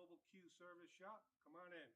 Mobile Q Service Shop. Come on in.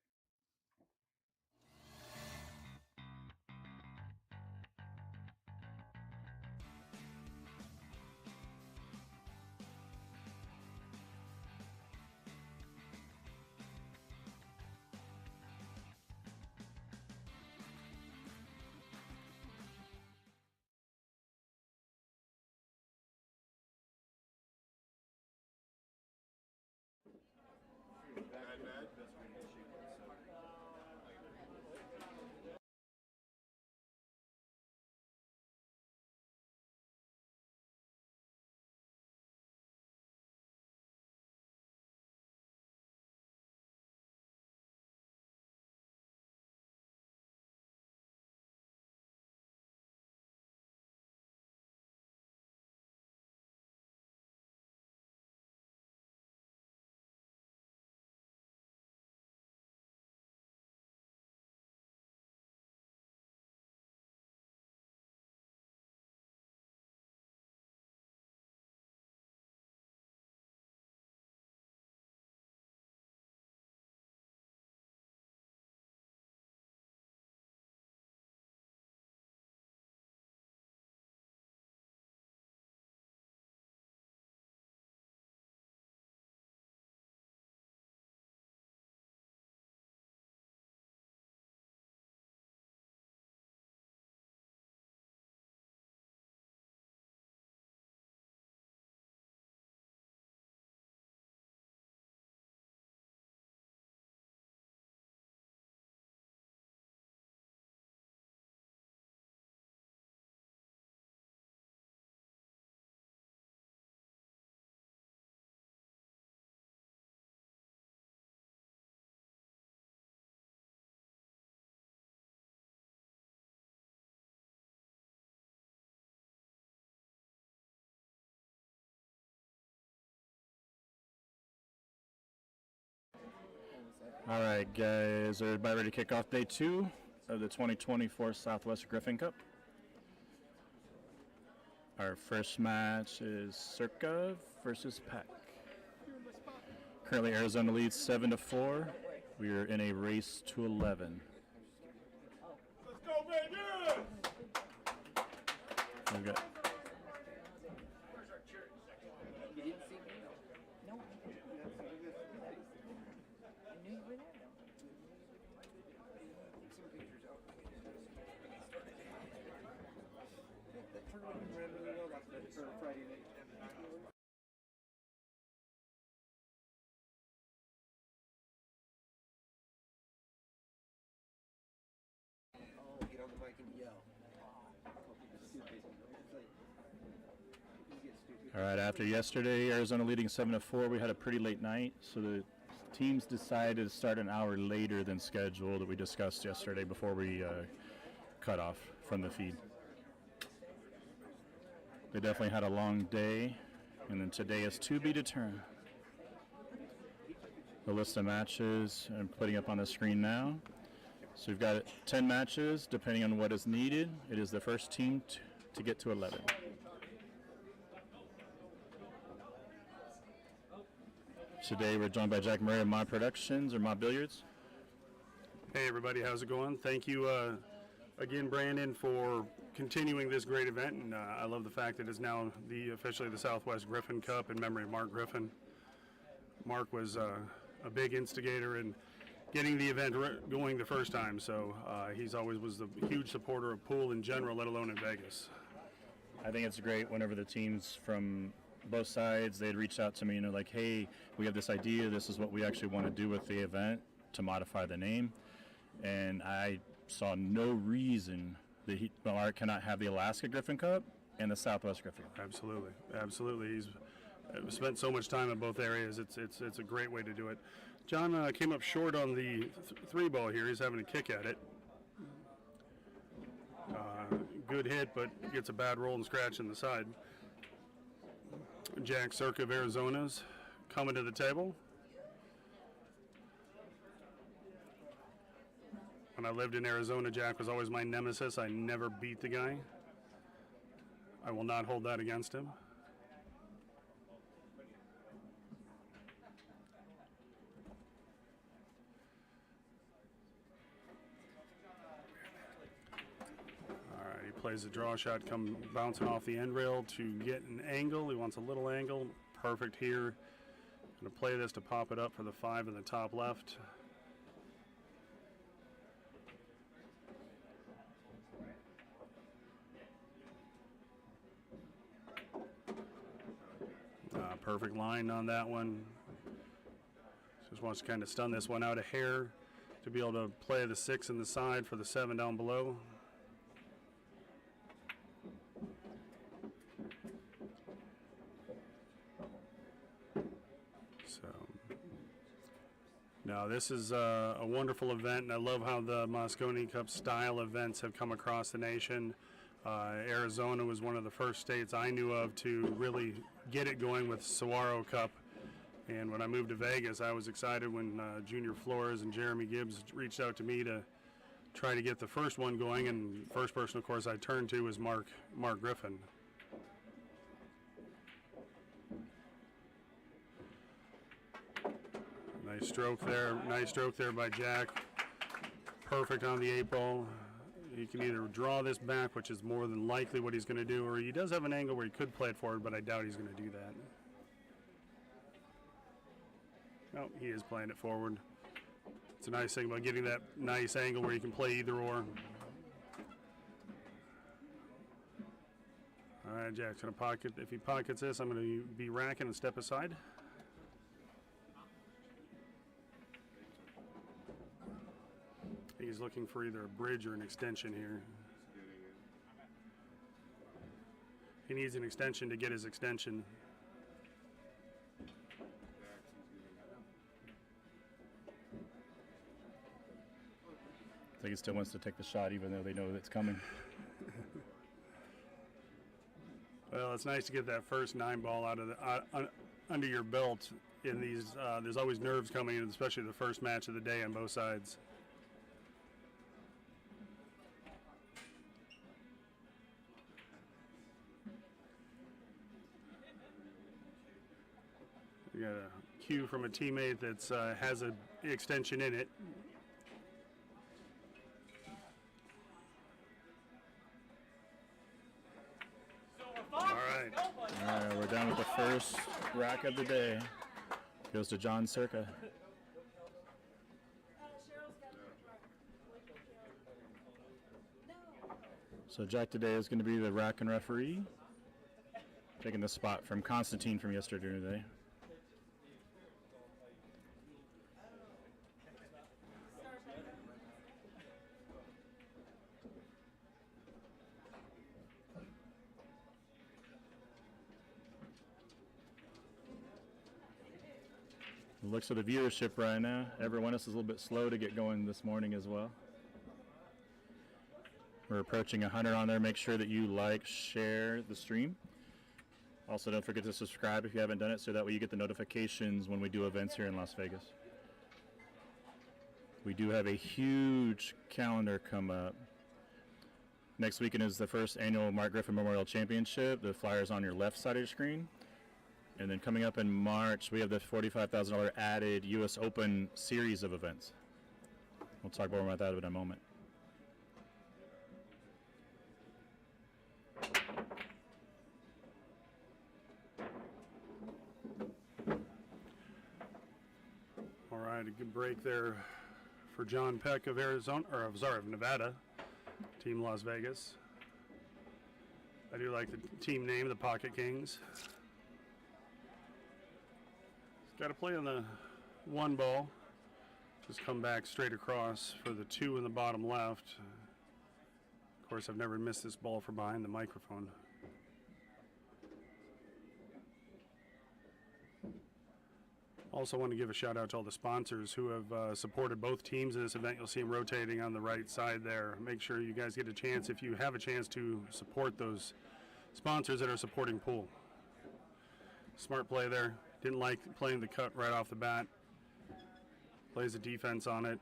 All right, guys, everybody ready to kick off day 2 of the 2024 Southwest Griffin Cup? Our first match is Circa versus Peck. Currently, Arizona leads 7-4. We are in a race to 11. Let's go, baby! We've got Where's our church? You didn't see me? No. I knew you were there. Take some pictures out. That tournament randomly well, that's for Friday night. Oh, get on the mic and yell. All right, after yesterday, Arizona leading 7-4, we had a pretty late night, so the teams decided to start an hour later than scheduled that we discussed yesterday before we cut off from the feed. They definitely had a long day, and then today is to be determined. The list of matches I'm putting up on the screen now. So we've got 10 matches, depending on what is needed. It is the first team to get to 11. Today we're joined by Jack Murray of Mod Productions, or Mod Billiards. Hey everybody, how's it going? Thank you again, Brandon, for continuing this great event, and I love the fact that it's now officially the Southwest Griffin Cup in memory of Mark Griffin. Mark was a big instigator in getting the event going the first time, so he's always was a huge supporter of pool in general, let alone in Vegas. I think it's great whenever the teams from both sides, they'd reach out to me and they're like, hey, we have this idea, this is what we actually want to do with the event to modify the name. And I saw no reason that Mark cannot have the Alaska Griffin Cup and the Southwest Griffin Cup. Absolutely, absolutely. He's spent so much time in both areas. It's a great way to do it. John came up short on the three ball here. He's having a kick at it. Good hit, but gets a bad roll and scratch in the side. Jack Circa of Arizona's coming to the table. When I lived in Arizona, Jack was always my nemesis. I never beat the guy. I will not hold that against him. plays a draw shot, come bouncing off the end rail to get an angle. He wants a little angle. Perfect here. Going to play this to pop it up for the 5 in the top left. Perfect line on that one. Just wants to kind of stun this one out a hair to be able to play the 6 in the side for the 7 down below. So now this is a wonderful event, and I love how the Moscone Cup style events have come across the nation. Arizona was one of the first states I knew of to really get it going with Saguaro Cup. And when I moved to Vegas, I was excited when Junior Flores and Jeremy Gibbs reached out to me to try to get the first one going. And first person, of course, I turned to was Mark Griffin. Nice stroke there by Jack. Perfect on the 8 ball. He can either draw this back, which is more than likely what he's going to do, or he does have an angle where he could play it forward, but I doubt he's going to do that. Oh, he is playing it forward. It's a nice thing about getting that nice angle where you can play either or. All right, Jack's going to pocket. If he pockets this, I'm going to be racking and step aside. He's looking for either a bridge or an extension here. He needs an extension to get his extension. I think he still wants to take the shot even though they know it's coming. Well, it's nice to get that first 9 ball out of the under your belt in these. There's always nerves coming in, especially the first match of the day on both sides. We got a cue from a teammate that has an extension in it. All right, we're done with the first rack of the day. Goes to John Circa. So Jack today is going to be the rack and referee, taking the spot from Constantine from yesterday. Looks at the viewership right now. Everyone else is a little bit slow to get going this morning as well. We're approaching 100 on there. Make sure that you like, share the stream. Also, don't forget to subscribe if you haven't done it, so that way you get the notifications when we do events here in Las Vegas. We do have a huge calendar come up. Next weekend is the first annual Mark Griffin Memorial Championship. The flyer's on your left side of your screen. And then coming up in March, we have the $45,000 added U.S. Open series of events. We'll talk more about that in a moment. all right, a good break there for John Peck of Nevada, Team Las Vegas. I do like the team name, the Pocket Kings. Got to play on the 1 ball. Just come back straight across for the 2 in the bottom left. Of course, I've never missed this ball from behind the microphone. Also want to give a shout out to all the sponsors who have supported both teams in this event. You'll see them rotating on the right side there. Make sure you guys get a chance, if you have a chance, to support those sponsors that are supporting pool. Smart play there. Didn't like playing the cut right off the bat. Plays a defense on it.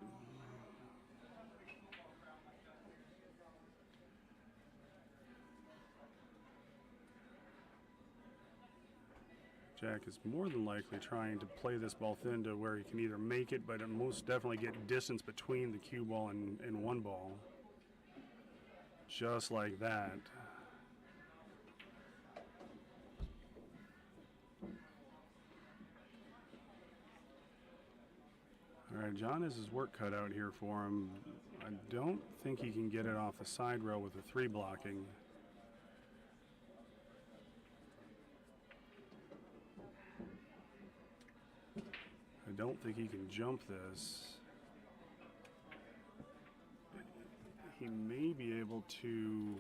Jack is more than likely trying to play this ball thin to where he can either make it, but most definitely get distance between the cue ball and 1 ball. just like that. All right, John has his work cut out here for him. I don't think he can get it off the side rail with the 3 blocking. I don't think he can jump this. He may be able to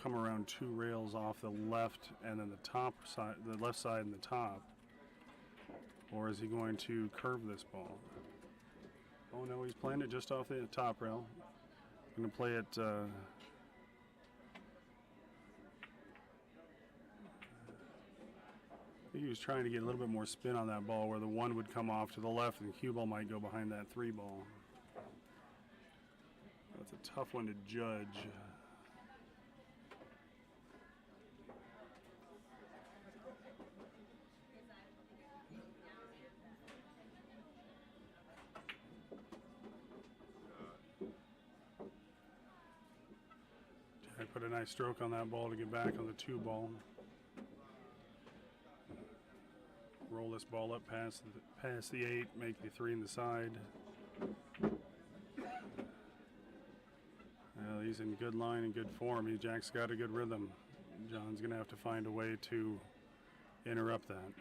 come around 2 rails off the left and then the top side, the left side and the top. Or is he going to curve this ball? Oh no, he's playing it just off the top rail. Going to play it. I think he was trying to get a little bit more spin on that ball, where the 1 would come off to the left and the cue ball might go behind that 3 ball. That's a tough one to judge. Jack put a nice stroke on that ball to get back on the 2 ball. Roll this ball up past the 8, make the 3 in the side. Well, he's in good line and good form. Jack's got a good rhythm. John's going to have to find a way to interrupt that.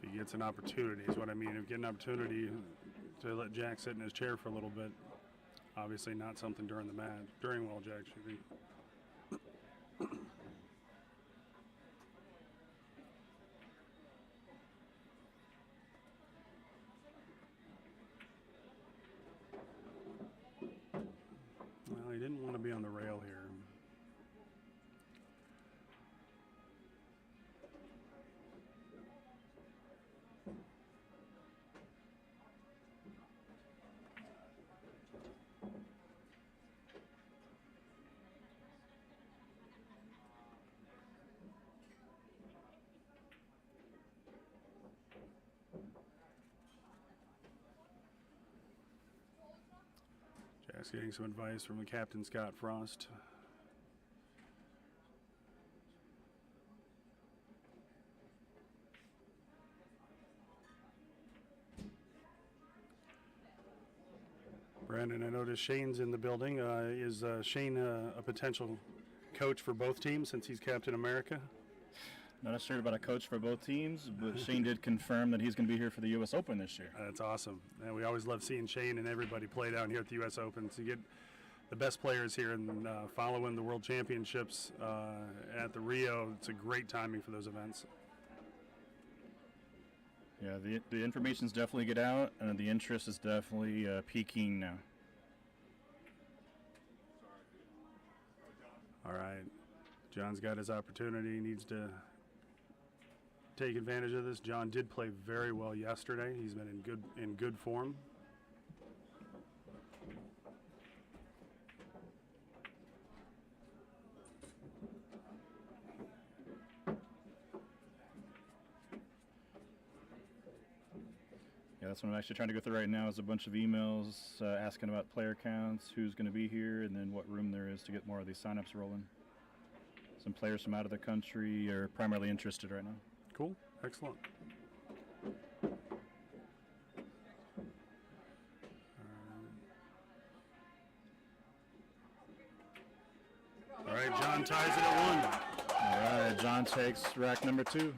If he gets an opportunity, is what I mean. If you get an opportunity to let Jack sit in his chair for a little bit, obviously not something during the match. During well, Jack should be. Well, he didn't want to be on the rail here. Jack's getting some advice from the captain, Scott Frost. Brandon, I noticed Shane's in the building. Is Shane a potential coach for both teams since he's Captain America? Not sure about a coach for both teams, but Shane did confirm that he's going to be here for the U.S. Open this year. That's awesome. And we always love seeing Shane and everybody play down here at the U.S. Open. So you get the best players here and following the World Championships at the Rio. It's a great timing for those events. Yeah, the information's definitely get out, and the interest is definitely peaking now. All right. John's got his opportunity. He needs to take advantage of this. John did play very well yesterday. He's been in good form. Yeah, that's what I'm actually trying to go through right now is a bunch of emails asking about player counts, who's going to be here, and then what room there is to get more of these signups rolling. Some players from out of the country are primarily interested right now. Cool. Excellent. All right, John ties it at 1. All right, John takes rack number 2.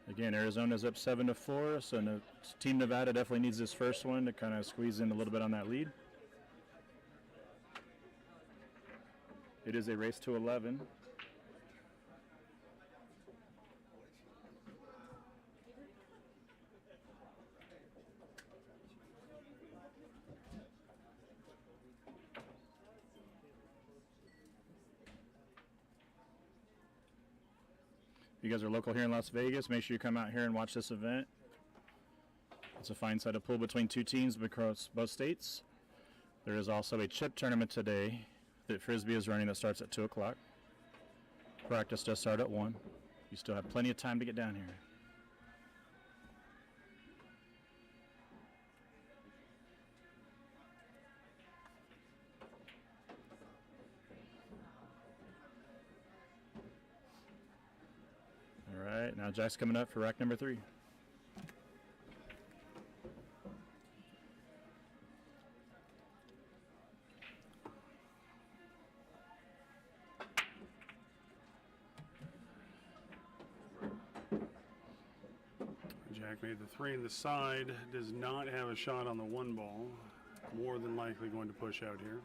Again, Arizona's up 7-4, so Team Nevada definitely needs this first one to kind of squeeze in a little bit on that lead. It is a race to 11. If you guys are local here in Las Vegas, make sure you come out here and watch this event. It's a fine side of pool between 2 teams across both states. There is also a chip tournament today that Frisbee is running that starts at 2 o'clock. Practice does start at 1. You still have plenty of time to get down here. All right, now Jack's coming up for rack number 3. Jack made the 3 in the side, does not have a shot on the 1 ball. More than likely going to push out here.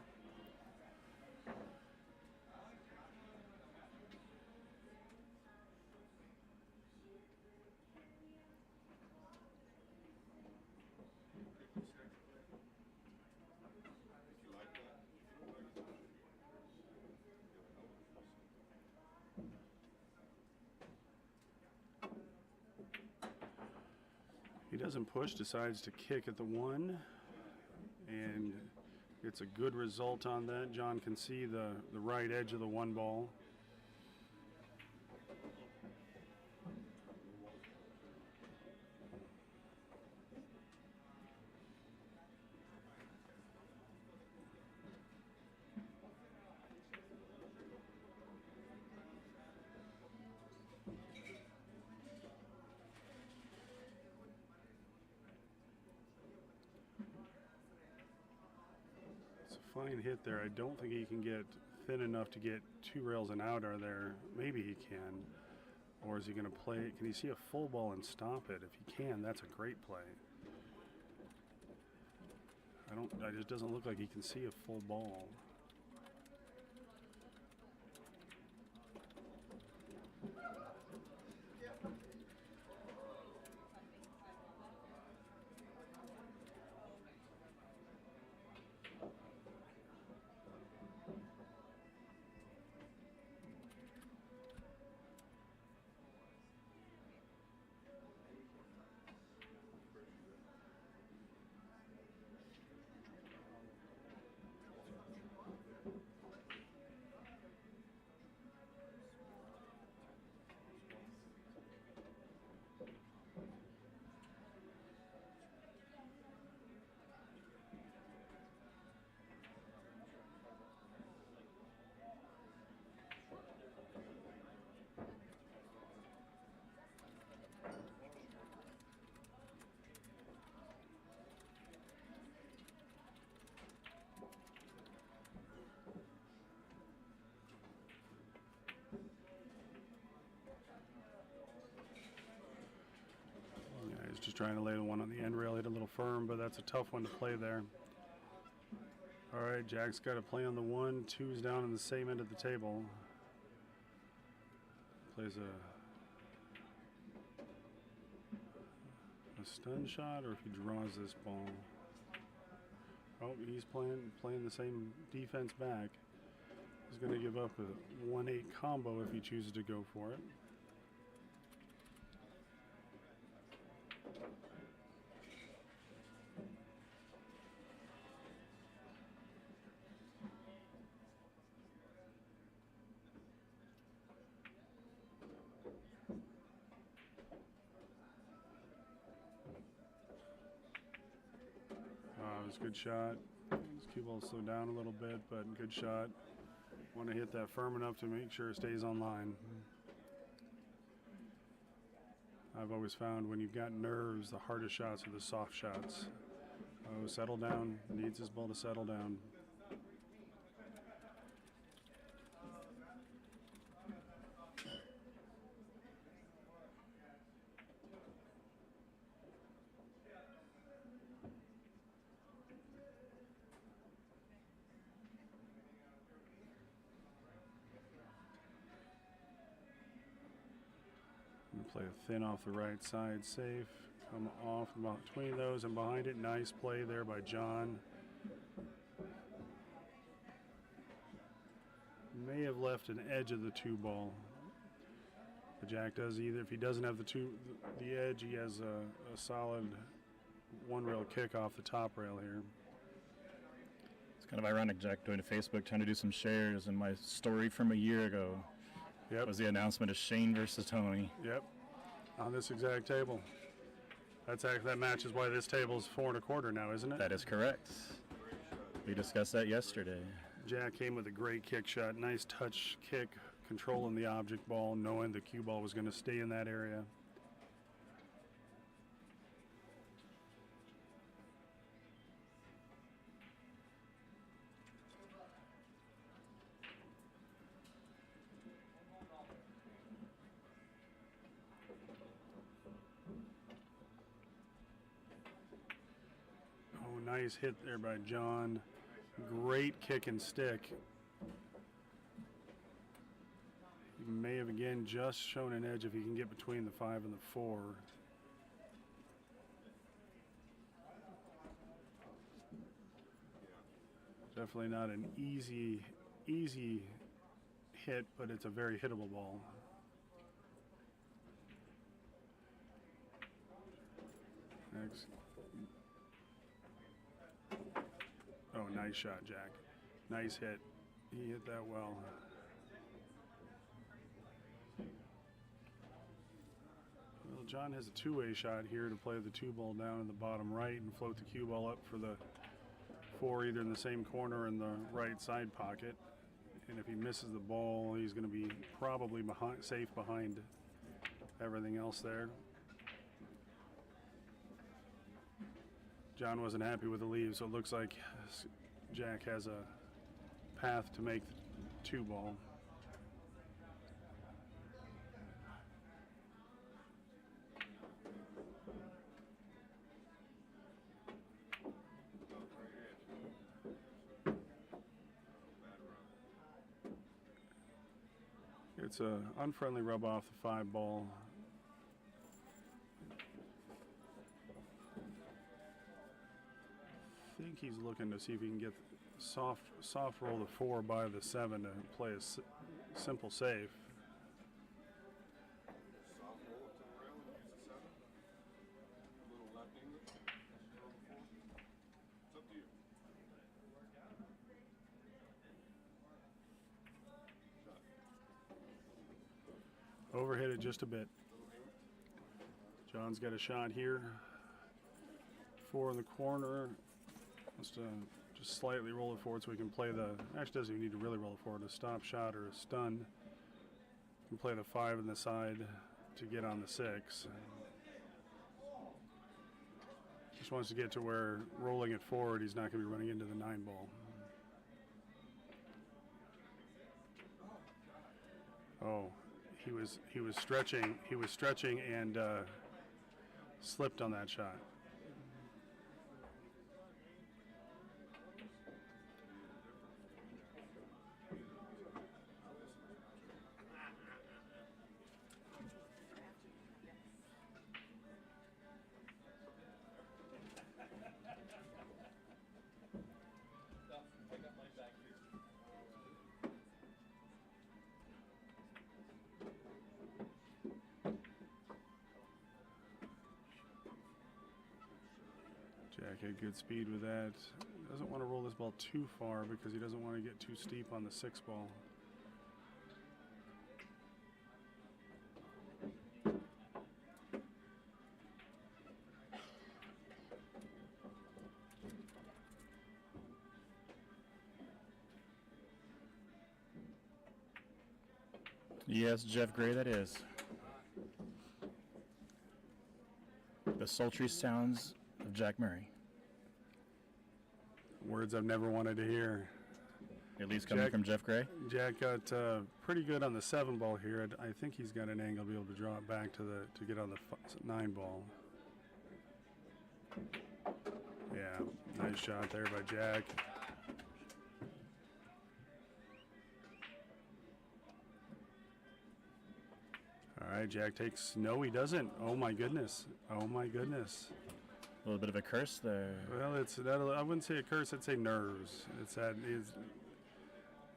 He doesn't push, decides to kick at the 1, and gets a good result on that. John can see the right edge of the 1 ball. Fine hit there. I don't think he can get thin enough to get 2 rails and out are there. Maybe he can. Or is he going to play it? Can he see a full ball and stop it? If he can, that's a great play. It just doesn't look like he can see a full ball. Just trying to lay the one on the end rail, hit a little firm, but that's a tough one to play there. All right, Jack's got to play on the 1, 2's down on the same end of the table. Plays a stun shot, or if he draws this ball. Oh, he's playing the same defense back. He's going to give up a 1-8 combo if he chooses to go for it. It was a good shot. His cue ball slowed down a little bit, but good shot. Want to hit that firm enough to make sure it stays on line. I've always found when you've got nerves, the hardest shots are the soft shots. Oh, settle down. Needs his ball to settle down. Play a thin off the right side, safe. Come off between those and behind it. Nice play there by John. May have left an edge of the 2 ball. But Jack does either. If he doesn't have the edge, he has a solid 1 rail kick off the top rail here. Kind of ironic, Jack, doing a Facebook, trying to do some shares, and my story from a year ago was the announcement of Shane versus Tony. Yep, on this exact table. That matches why this table is 4 1/4 now, isn't it? That is correct. We discussed that yesterday. Jack came with a great kick shot, nice touch kick, controlling the object ball, knowing the cue ball was going to stay in that area. Nice hit there by John. Great kick and stick. He may have again just shown an edge if he can get between the 5 and the 4. Definitely not an easy hit, but it's a very hittable ball. Next. Oh, nice shot, Jack. Nice hit. He hit that well. Well, John has a two-way shot here to play the 2 ball down in the bottom right and float the cue ball up for the 4 either in the same corner or in the right side pocket. And if he misses the ball, he's going to be probably safe behind everything else there. John wasn't happy with the leave, so it looks like Jack has a path to make the 2 ball. It's an unfriendly rub off the 5 ball. I think he's looking to see if he can get soft roll the 4 by the 7 to play a simple save. Soft roll it to the rail and use the 7. A little left angle. Throw the 4. It's up to you. Overhit it just a bit. John's got a shot here. 4 in the corner. Wants to just slightly roll it forward so we can play the, actually doesn't even need to really roll it forward, a stop shot or a stun. Can play the 5 in the side to get on the 6. Just wants to get to where rolling it forward, he's not going to be running into the 9 ball. Oh, he was stretching and slipped on that shot. Jack had good speed with that. Doesn't want to roll this ball too far because he doesn't want to get too steep on the 6 ball. Yes, Jeff Gray, that is. The sultry sounds of Jack Murray. Words I've never wanted to hear. At least coming from Jeff Gray. Jack got pretty good on the 7 ball here. I think he's got an angle to be able to draw it back to get on the 9 ball. Yeah, nice shot there by Jack. All right, Jack takes, no he doesn't. Oh my goodness, oh my goodness. A little bit of a curse there. Well, I wouldn't say a curse, I'd say nerves.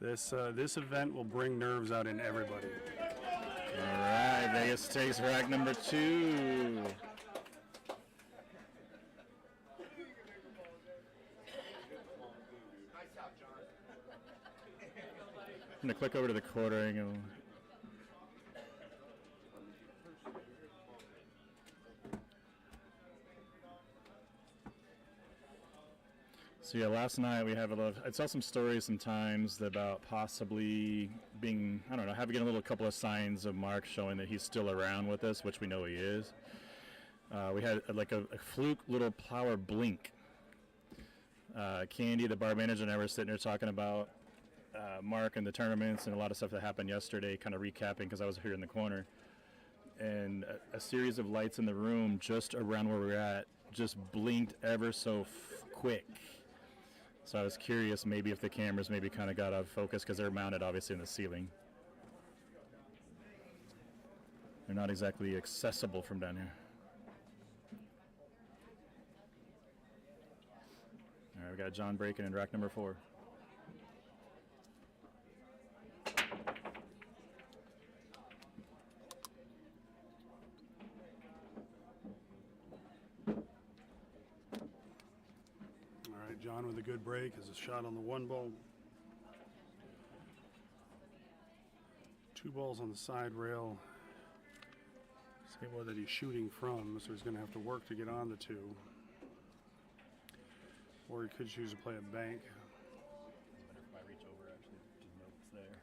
This event will bring nerves out in everybody. All right, Vegas takes rack number 2. I'm going to click over to the quarter angle. So yeah, last night we have I saw some stories sometimes about possibly being, I don't know, having a little couple of signs of Mark showing that he's still around with us, which we know he is. We had like a fluke little flower blink. Candy, the bar manager, and I were sitting there talking about Mark and the tournaments and a lot of stuff that happened yesterday, kind of recapping because I was here in the corner. And a series of lights in the room just around where we're at just blinked ever so quick. So I was curious maybe if the cameras maybe kind of got out of focus because they're mounted obviously in the ceiling. They're not exactly accessible from down here. All right, we got John breaking in rack number 4. John with a good break is a shot on the 1 ball. 2 balls on the side rail. Say what that he's shooting from, so he's going to have to work to get on the 2. Or he could choose to play a bank. If I reach over actually to know it's there.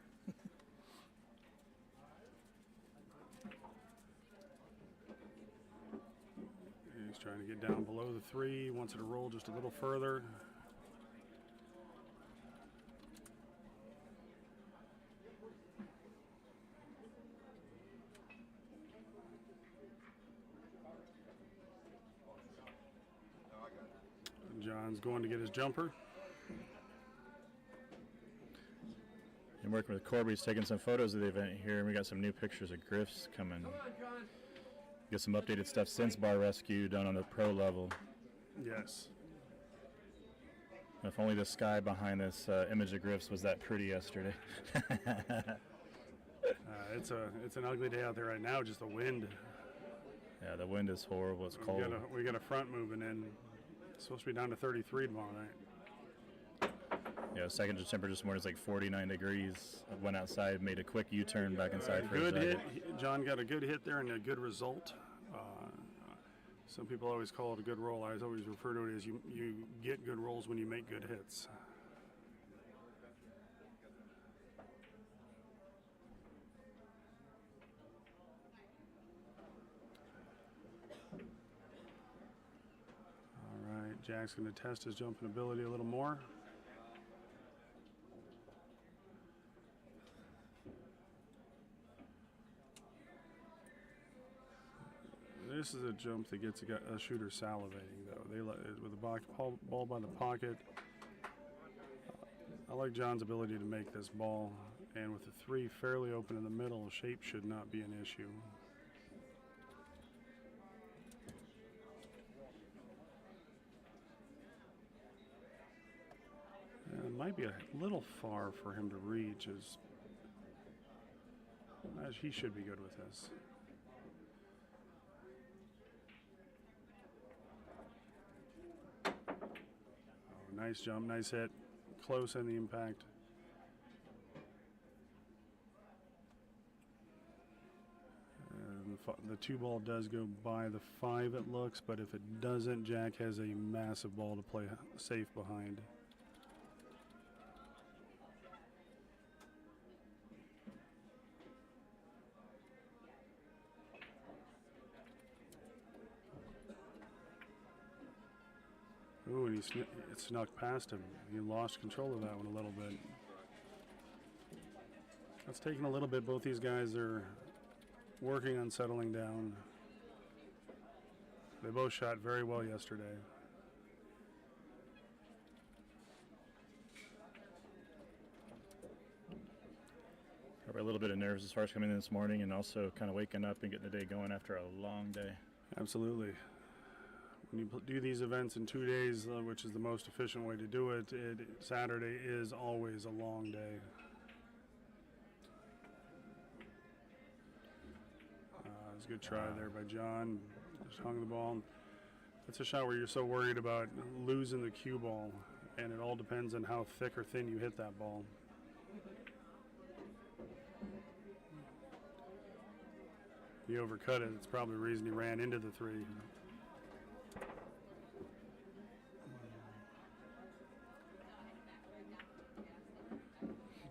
He's trying to get down below the 3, wants it to roll just a little further. John's going to get his jumper. I'm working with Corby. He's taking some photos of the event here, and we got some new pictures of Griffs coming. Get some updated stuff since Bar Rescue done on the pro level. Yes. If only the sky behind this image of Griffs was that pretty yesterday. It's an ugly day out there right now. Just the wind. Yeah, the wind is horrible. It's cold. We got a front moving in. It's supposed to be down to 33 tomorrow night. Yeah, second temperature this morning is like 49 degrees. I went outside, made a quick U-turn back inside for Good a hit. second. John got a good hit there and a good result. Some people always call it a good roll. I always refer to it as you get good rolls when you make good hits. All right, Jack's going to test his jumping ability a little more. This is a jump that gets a shooter salivating, though. They with the ball by the pocket. I like John's ability to make this ball, and with the 3 fairly open in the middle, shape should not be an issue. It might be a little far for him to reach. He should be good with this. Nice jump, nice hit, close in the impact. The 2 ball does go by the 5, it looks, but if it doesn't, Jack has a massive ball to play safe behind. Ooh, and it snuck past him. He lost control of that one a little bit. That's taking a little bit. Both these guys are working on settling down. They both shot very well yesterday. Probably a little bit of nerves as far as coming in this morning and also kind of waking up and getting the day going after a long day. Absolutely. When you do these events in 2 days, which is the most efficient way to do it, Saturday is always a long day. It's a good try there by John. Just hung the ball. It's a shot where you're so worried about losing the cue ball, and it all depends on how thick or thin you hit that ball. He overcut it. It's probably the reason he ran into the 3.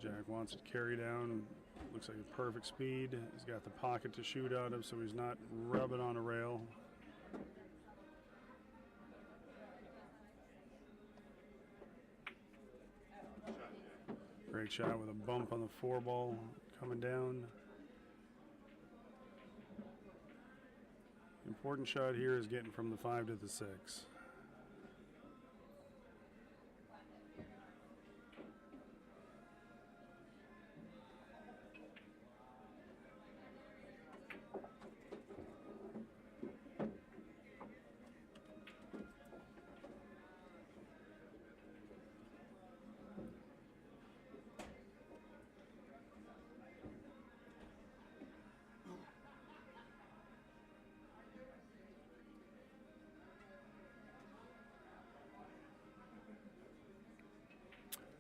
Jack wants to carry down. Looks like a perfect speed. He's got the pocket to shoot out of, so he's not rubbing on a rail. Great shot with a bump on the 4 ball coming down. Important shot here is getting from the 5 to the 6.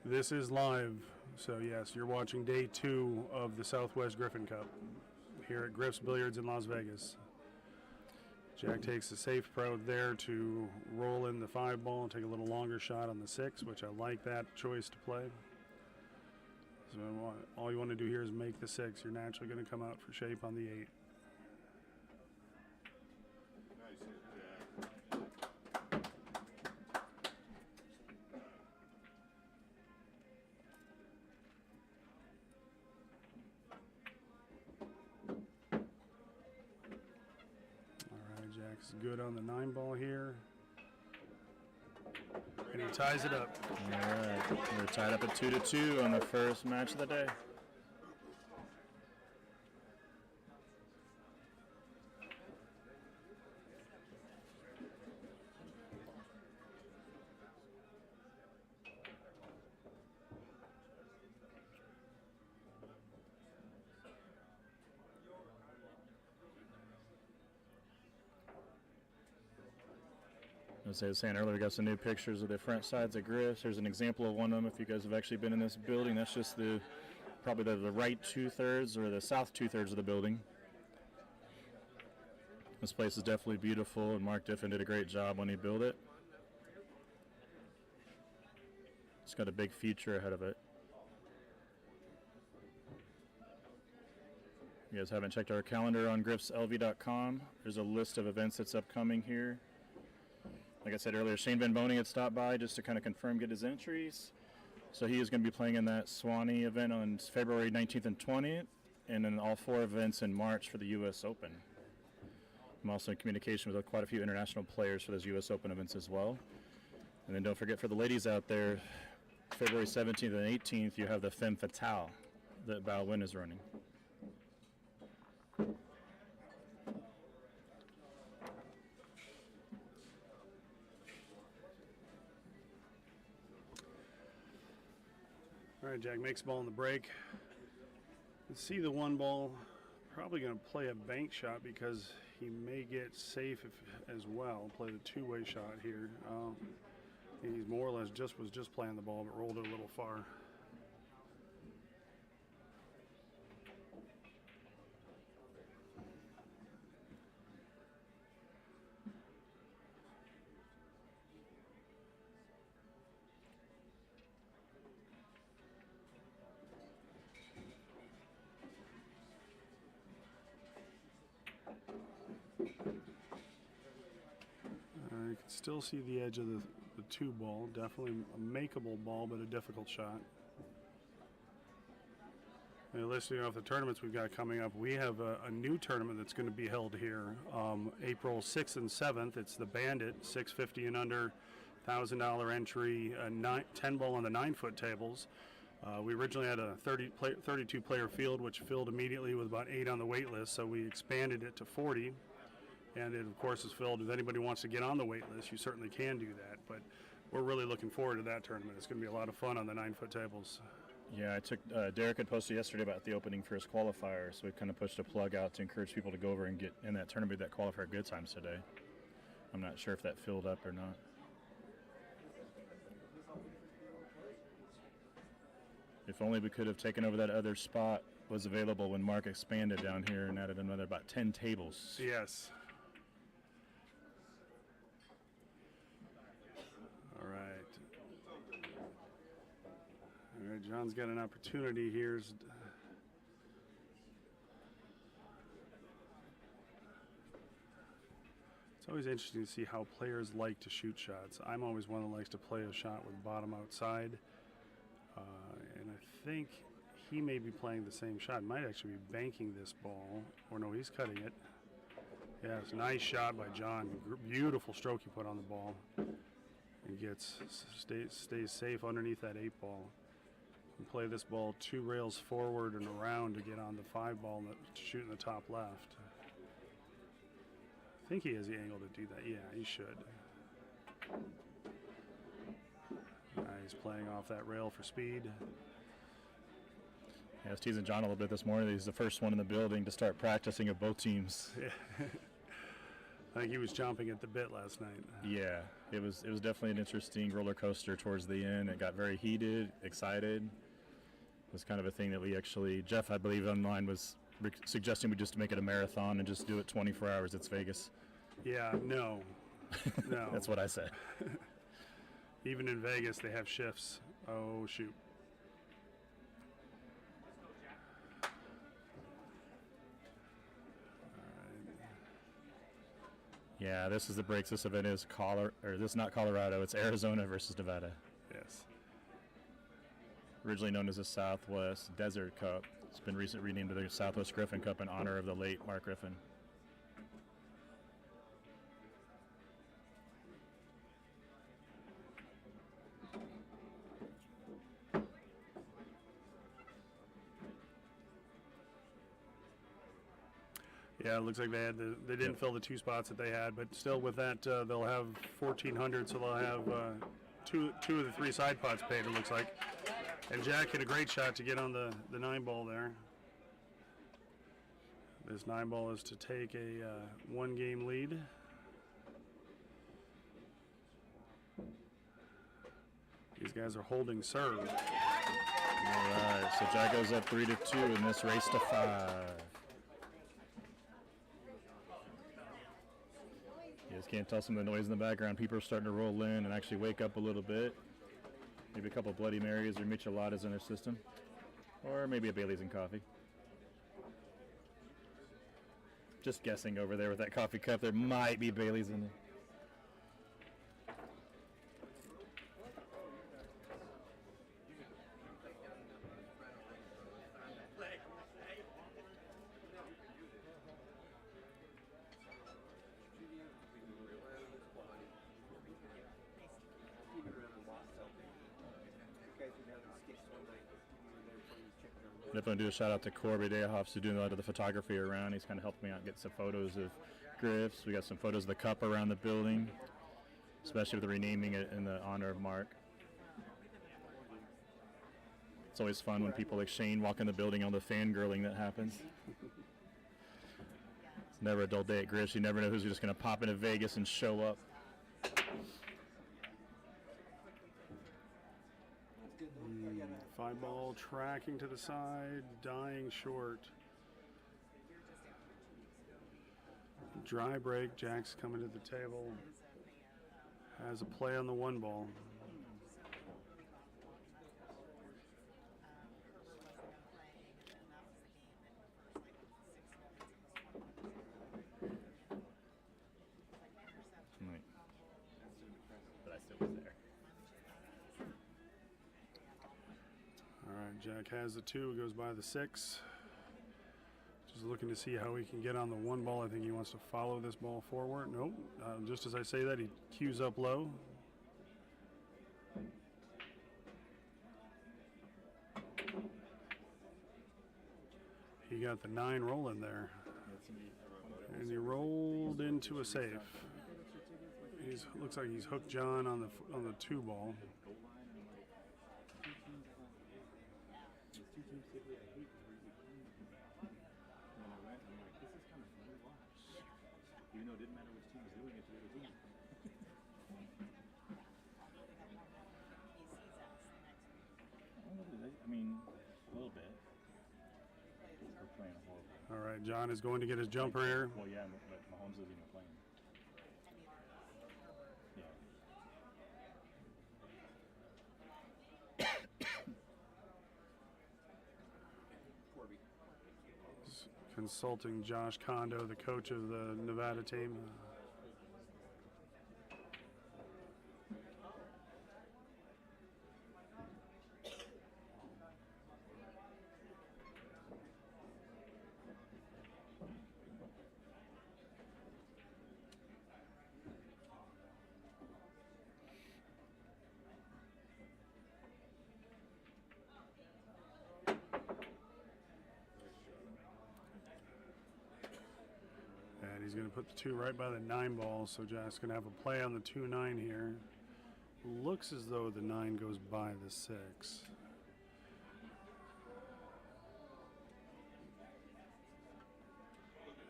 This is live, so yes, you're watching day 2 of the Southwest Griffin Cup here at Griff's Billiards in Las Vegas. Jack takes the safe approach there to roll in the 5 ball and take a little longer shot on the 6, which I like that choice to play. So all you want to do here is make the 6. You're naturally going to come out for shape on the 8. Nice hit, Jack. Jack's good on the 9 ball here. And he ties it up. All right. We're tied up at 2-2 on the first match of the day. As I was saying earlier, we got some new pictures of the front sides of Griff's. There's an example of one of them if you guys have actually been in this building. That's just probably the right 2/3 or the south 2/3 of the building. This place is definitely beautiful, and Mark Diffin did a great job when he built it. It's got a big future ahead of it. If you guys haven't checked our calendar on griffslv.com, there's a list of events that's upcoming here. Like I said earlier, Shane Van Boning had stopped by just to kind of confirm, get his entries. So he is going to be playing in that Swanee event on February 19th and 20th, and then all 4 events in March for the U.S. Open. I'm also in communication with quite a few international players for those U.S. Open events as well. And then don't forget for the ladies out there, February 17th and 18th, you have the Femme Fatale that Bao Wen is running. All right, Jack makes ball in the break. Let's see the 1 ball. Probably going to play a bank shot because he may get safe as well. Play the 2-way shot here. He's more or less was just playing the ball, but rolled it a little far. You can still see the edge of the 2 ball. Definitely a makeable ball, but a difficult shot. And listing off the tournaments we've got coming up, we have a new tournament that's going to be held here April 6th and 7th. It's the Bandit, $650 and under, $1,000 entry, 10 ball on the 9-foot tables. We originally had a 32-player field, which filled immediately with about 8 on the wait list, so we expanded it to 40. And it, of course, is filled. If anybody wants to get on the wait list, you certainly can do that. But we're really looking forward to that tournament. It's going to be a lot of fun on the 9-foot tables. Yeah, I took Derek had posted yesterday about the opening for his qualifier, so we kind of pushed a plug out to encourage people to go over and get in that tournament, that qualifier at good times today. I'm not sure if that filled up or not. If only we could have taken over that other spot was available when Mark expanded down here and added another about 10 tables. Yes. All right. All right, John's got an opportunity here. It's always interesting to see how players like to shoot shots. I'm always one that likes to play a shot with bottom outside. And I think he may be playing the same shot. Might actually be banking this ball. Or no, he's cutting it. Yeah, it's a nice shot by John. Beautiful stroke he put on the ball. He stays safe underneath that 8 ball. You play this ball 2 rails forward and around to get on the 5 ball to shoot in the top left. I think he has the angle to do that. Yeah, he should. He's playing off that rail for speed. Yeah, I was teasing John a little bit this morning. He's the first one in the building to start practicing of both teams. Yeah. I think he was chomping at the bit last night. Yeah, it was definitely an interesting roller coaster towards the end. It got very heated, excited. It was kind of a thing that we actually, Jeff, I believe, online was suggesting we just make it a marathon and just do it 24 hours. It's Vegas. Yeah, no. No. That's what I said. Even in Vegas, they have shifts. Oh, shoot. Yeah, this is the breaks. This event is this is not Colorado. It's Arizona versus Nevada. Yes. Originally known as the Southwest Desert Cup. It's been recently renamed to the Southwest Griffin Cup in honor of the late Mark Griffin. Yeah, it looks like they didn't fill the 2 spots that they had, but still with that they'll have 1,400, so they'll have two of the 3 side pots paid, it looks like. And Jack hit a great shot to get on the 9 ball there. This 9 ball is to take a 1-game lead. These guys are holding serve. All right, so Jack goes up 3-2 in this race to 5. You just can't tell some of the noise in the background. People are starting to roll in and actually wake up a little bit. Maybe a couple Bloody Marys or micheladas in their system. Or maybe a Bailey's and coffee. Just guessing over there with that coffee cup. There might be Bailey's in there. Definitely do a shout out to Corby Dayhoffs who's doing a lot of the photography around. He's kind of helped me out get some photos of Griffs. We got some photos of the cup around the building, especially with the renaming it in the honor of Mark. It's always fun when people like Shane walk in the building, all the fangirling that happens. It's never a dull day at Griffs. You never know who's just going to pop into Vegas and show up. 5 ball tracking to the side, dying short. Dry break, Jack's coming to the table. Has a play on the 1 ball. But I still was there. Jack has the 2, goes by the 6. Just looking to see how he can get on the 1 ball. I think he wants to follow this ball forward. Nope. Just as I say that, he cues up low. He got the 9 rolling there. And he rolled into a safe. Looks like he's hooked John on the 2 ball. Even though it didn't matter which team was doing it to the other team. I mean, a little bit. John is going to get his jumper here. Well, yeah, but Mahomes isn't even playing. Yeah. Corby. Consulting Josh Kondo, the coach of the Nevada team. And he's going to put the 2 right by the 9 ball, so Jack's going to have a play on the 2-9 here. Looks as though the 9 goes by the 6.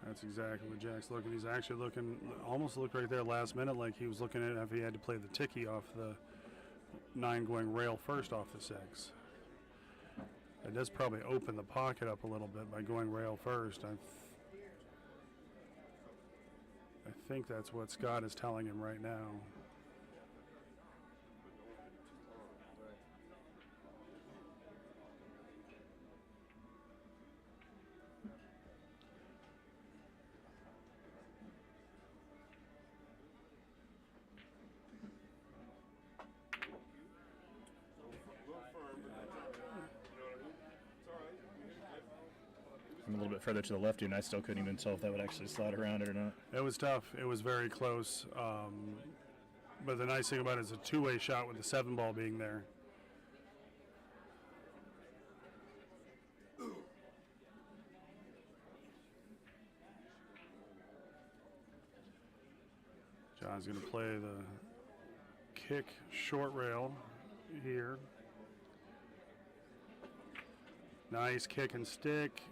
That's exactly what Jack's looking. He's actually looking, almost looked right there last minute like he was looking at if he had to play the ticky off the 9 going rail first off the 6. It does probably open the pocket up a little bit by going rail first. I think that's what Scott is telling him right now. I'm a little bit further to the left, and I still couldn't even tell if that would actually slide around it or not. It was tough. It was very close. But the nice thing about it is a two-way shot with the 7 ball being there. John's going to play the kick short rail here. Nice kick and stick.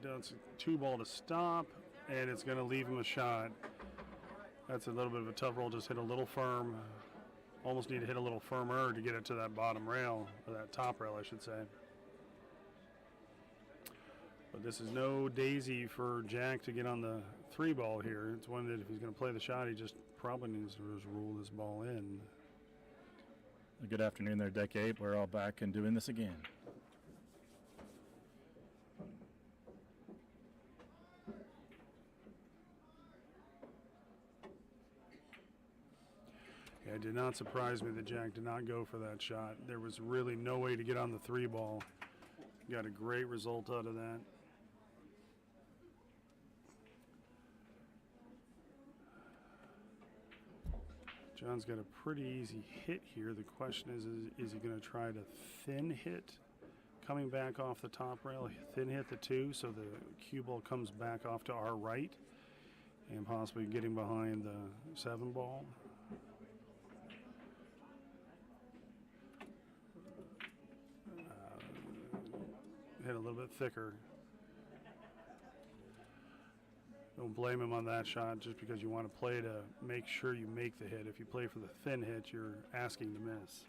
Does a 2 ball to stop, and it's going to leave him a shot. That's a little bit of a tough roll. Just hit a little firm. Almost need to hit a little firmer to get it to that bottom rail, or that top rail, I should say. But this is no daisy for Jack to get on the 3 ball here. It's one that if he's going to play the shot, he just probably needs to just roll this ball in. Good afternoon there, Deck 8. We're all back and doing this again. Yeah, it did not surprise me that Jack did not go for that shot. There was really no way to get on the 3 ball. Got a great result out of that. John's got a pretty easy hit here. The question is he going to try to thin hit coming back off the top rail, thin hit the 2 so the cue ball comes back off to our right and possibly getting behind the 7 ball. Hit a little bit thicker. Don't blame him on that shot just because you want to play to make sure you make the hit. If you play for the thin hit, you're asking to miss.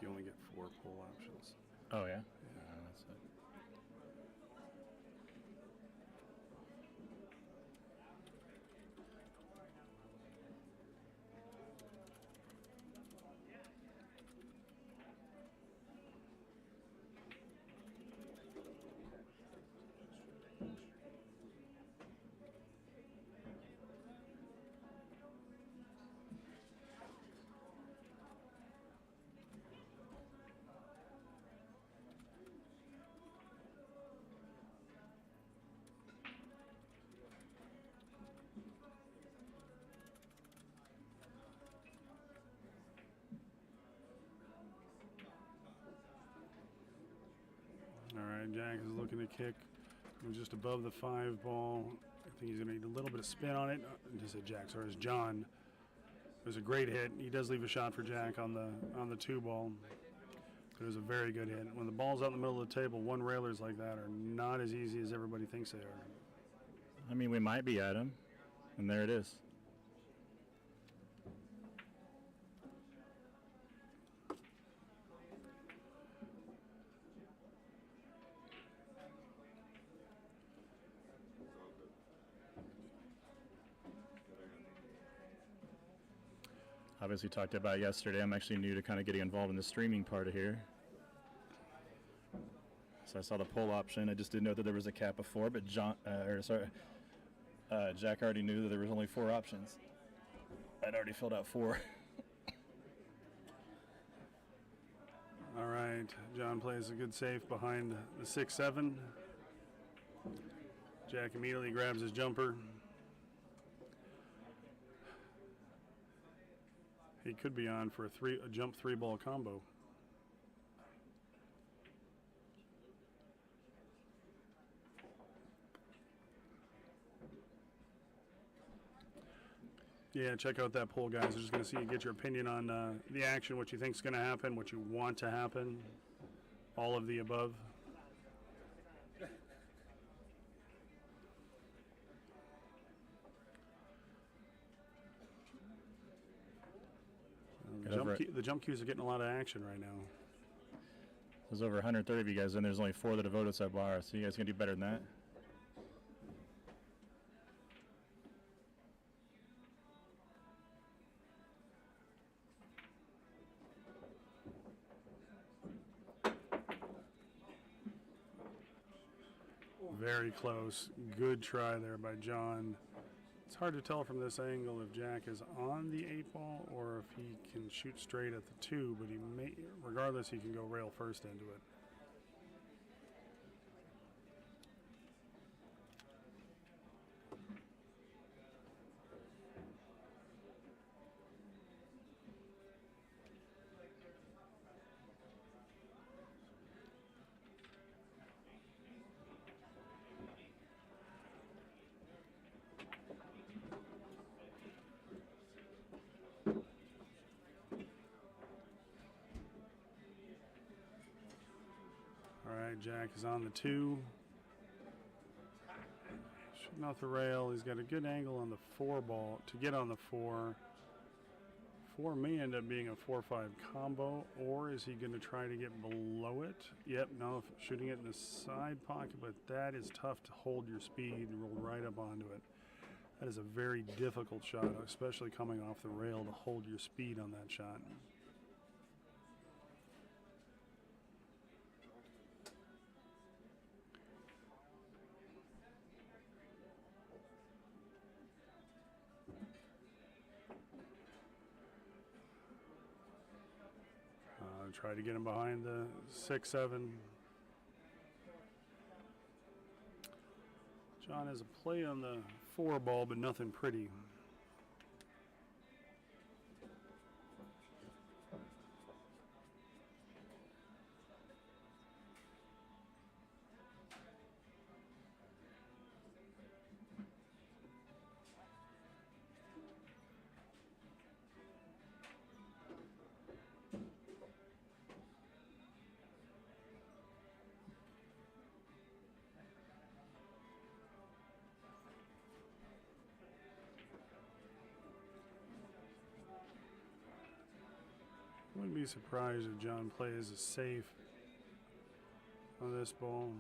You only get 4 pull options. Oh, yeah? That's it. right, Jack is looking to kick from just above the 5 ball. I think he's going to need a little bit of spin on it. Just said Jack, sorry, it's John. It was a great hit. He does leave a shot for Jack on the 2 ball. But it was a very good hit. When the ball's out in the middle of the table, one railers like that are not as easy as everybody thinks they are. I mean, we might be at him, and there it is. Obviously talked about yesterday. I'm actually new to kind of getting involved in the streaming part of here. So I saw the poll option. I just didn't know that there was a cap of 4, but Jack already knew that there was only 4 options. I'd already filled out 4. All right, John plays a good save behind the 6-7. Jack immediately grabs his jumper. He could be on for a jump 3-ball combo. Yeah, check out that poll, guys. I'm just going to see you get your opinion on the action, what you think is going to happen, what you want to happen, all of the above. The jump cues are getting a lot of action right now. There's over 130 of you guys, and there's only 4 that have voted so far, so you guys can do better than that. Very close. Good try there by John. It's hard to tell from this angle if Jack is on the 8-ball or if he can shoot straight at the 2, but he may, regardless, he can go rail first into it. Jack is on the 2. Shooting off the rail. He's got a good angle on the 4-ball to get on the 4. 4 may end up being a 4-5 combo, or is he going to try to get below it? Yep, no, shooting it in the side pocket, but that is tough to hold your speed and roll right up onto it. That is a very difficult shot, especially coming off the rail, to hold your speed on that shot. Try to get him behind the 6-7. John has a play on the 4-ball, but nothing pretty. Wouldn't be surprised if John plays a safe on this ball.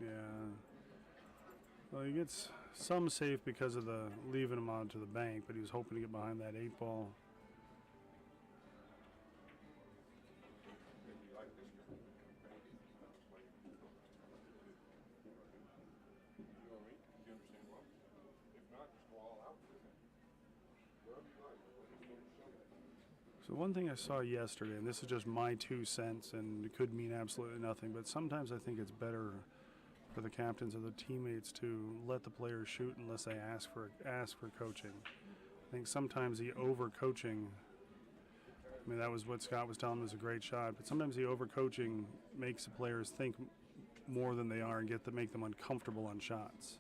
Yeah. Well, he gets some safe because of the leaving him out to the bank, but he was hoping to get behind that 8-ball. So one thing I saw yesterday, and this is just my 2 cents, and it could mean absolutely nothing, but sometimes I think it's better for the captains or the teammates to let the players shoot unless they ask for coaching. I think sometimes the over-coaching I mean, that was what Scott was telling him was a great shot. But sometimes the overcoaching makes the players think more than they are and make them uncomfortable on shots.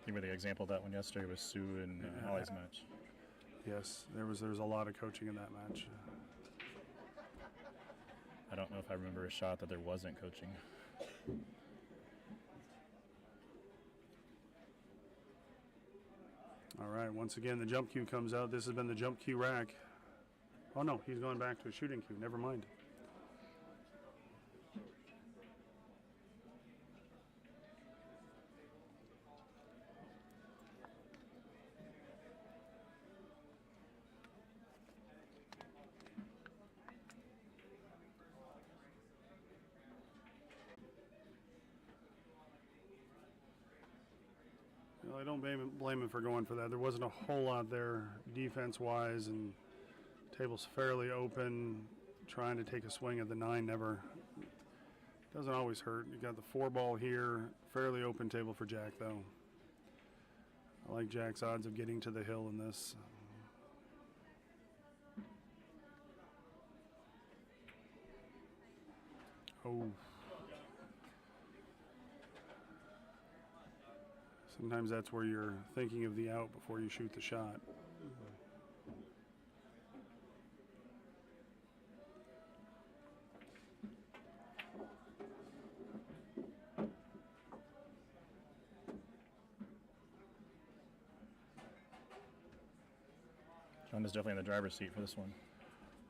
I think the example of that one yesterday was Sue and Holly's match. Yes, there was a lot of coaching in that match. I don't know if I remember a shot that there wasn't coaching. All right, once again, the jump cue comes out. This has been the jump cue rack. Oh, no, he's going back to a shooting cue. Never mind. Well, I don't blame him for going for that. There wasn't a whole lot there defense-wise, and table's fairly open. Trying to take a swing at the 9 never doesn't always hurt. You got the 4 ball here, fairly open table for Jack though. I like Jack's odds of getting to the hill in this. Oh. Sometimes that's where you're thinking of the out before you shoot the shot. John is definitely in the driver's seat for this one.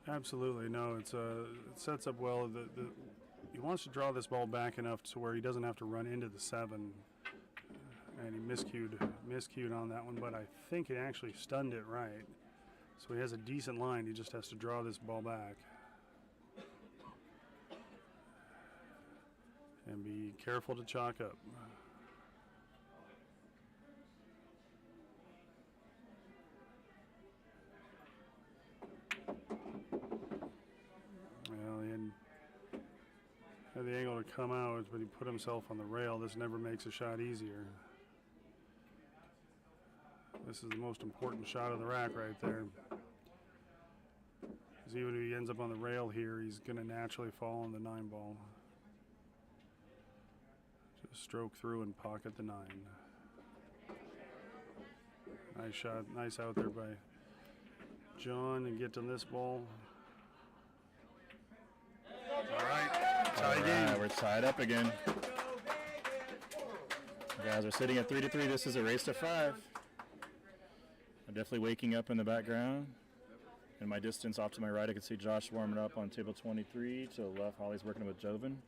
Absolutely, no. It sets up well. He wants to draw this ball back enough to where he doesn't have to run into the 7. And he miscued on that one, but I think it actually stunned it right. So he has a decent line. He just has to draw this ball back. And be careful to chalk up. Well, he had the angle to come out, but he put himself on the rail. This never makes a shot easier. This is the most important shot of the rack right there. Because even if he ends up on the rail here, he's going to naturally fall on the 9 ball. Just stroke through and pocket the 9. Nice shot, nice out there by John, and get to this ball. All right, tie game. We're tied up again. You guys are sitting at 3-3. This is a race to 5. I'm definitely waking up in the background. In my distance off to my right, I can see Josh warming up on table 23. To the left, Holly's working with Joven.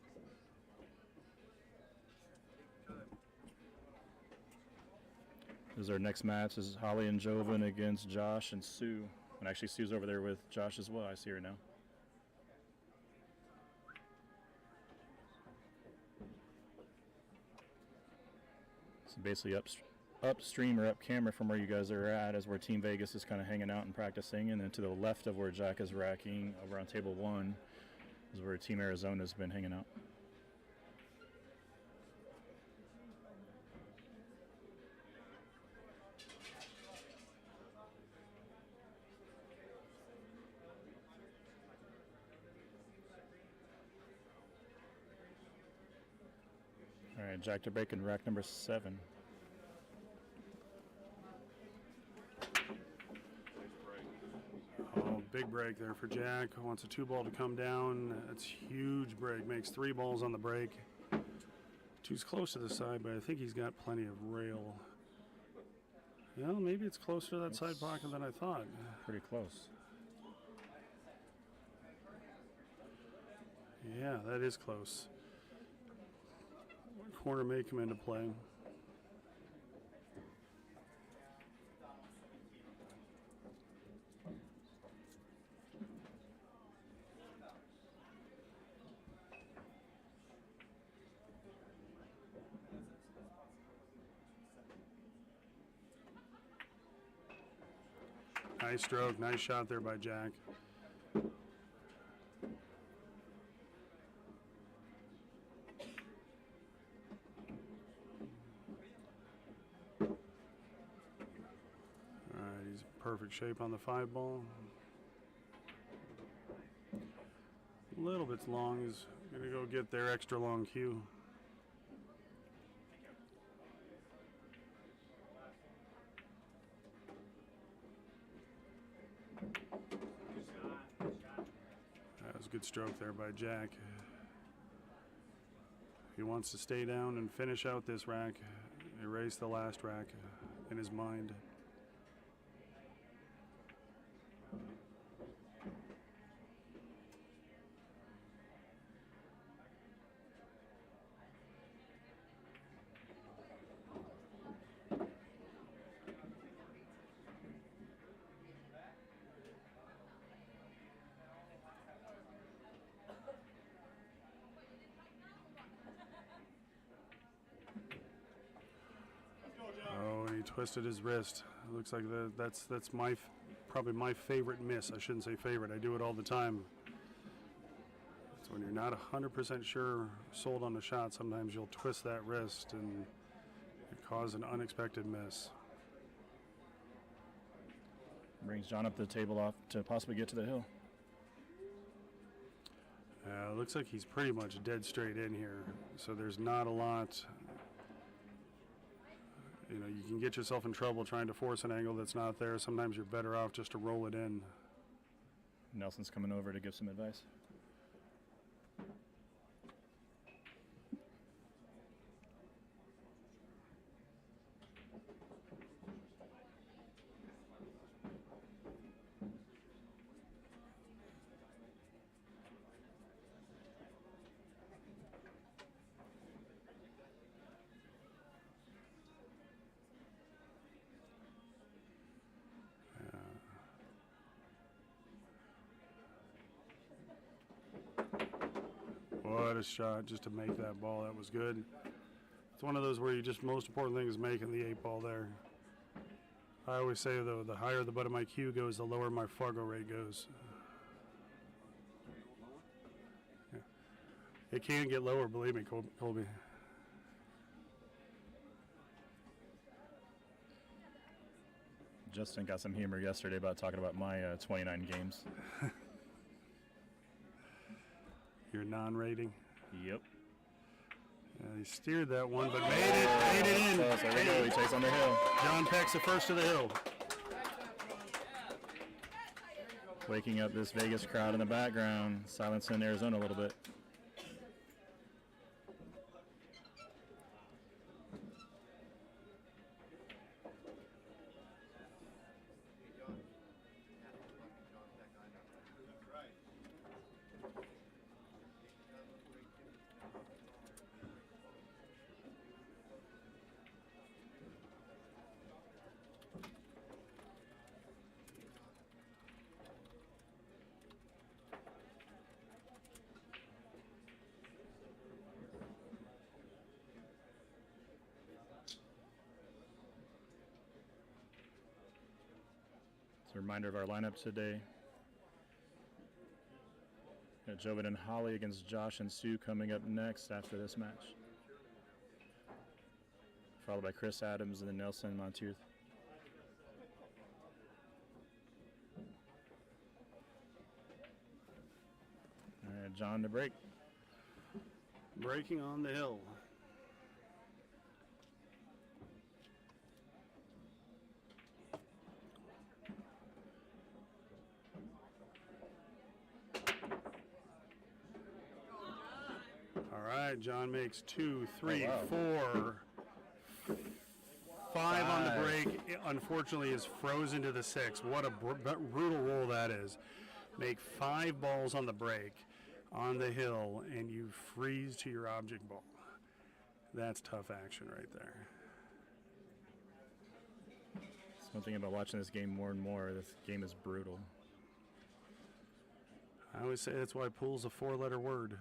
This is our next match. This is Holly and Joven against Josh and Sue. And actually, Sue's over there with Josh as well. I see her now. So basically upstream or up camera from where you guys are at is where Team Vegas is kind of hanging out and practicing, and then to the left of where Jack is racking over on table 1 is where Team Arizona has been hanging out. All right, Jack to break in rack number 7. Oh, big break there for Jack. Wants a 2 ball to come down. That's huge break. Makes 3 balls on the break. 2's close to the side, but I think he's got plenty of rail. Well, maybe it's closer to that side pocket than I thought. Pretty close. Yeah, that is close. Corner may come into play. Nice stroke, nice shot there by Jack. perfect shape on the 5 ball. A little bit long. He's going to go get their extra long cue. That was a good stroke there by Jack. He wants to stay down and finish out this rack, erase the last rack in his mind. Oh, and he twisted his wrist. It looks like that's probably my favorite miss. I shouldn't say favorite. I do it all the time. It's when you're not 100% sure, sold on the shot, sometimes you'll twist that wrist and it cause an unexpected miss. Brings John up the table off to possibly get to the hill. It looks like he's pretty much dead straight in here, so there's not a lot. You know, you can get yourself in trouble trying to force an angle that's not there. Sometimes you're better off just to roll it in. Nelson's coming over to give some advice. What a shot just to make that ball. That was good. It's one of those where you just, most important thing is making the 8 ball there. I always say, though, the higher the butt of my cue goes, the lower my Fargo rate goes. Yeah. It can get lower, believe me, Colby. Justin got some humor yesterday about talking about my 29 games. Your non-rating. Yep. He steered that one, but made it in. So there we go. He takes on the hill. John Peck's the first to the hill. Waking up this Vegas crowd in the background, silencing Arizona a little bit. A reminder of our lineup today. Got Joven and Holly against Josh and Sue coming up next after this match. Followed by Chris Adams and then Nelson Montooth. All right, John to break. Breaking on the hill. John makes 2, 3, 4, 5 on the break. It, unfortunately, is frozen to the 6. What a brutal roll that is. Make 5 balls on the break on the hill, and you freeze to your object ball. That's tough action right there. Something about watching this game more and more. This game is brutal. I always say that's why pool's a 4-letter word.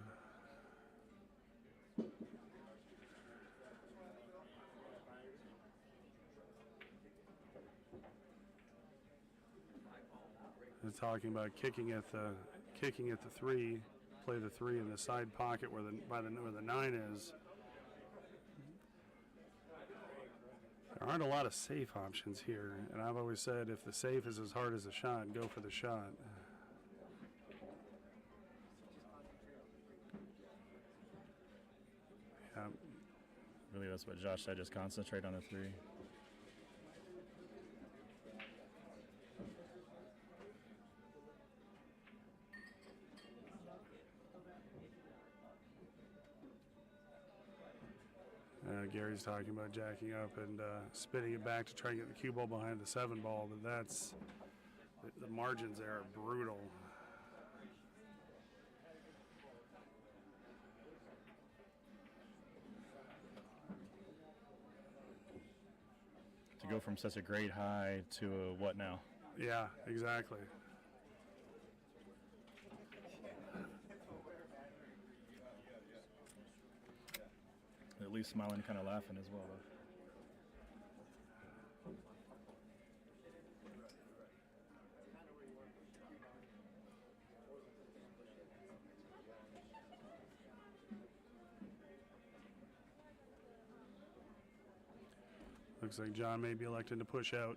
They're talking about kicking at the 3, play the 3 in the side pocket where the 9 is. There aren't a lot of safe options here, and I've always said if the safe is as hard as the shot, go for the shot. Yeah. Really, that's what Josh said, just concentrate on the three. Gary's talking about jacking up and spinning it back to try and get the cue ball behind the 7 ball, but that's the margins there are brutal. To go from such a great high to a what now? Yeah, exactly. At least smiling, kind of laughing as well. Looks like John may be electing to push out.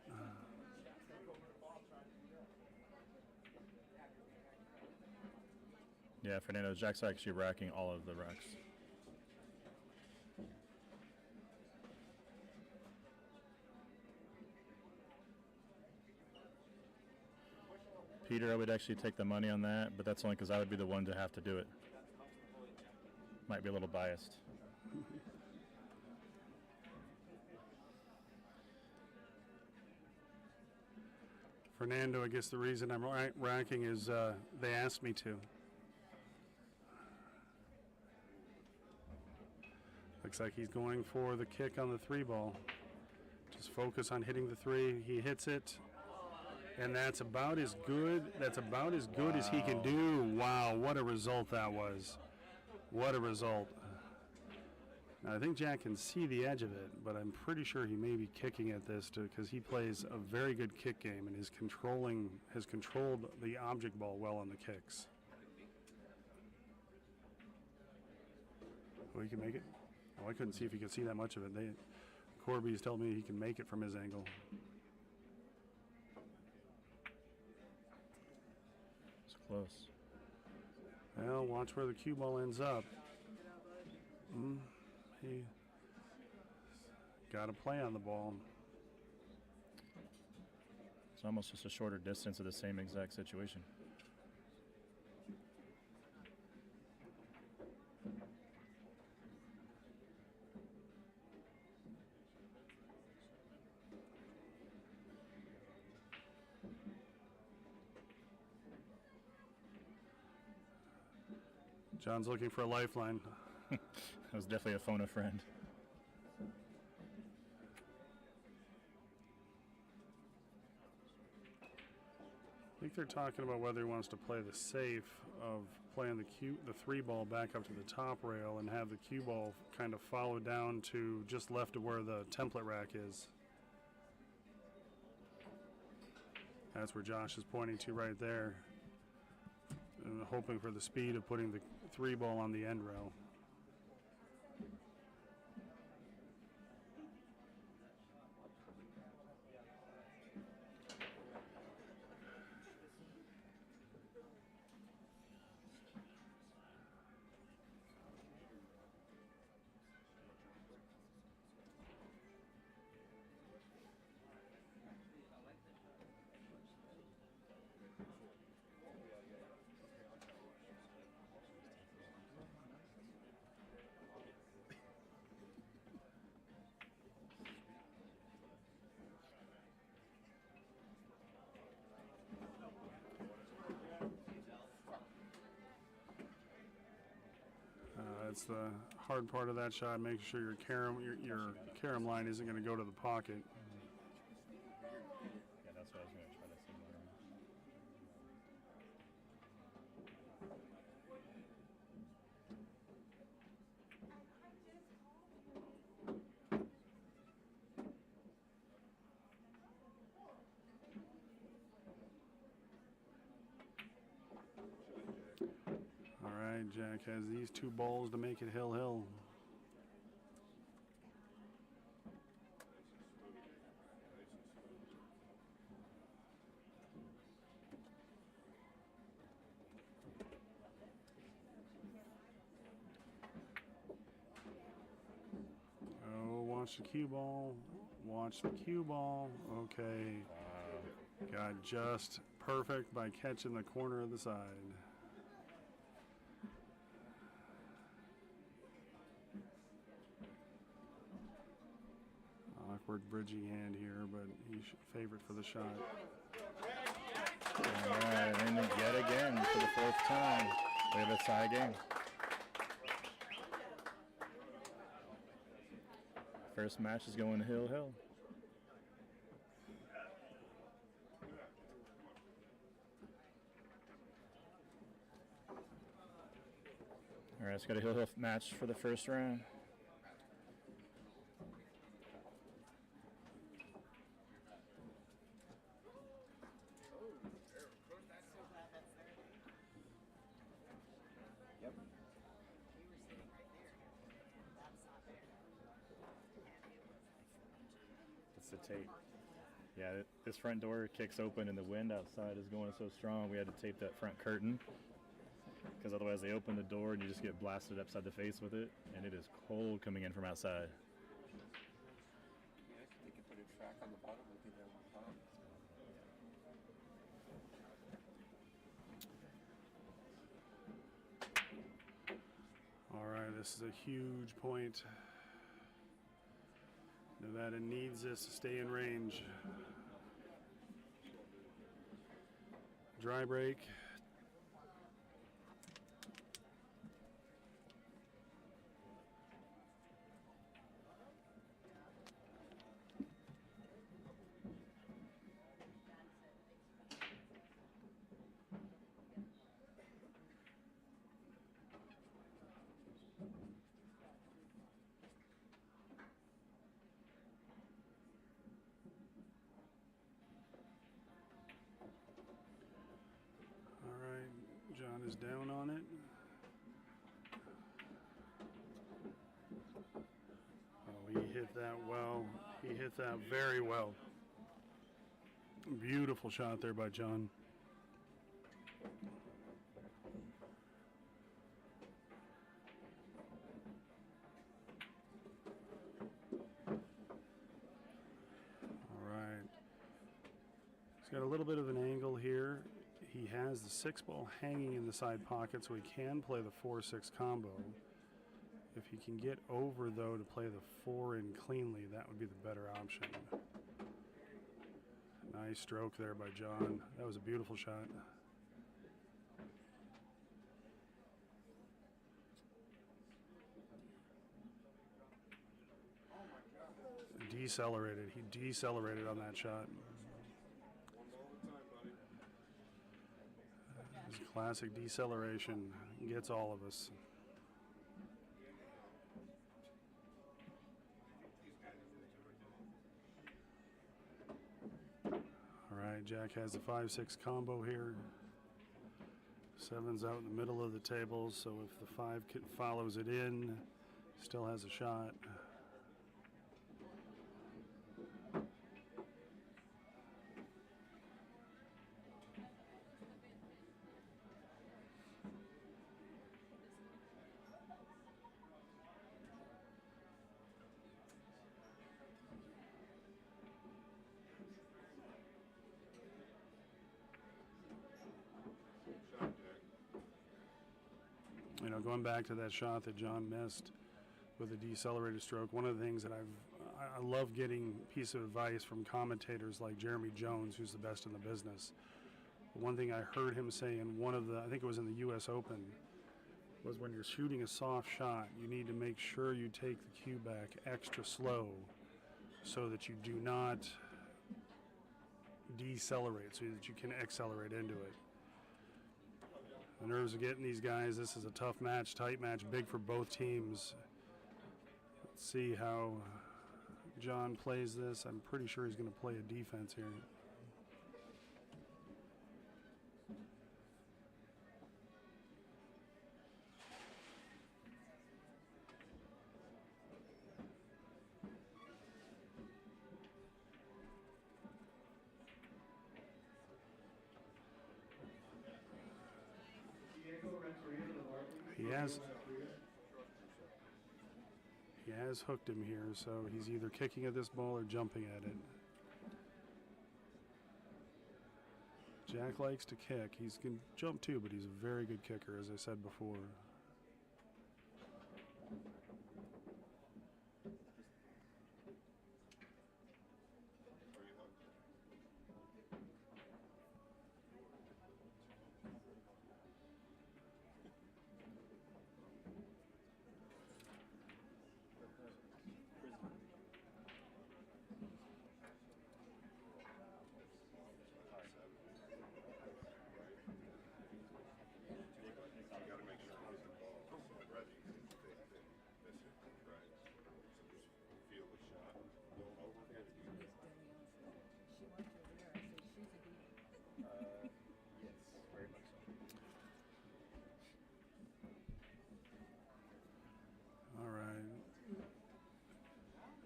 Yeah, Fernando, Jack's actually racking all of the racks. Peter, I would actually take the money on that, but that's only because I would be the one to have to do it. Might be a little biased. Fernando, I guess the reason I'm racking is they asked me to. Looks like he's going for the kick on the 3 ball. Just focus on hitting the 3. He hits it. And that's about as good. That's about as good as he can do. Wow, what a result that was. What a result. Now, I think Jack can see the edge of it, but I'm pretty sure he may be kicking at this because he plays a very good kick game and has controlled the object ball well on the kicks. Oh, he can make it? Oh, I couldn't see if he could see that much of it. Corby's telling me he can make it from his angle. Close. Well, watch where the cue ball ends up. He got a play on the ball. It's almost just a shorter distance of the same exact situation. John's looking for a lifeline. That was definitely a phone a friend. I think they're talking about whether he wants to play the safe of playing the 3 ball back up to the top rail and have the cue ball kind of follow down to just left of where the template rack is. That's where Josh is pointing to right there. Hoping for the speed of putting the 3 ball on the end rail. That's the hard part of that shot, making sure your carom line isn't going to go to the pocket. Yeah, that's what I was going to try to see more. All right, Jack has these 2 balls to make it hill-hill. Watch the cue ball. Watch the cue ball. Okay. Got just perfect by catching the corner of the side. Awkward bridging hand here, but he's favored for the shot. All right, and yet again for the fourth time, we have a tie game. First match is going hill. All right, let's got a hill match for the first round. It's the tape. Yeah, this front door kicks open and the wind outside is going so strong we had to tape that front curtain. Because otherwise they open the door and you just get blasted upside the face with it, and it is cold coming in from outside. Yeah, they can put a track on the bottom and be there on top. All right, this is a huge point. Nevada needs this to stay in range. Dry break. John is down on it. Oh, he hit that well. He hit that very well. Beautiful shot there by John. All right. He's got a little bit of an angle here. He has the 6-ball hanging in the side pocket, so he can play the 4-6 combo. If he can get over, though, to play the 4 in cleanly, that would be the better option. Nice stroke there by John. That was a beautiful shot. Decelerated. He decelerated on that shot. Classic deceleration gets all of us. All right, Jack has the 5-6 combo here. 7's out in the middle of the table, so if the 5 follows it in, still has a shot. You know, going back to that shot that John missed with a decelerated stroke, one of the things that I love getting piece of advice from commentators like Jeremy Jones, who's the best in the business. But one thing I heard him say in one of the, I think it was in the U.S. Open, was when you're shooting a soft shot, you need to make sure you take the cue back extra slow so that you do not decelerate, so that you can accelerate into it. The nerves of getting these guys. This is a tough match, tight match, big for both teams. Let's see how John plays this. I'm pretty sure he's going to play a defense here. He has hooked him here, so he's either kicking at this ball or jumping at it. Jack likes to kick. He can jump too, but he's a very good kicker, as I said before.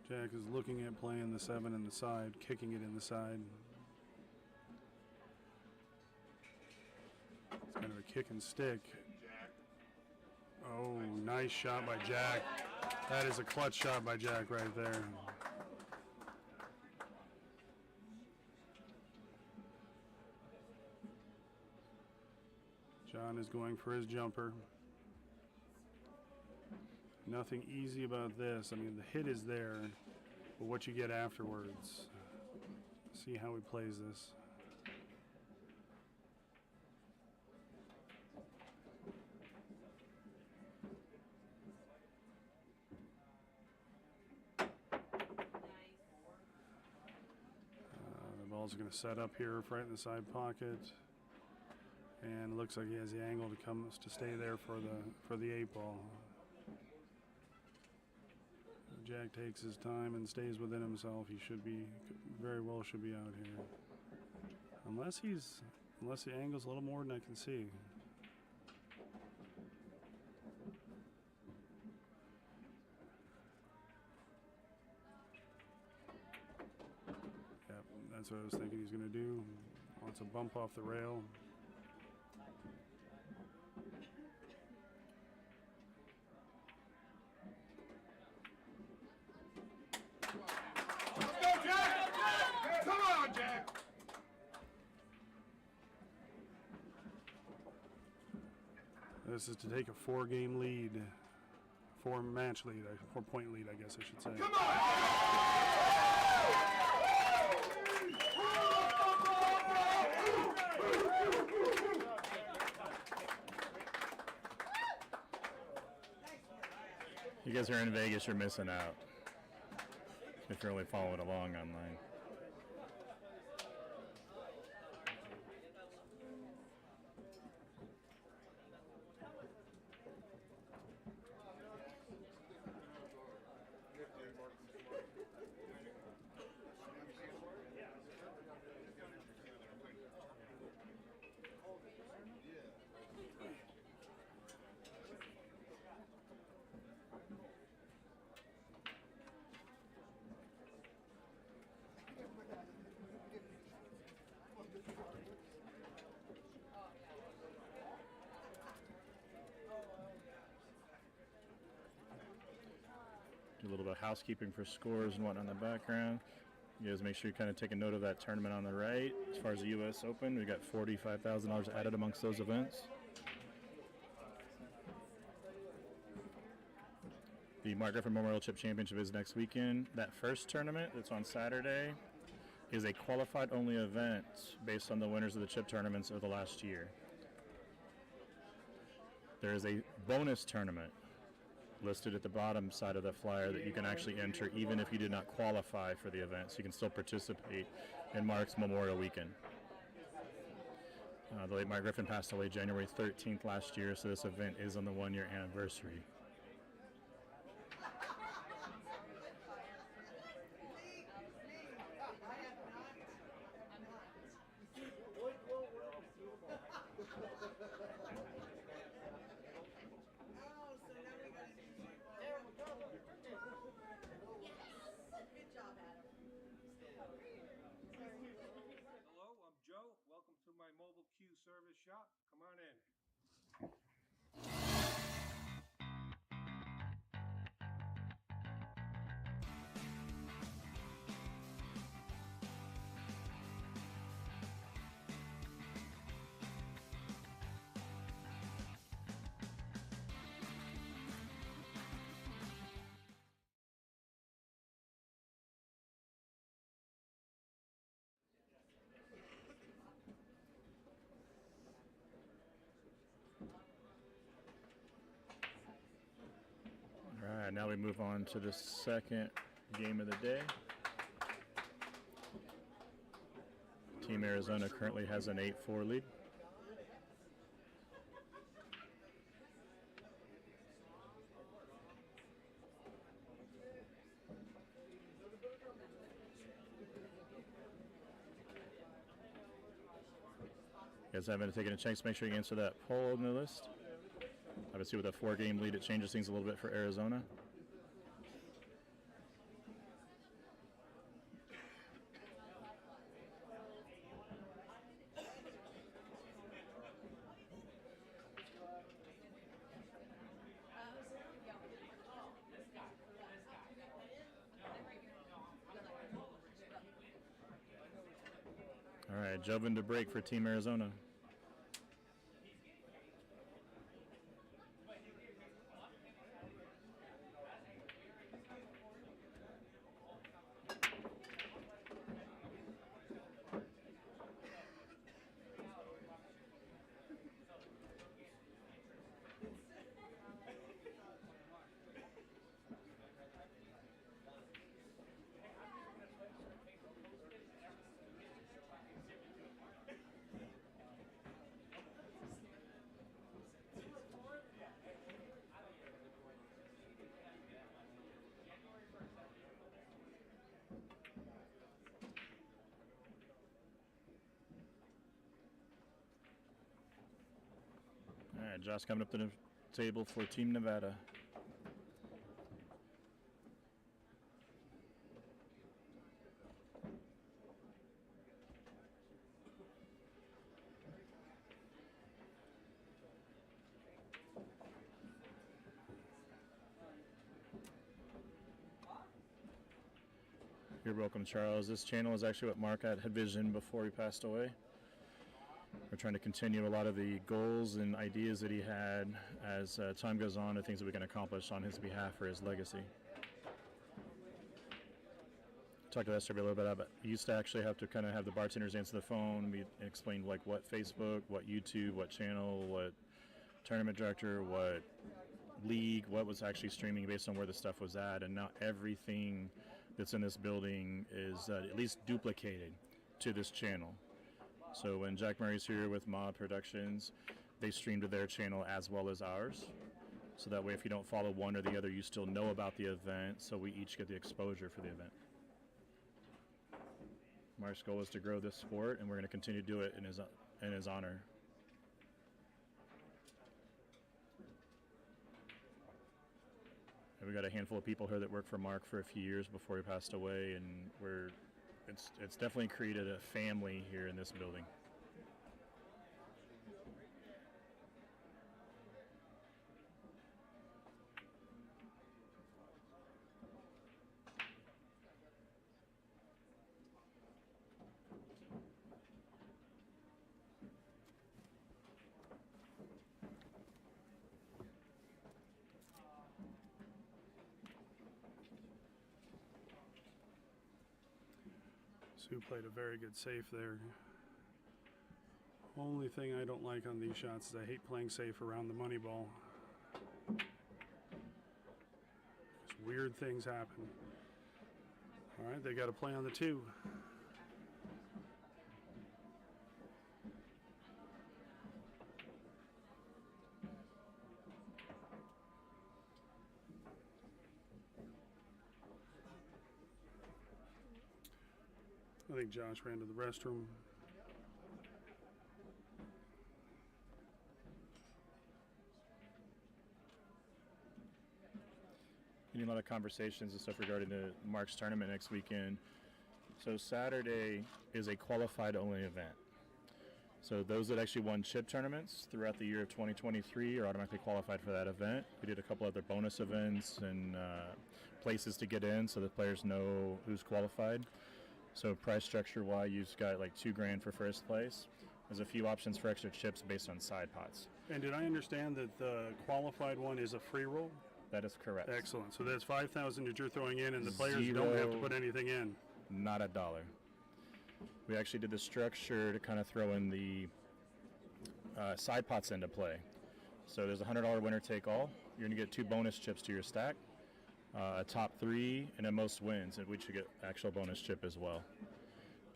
Jack is looking at playing the 7 in the side, kicking it in the side. It's kind of a kick and stick. Oh, nice shot by Jack. That is a clutch shot by Jack right there. John is going for his jumper. Nothing easy about this. I mean, the hit is there, but what you get afterwards. See how he plays this. The ball's going to set up here right in the side pocket. And it looks like he has the angle to stay there for the 8 ball. Jack takes his time and stays within himself. He very well should be out here. Unless the angle's a little more than I can see. Yep, that's what I was thinking he's going to do. Wants a bump off the rail. This is to take a 4-game lead, 4-match lead, a 4-point lead, I guess I should say. Come on! You guys are in Vegas, you're missing out if you're only following along online. Do a little bit of housekeeping for scores and whatnot in the background. You guys make sure you kind of take a note of that tournament on the right. As far as the U.S. Open, we got $45,000 added amongst those events. The Mark Griffin Memorial Chip Championship is next weekend. That first tournament that's on Saturday is a qualified-only event based on the winners of the chip tournaments of the last year. There is a bonus tournament listed at the bottom side of the flyer that you can actually enter even if you did not qualify for the event, so you can still participate in Mark's Memorial Weekend. The late Mark Griffin passed away January 13th last year, so this event is on the 1-year anniversary. Mobile Q service shop. Come on in. now we move on to the second game of the day. Team Arizona currently has an 8-4 lead. You guys haven't taken a chance, make sure you answer that poll on the list. Obviously with a 4-game lead, it changes things a little bit for Arizona. All right, Joven to break for Team Arizona. All right, Josh coming up to the table for Team Nevada. You're welcome, Charles. This channel is actually what Mark had visioned before he passed away. We're trying to continue a lot of the goals and ideas that he had as time goes on, the things that we can accomplish on his behalf for his legacy. Talked to Esther a little bit about, he used to actually have to kind of have the bartenders answer the phone, we explained like what Facebook, what YouTube, what channel, what tournament director, what league, what was actually streaming based on where the stuff was at, and now everything that's in this building is at least duplicated to this channel. So when Jack Murray's here with Mod Productions, they stream to their channel as well as ours. So that way if you don't follow one or the other, you still know about the event, so we each get the exposure for the event. Mark's goal is to grow this sport, and we're going to continue to do it in his honor. And we got a handful of people here that worked for Mark for a few years before he passed away, and it's definitely created a family here in this building. Sue played a very good safe there. Only thing I don't like on these shots is I hate playing safe around the money ball. Just weird things happen. All right, they got to play on the 2. I think Josh ran to the restroom. Getting a lot of conversations and stuff regarding the Mark's tournament next weekend. So Saturday is a qualified only event. So those that actually won chip tournaments throughout the year of 2023 are automatically qualified for that event. We did a couple other bonus events and places to get in so the players know who's qualified. So price structure wise, you've got like $2,000 for first place. There's a few options for extra chips based on side pots. And did I understand that the qualified one is a free roll? That is correct. Excellent. So that's $5,000 that you're throwing in, and the players don't have to put anything in. Not $1. We actually did the structure to kind of throw in the side pots into play. So there's a $100 winner take all. You're going to get 2 bonus chips to your stack. a top 3, and a most wins, and we should get actual bonus chip as well.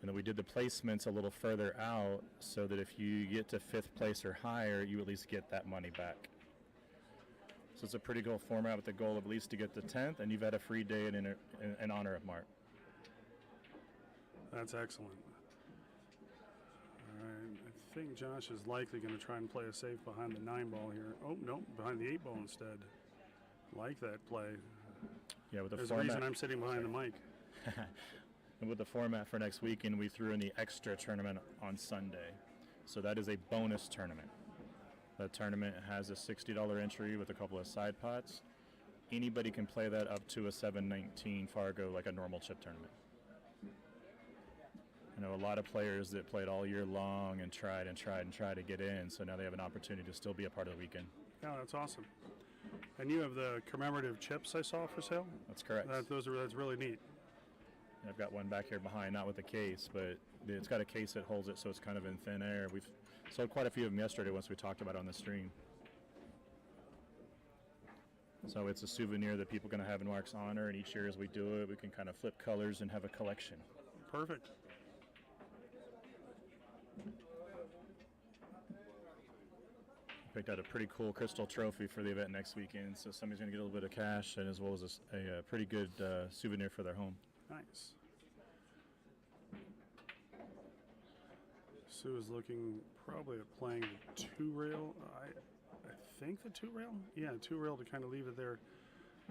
And then we did the placements a little further out so that if you get to 5th place or higher, you at least get that money back. So it's a pretty cool format with the goal of at least to get to 10th, and you've had a free day in honor of Mark. That's excellent. All right, I think Josh is likely going to try and play a safe behind the 9 ball here. Oh, no, behind the 8 ball instead. Like that play. Yeah, with the There's format, a reason I'm sitting behind the mic. and with the format for next weekend, we threw in the extra tournament on Sunday. So that is a bonus tournament. That tournament has a $60 entry with a couple of side pots. Anybody can play that up to a 719 Fargo, like a normal chip tournament. I know a lot of players that played all year long and tried to get in, so now they have an opportunity to still be a part of the weekend. Yeah, that's awesome. And you have the commemorative chips I saw for sale? That's correct. That's really neat. I've got one back here behind, not with a case, but it's got a case that holds it, so it's kind of in thin air. We've sold quite a few of them yesterday once we talked about it on the stream. So it's a souvenir that people are going to have in Mark's honor, and each year as we do it, we can kind of flip colors and have a collection. Perfect. Picked out a pretty cool crystal trophy for the event next weekend, so somebody's going to get a little bit of cash and as well as a pretty good souvenir for their home. Nice. Sue is looking probably at playing the 2-rail. I think the 2-rail? Yeah, 2-rail to kind of leave it there.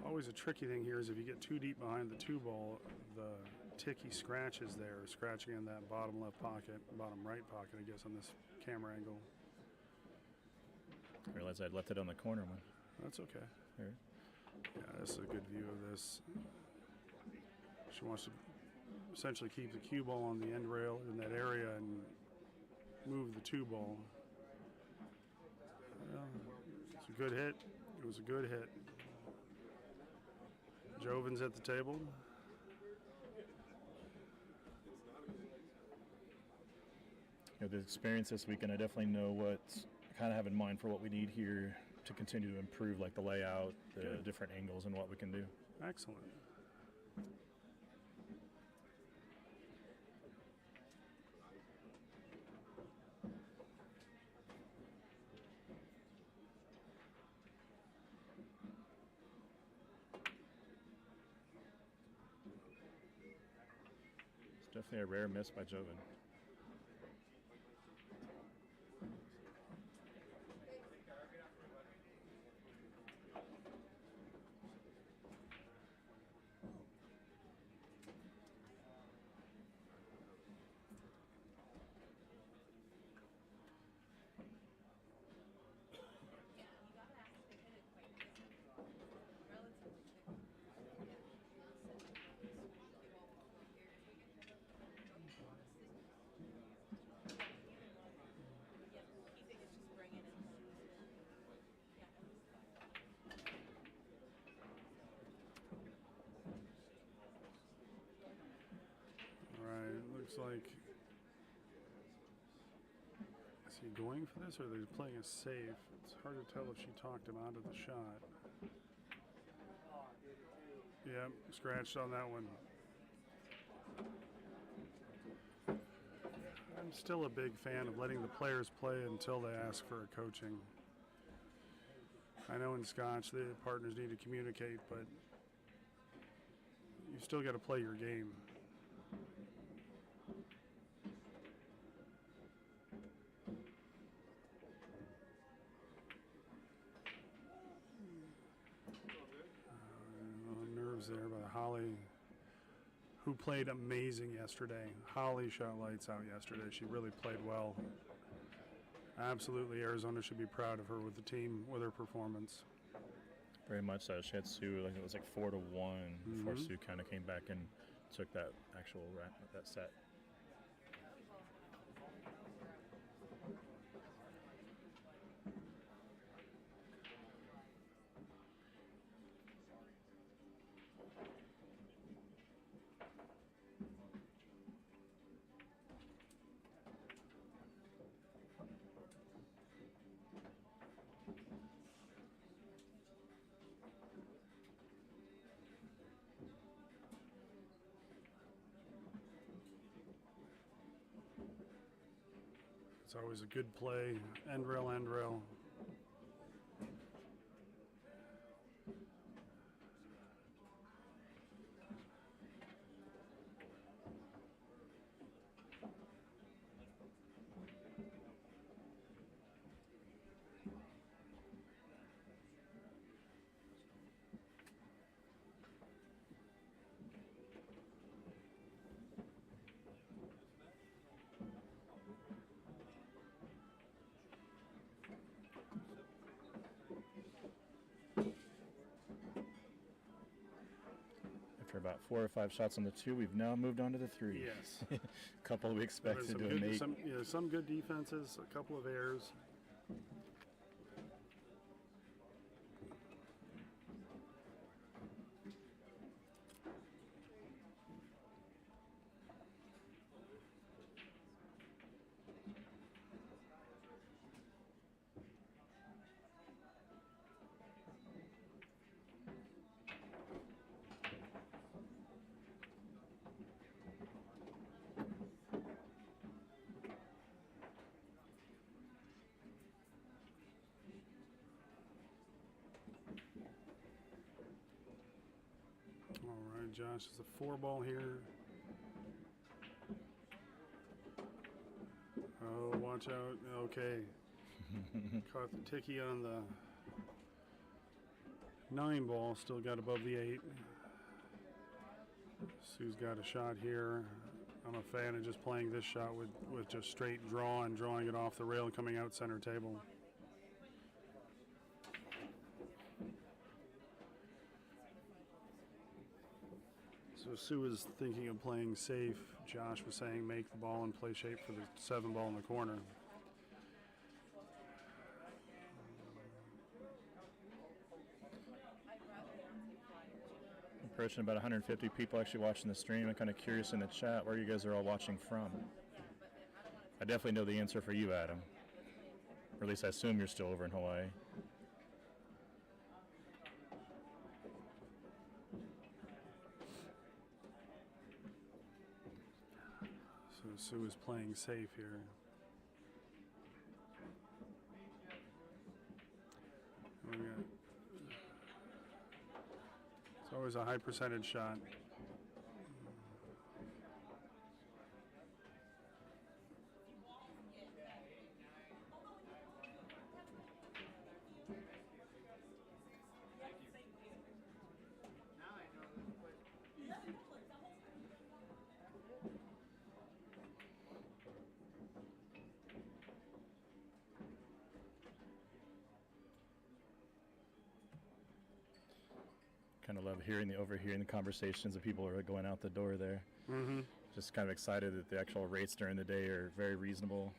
Always a tricky thing here is if you get too deep behind the 2 ball, the ticky scratches there, scratching in that bottom left pocket, bottom right pocket, I guess, on this camera angle. I realized I'd left it on the corner one. That's okay. There. Yeah, this is a good view of this. She wants to essentially keep the cue ball on the end rail in that area and move the 2 ball. It's a good hit. It was a good hit. Jovin's at the table. The experience this weekend, I definitely know what I kind of have in mind for what we need here to continue to improve, like the layout, the different angles, and what we can do. Excellent. It's definitely a rare miss by Joven. Looks like, is he going for this or are they playing a safe? It's hard to tell if she talked him out of the shot. Yeah, scratched on that one. I'm still a big fan of letting the players play until they ask for a coaching. I know in Scotch the partners need to communicate, but you still got to play your game. There by Holly, who played amazing yesterday. Holly shot lights out yesterday. She really played well. Absolutely, Arizona should be proud of her with the team, with her performance. Very much so. She had Sue, like it was like 4-1 before Sue kind of came back and took that actual that set. It's always a good play. End rail, end rail. After about 4 or 5 shots on the 2, we've now moved on to the 3. Yes. Couple we expected Some to good, make. some good defenses, a couple of errors. All right, Josh is a 4-ball here. Oh, watch out. Okay. Caught the ticky on the 9-ball, still got above the 8. Sue's got a shot here. I'm a fan of just playing this shot with just straight draw and drawing it off the rail coming out center table. So Sue is thinking of playing safe. Josh was saying make the ball and play shape for the 7-ball in the corner. Approaching about 150 people actually watching the stream. I'm kind of curious in the chat where you guys are all watching from. I definitely know the answer for you, Adam. Or at least I assume you're still over in Hawaii. So Sue is playing safe here. It's always a high percentage shot. Kind of love overhearing the conversations of people who are going out the door there. Mm-hmm. Just kind of excited that the actual rates during the day are very reasonable.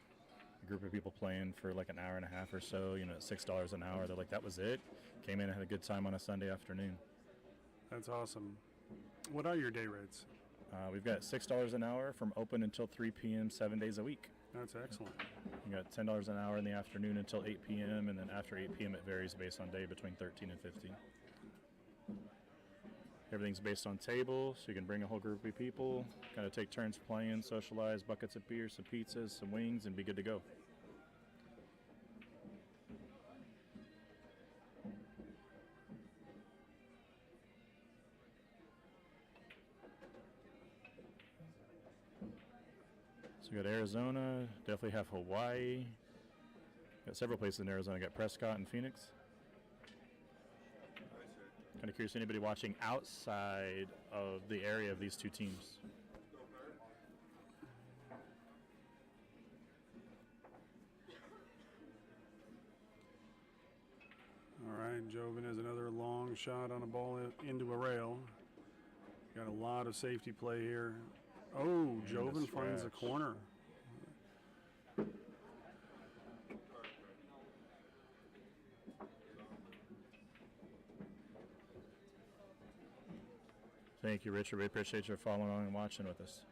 A group of people playing for like an hour and a half or so, at $6 an hour. They're like, that was it. Came in and had a good time on a Sunday afternoon. That's awesome. What are your day rates? We've got $6 an hour from open until 3 p.m. 7 days a week. That's excellent. You got $10 an hour in the afternoon until 8 p.m. and then after 8 p.m. it varies based on day between 13 and 15. Everything's based on table, so you can bring a whole group of people, kind of take turns playing, socialize, buckets of beer, some pizzas, some wings, and be good to go. So we got Arizona, definitely have Hawaii. Got several places in Arizona. Got Prescott and Phoenix. Kind of curious, anybody watching outside of the area of these two teams? All right, Joven has another long shot on a ball into a rail. Got a lot of safety play here. Oh, Joven finds a corner. Thank you, Richard. We appreciate you following along and watching with us.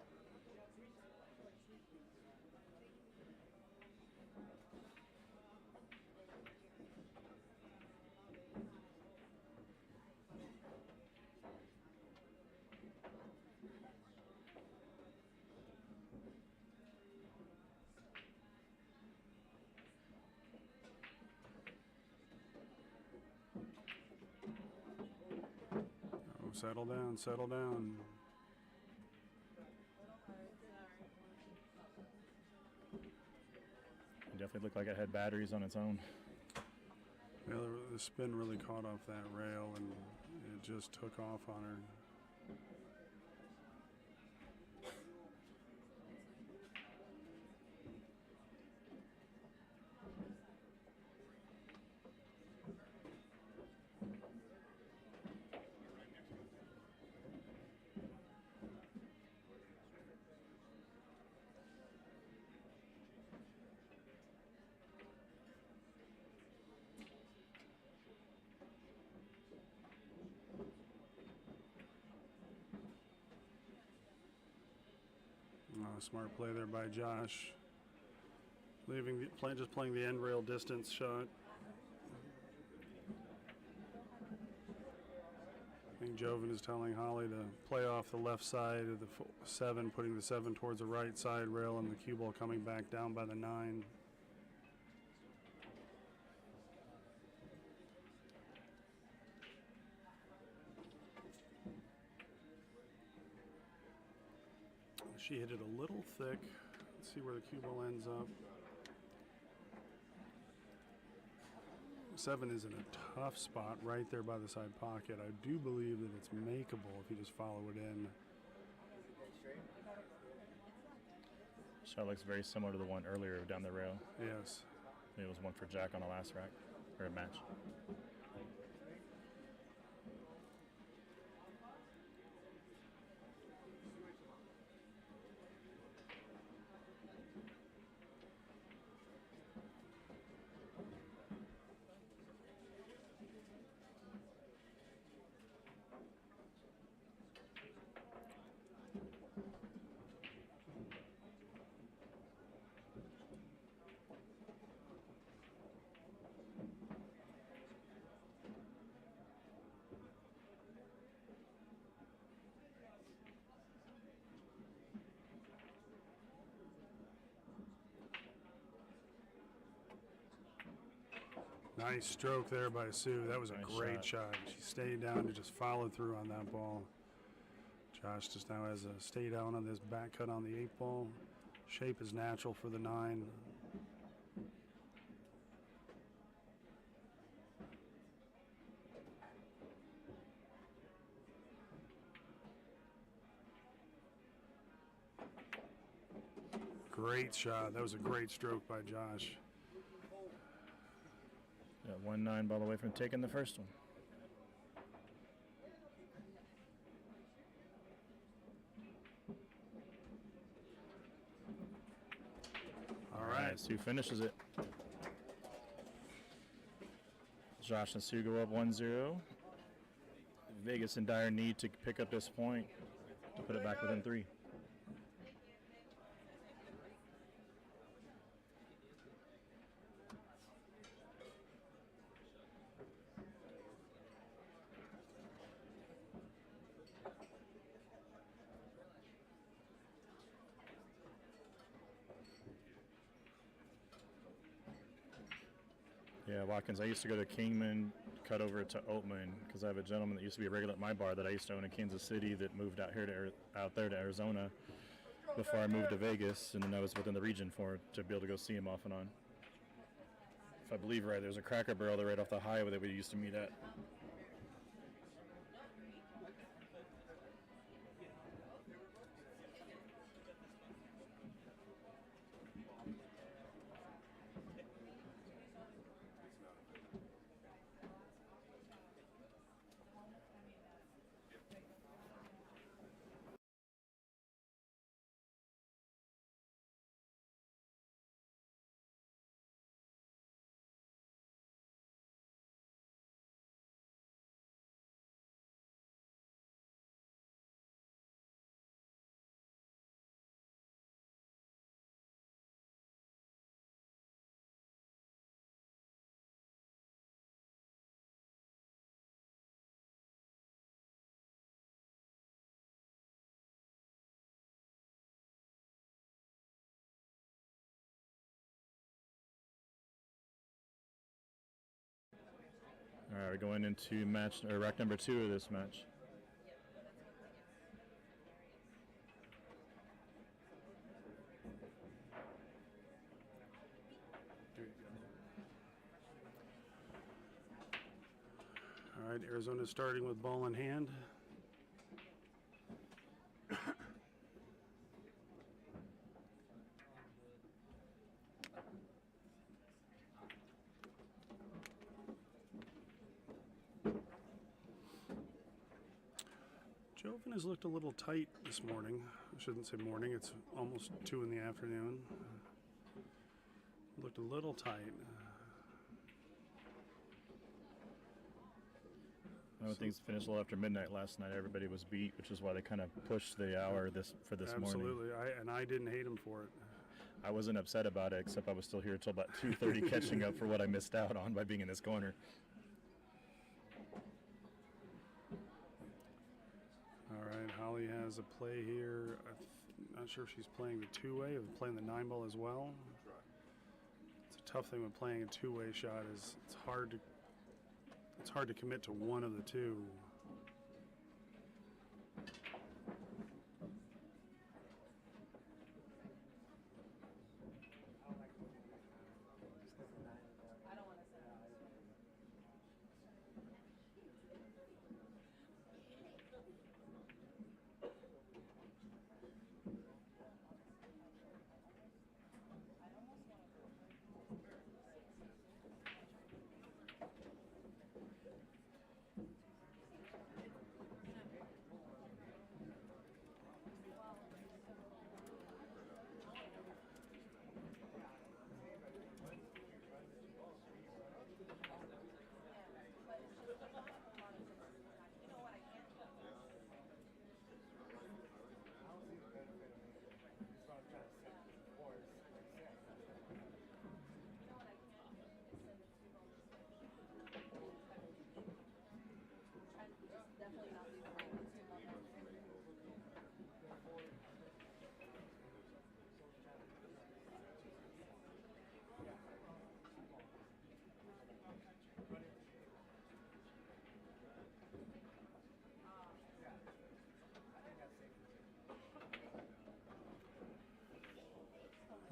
Settle down, settle down. It definitely looked like it had batteries on its own. Yeah, the spin really caught off that rail and it just took off on her. Smart play there by Josh. Just playing the end rail distance shot. I think Joven is telling Holly to play off the left side of the 7, putting the 7 towards the right side rail, and the cue ball coming back down by the 9. She hit it a little thick. Let's see where the cue ball ends up. 7 is in a tough spot right there by the side pocket. I do believe that it's makeable if you just follow it in. Shot looks very similar to the one earlier down the rail. Yes. It was one for Jack on the last rack, or match. Nice stroke there by Sue. That was a Nice great shot. She stayed down and just followed through on that ball. Josh just now has a stay down on this back cut on the 8 ball. Shape is natural for the 9. Great shot. That was a great stroke by Josh. Got 1-9 ball away from taking the first one. All right. Sue finishes it. Josh and Sue go up 1-0. Vegas in dire need to pick up this point to put it back within 3. Yeah, Watkins, I used to go to Kingman, cut over to Oatman, because I have a gentleman that used to be a regular at my bar that I used to own in Kansas City that moved out there to Arizona before I moved to Vegas, and then I was within the region to be able to go see him off and on. If I believe right, there's a Cracker Barrel there right off the highway that we used to meet at. All right, we're going into rack number 2 of this match. right, Arizona's starting with ball in hand. Joven has looked a little tight this morning. I shouldn't say morning, it's almost 2 in the afternoon. Looked a little tight. I don't think it's finished a little after midnight last night. Everybody was beat, which is why they kind of pushed the hour for this morning. Absolutely, and I didn't hate him for it. I wasn't upset about it, except I was still here until about 2:30 catching up for what I missed out on by being in this corner. All right, Holly has a play here. I'm not sure if she's playing the two-way or playing the 9-ball as well. It's a tough thing with playing a two-way shot is it's hard to commit to one of the two.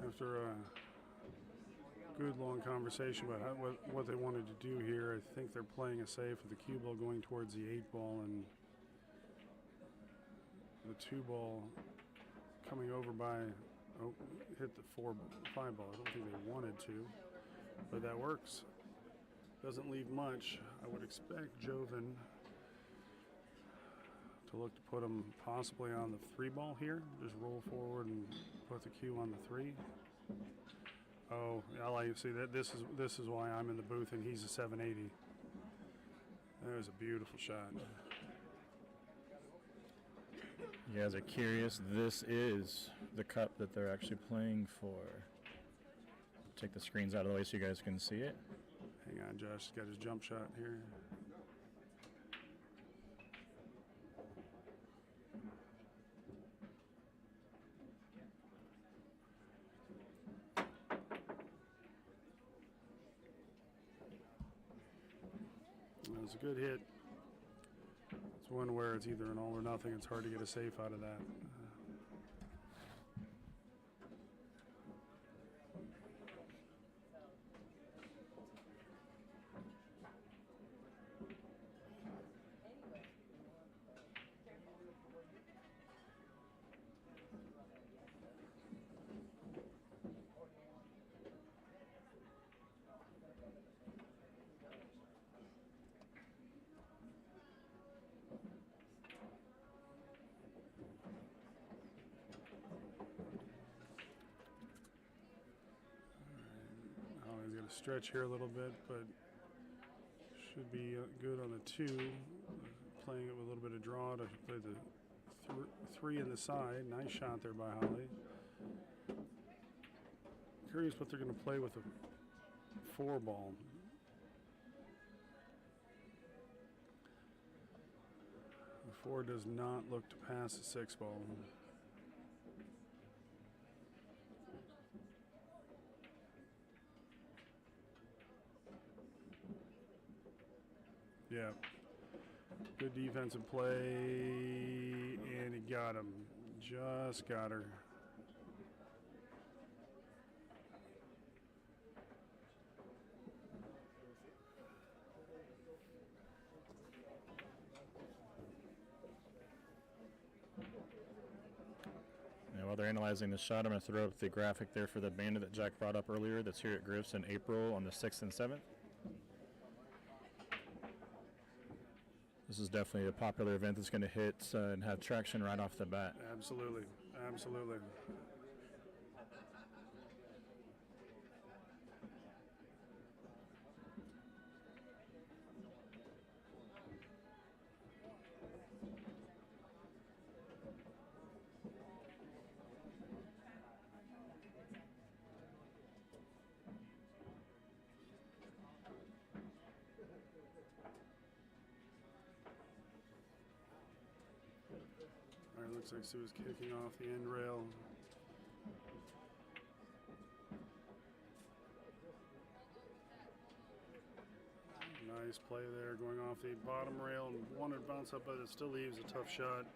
After a good long conversation about what they wanted to do here, I think they're playing a safe with the cue ball going towards the 8-ball and the 2-ball coming over by, hit the 4-5 ball. I don't think they wanted to, but that works. Doesn't leave much. I would expect Joven to look to put him possibly on the 3-ball here. Just roll forward and put the cue on the 3. Oh, I like to see that. This is why I'm in the booth and he's a 780. That was a beautiful shot. You guys are curious, this is the cup that they're actually playing for. Take the screens out of the way so you guys can see it. Hang on, Josh got his jump shot here. It was a good hit. It's one where it's either an all or nothing. It's hard to get a safe out of that. Stretch here a little bit, but should be good on the 2. Playing it with a little bit of draw to play the 3 in the side. Nice shot there by Holly. Curious what they're going to play with the 4-ball. The 4 does not look to pass the 6-ball. Yeah, good defensive play, and he got him. Just got her. they're analyzing the shot. I'm going to throw up the graphic there for the bandit that Jack brought up earlier that's here at Griff's in April on the 6th and 7th. This is definitely a popular event that's going to hit and have traction right off the bat. Absolutely. Absolutely. All right, looks like Sue's kicking off the end rail. Nice play there, going off the bottom rail and wanted to bounce up, but it still leaves a tough shot.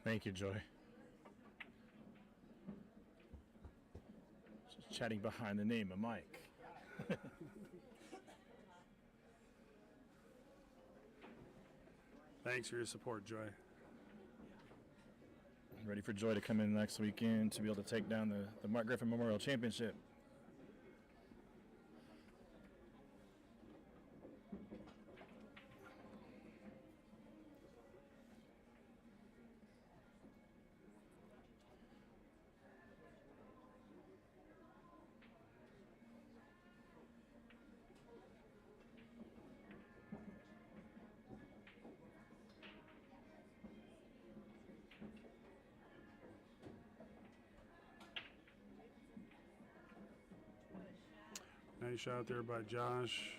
Thank you, Joy. Just chatting behind the name of Mike. Thanks for your support, Joy. Ready for Joy to come in next weekend to be able to take down the Mark Griffin Memorial Championship. Nice shot there by Josh.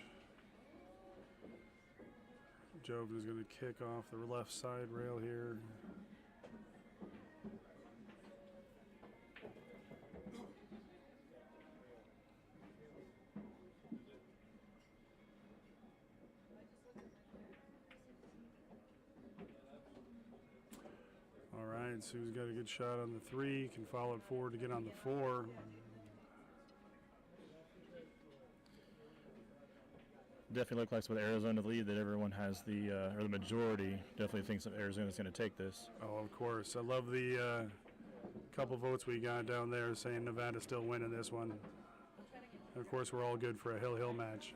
Joven is going to kick off the left side rail here. All right, Sue's got a good shot on the 3, can follow it forward to get on the 4. Definitely looks like with Arizona lead that everyone has or the majority definitely thinks that Arizona's going to take this. Oh, of course. I love the couple votes we got down there saying Nevada's still winning this one. And of course, we're all good for a hill-hill match.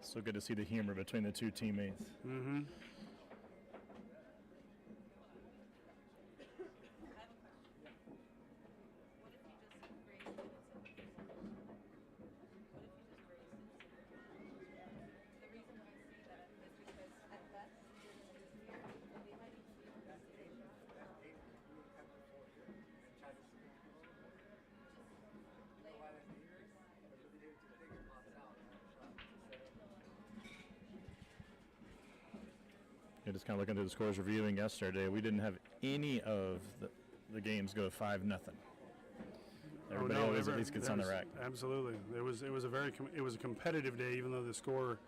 So good to see the humor between the two teammates. Mm-hmm. Yeah, just kind of looking through the scores reviewing yesterday, we didn't have any of the games go 5-0. Everybody always at least gets on the rack. Absolutely, it was a competitive day, even though the score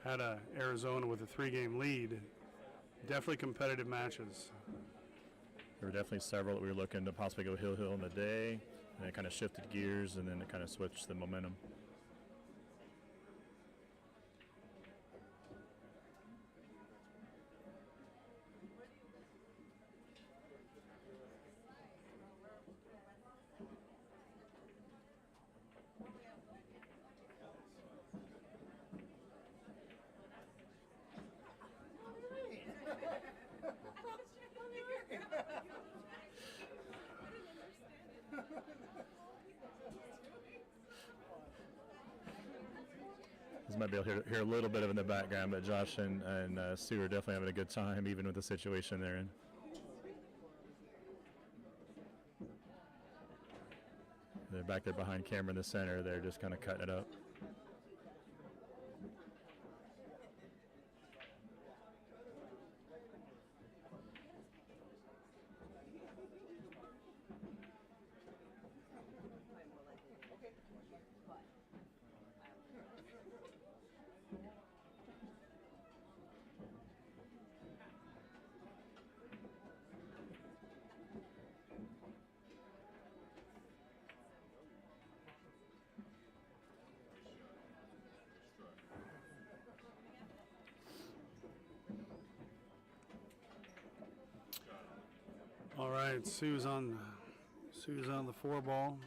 had Arizona with a 3-game lead. Definitely competitive matches. There were definitely several that we were looking to possibly go hill in the day, and it kind of shifted gears, and then it kind of switched the momentum. This might be able to hear a little bit of it in the background, but Josh and Sue are definitely having a good time, even with the situation they're in. They're back there behind camera in the center. They're just kind of cutting it up. All right, Sue's on the 4-ball.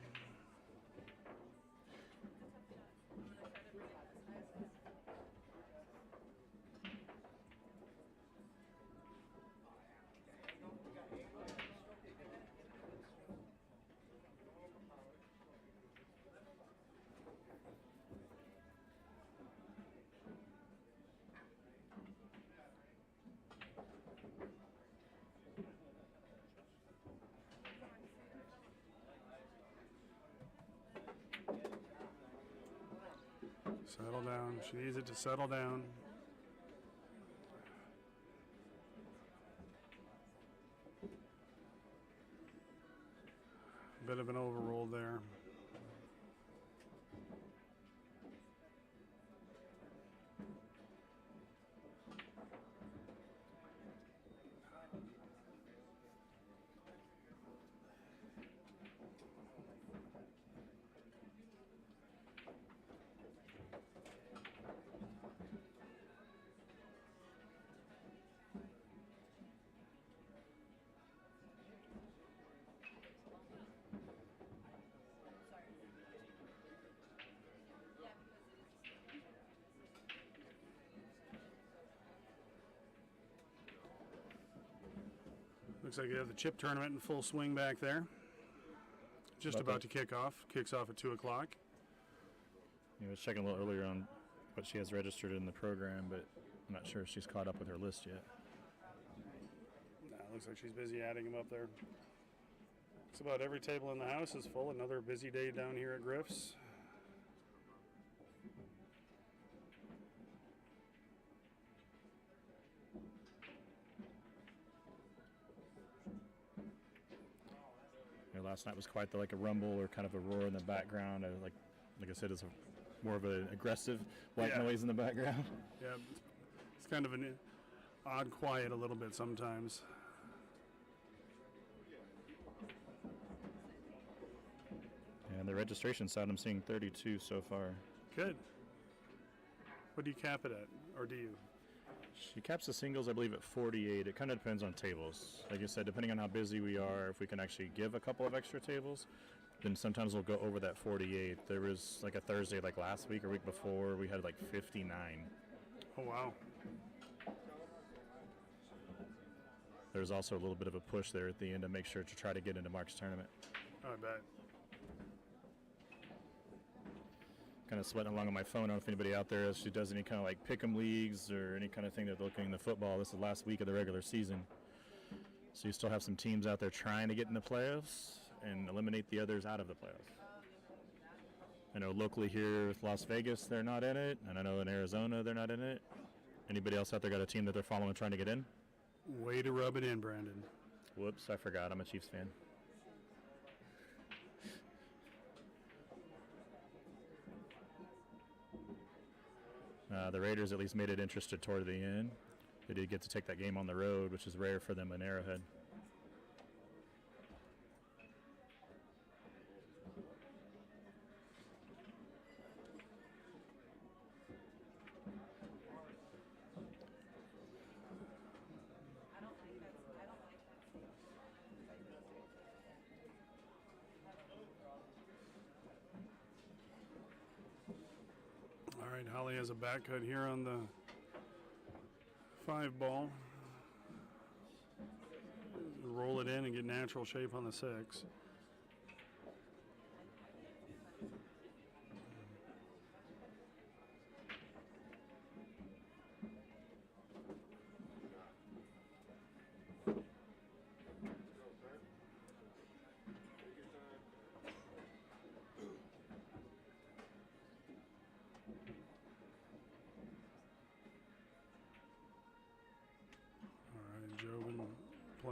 Settle down. She needs it to settle down. Bit of an overroll there. Looks like you have the chip tournament in full swing back there. Just about to kick off. Kicks off at 2 o'clock. I was checking a little earlier on what she has registered in the program, but I'm not sure if she's caught up with her list yet. Looks like she's busy adding them up there. Looks about every table in the house is full. Another busy day down here at Griff's. Last night was quite like a rumble or kind of a roar in the background. Like I said, it's more of an aggressive white noise in the background. Yeah, it's kind of an odd quiet a little bit sometimes. And the registration side, I'm seeing 32 so far. Good. What do you cap it at, or do you? She caps the singles, I believe, at 48. It kind of depends on tables. Like you said, depending on how busy we are, if we can actually give a couple of extra tables, then sometimes we'll go over that 48. There was like a Thursday, like last week or week before, we had like 59. Oh, wow. There's also a little bit of a push there at the end to make sure to try to get into Mark's tournament. I bet. Kind of sweating along on my phone. I don't know if anybody out there actually does any kind of like pick'em leagues or any kind of thing that they're looking in the football. This is the last week of the regular season. So you still have some teams out there trying to get in the playoffs and eliminate the others out of the playoffs. I know locally here with Las Vegas, they're not in it. And I know in Arizona, they're not in it. Anybody else out there got a team that they're following trying to get in? Way to rub it in, Brandon. Whoops, I forgot. I'm a Chiefs fan. The Raiders at least made it interested toward the end. They did get to take that game on the road, which is rare for them in Arrowhead. Holly has a back cut here on the 5-ball. Roll it in and get natural shape on the 6.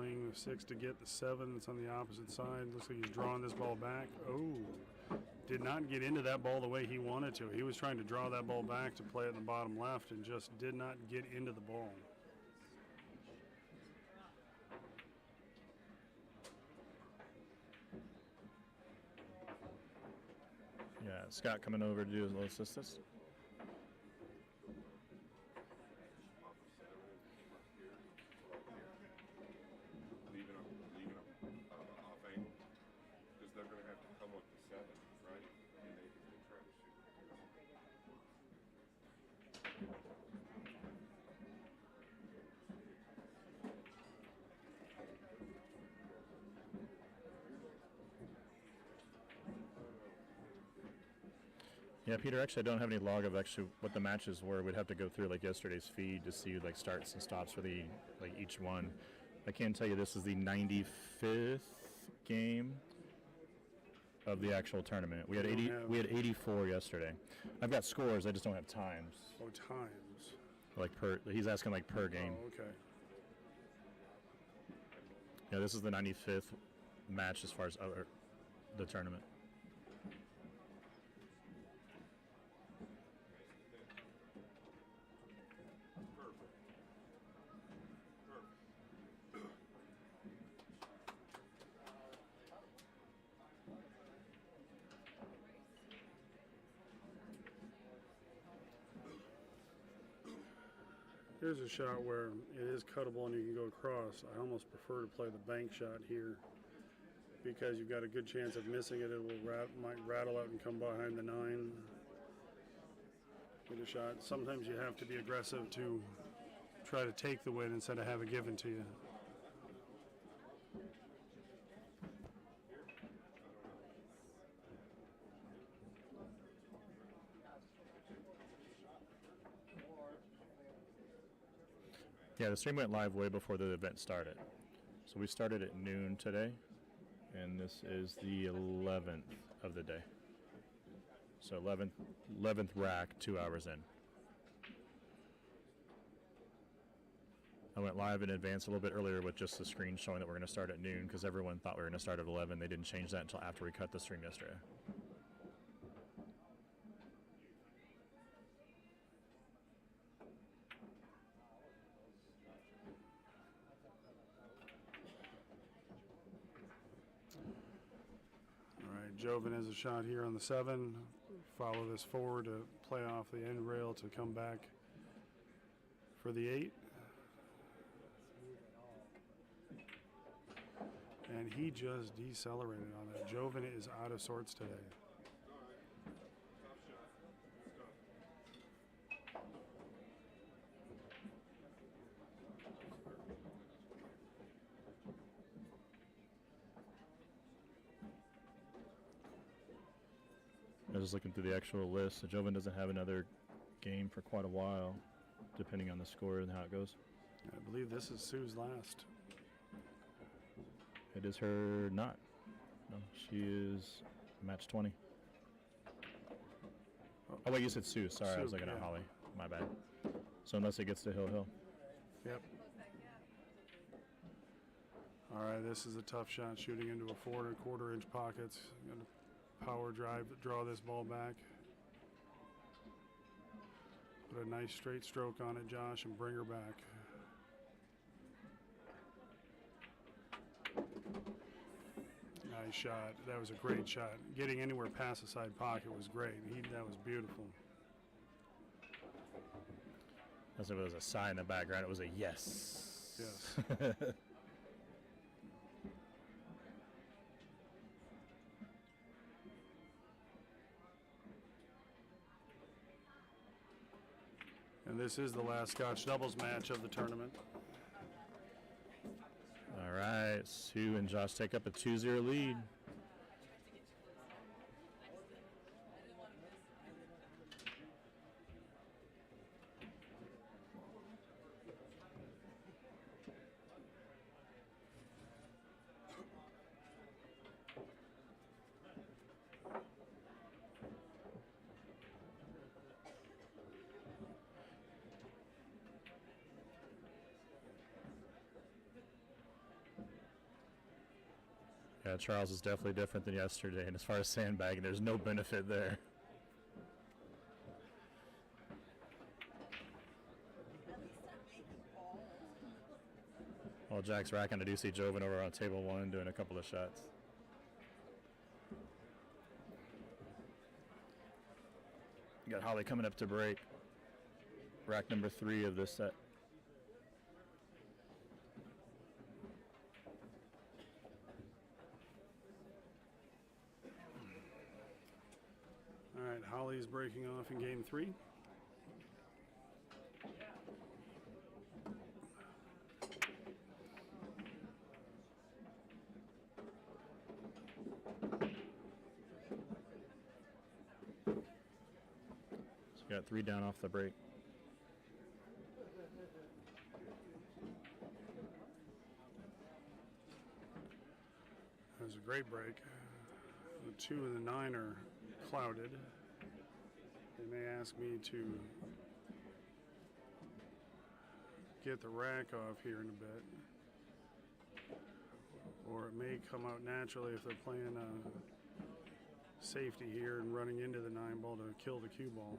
playing the 6 to get the 7. It's on the opposite side. Looks like he's drawing this ball back. Oh, did not get into that ball the way he wanted to. He was trying to draw that ball back to play it in the bottom left and just did not get into the ball. Yeah, Scott coming over to do his little assistance. Leaving them off angle, because they're going to have to come with the 7, right? And they try to shoot. Yeah, Peter, actually, I don't have any log of actually what the matches were. We'd have to go through like yesterday's feed to see like starts and stops for the like each one. I can tell you this is the 95th game of the actual tournament. We had 84 yesterday. I've got scores. I just don't have times. Oh, times. Like per, he's asking like per game. Oh, okay. Yeah, this is the 95th match as far as the tournament. Here's a shot where it is cuttable and you can go across. I almost prefer to play the bank shot here because you've got a good chance of missing it. It will might rattle out and come behind the 9. Get a shot. Sometimes you have to be aggressive to try to take the win instead of have it given to you. Yeah, the stream went live way before the event started. So we started at noon today, and this is the 11th of the day. So 11th rack, 2 hours in. I went live in advance a little bit earlier with just the screen showing that we're going to start at noon because everyone thought we were going to start at 11. They didn't change that until after we cut the stream yesterday. Joven has a shot here on the 7. Follow this forward to play off the end rail to come back for the 8. And he just decelerated on that. Joven is out of sorts today. I was looking through the actual list. So Joven doesn't have another game for quite a while, depending on the score and how it goes. I believe this is Sue's last. It is her not. No, she is match 20. Oh, wait, you said Sue. Sorry, I was looking at Holly. My bad. So unless it gets to Hill Hill. Yep. All right, this is a tough shot shooting into a 4 1/4 inch pockets. Gonna power drive to draw this ball back. Put a nice straight stroke on it, Josh, and bring her back. Nice shot. That was a great shot. Getting anywhere past the side pocket was great. That was beautiful. As if it was a sigh in the background, it was a yes. Yes. And this is the last Scotch doubles match of the tournament. All right, Sue and Josh take up a 2-0 lead. Yeah, Charles is definitely different than yesterday, and as far as sandbagging, there's no benefit there. Well, Jack's racking. I do see Joven over on table one doing a couple of shots. You got Holly coming up to break. Rack number 3 of this set. All right, Holly's breaking off in game 3. So we got 3 down off the break. That was a great break. The 2 and the 9 are clouded. They may ask me to get the rack off here in a bit. Or it may come out naturally if they're playing safety here and running into the 9 ball to kill the cue ball.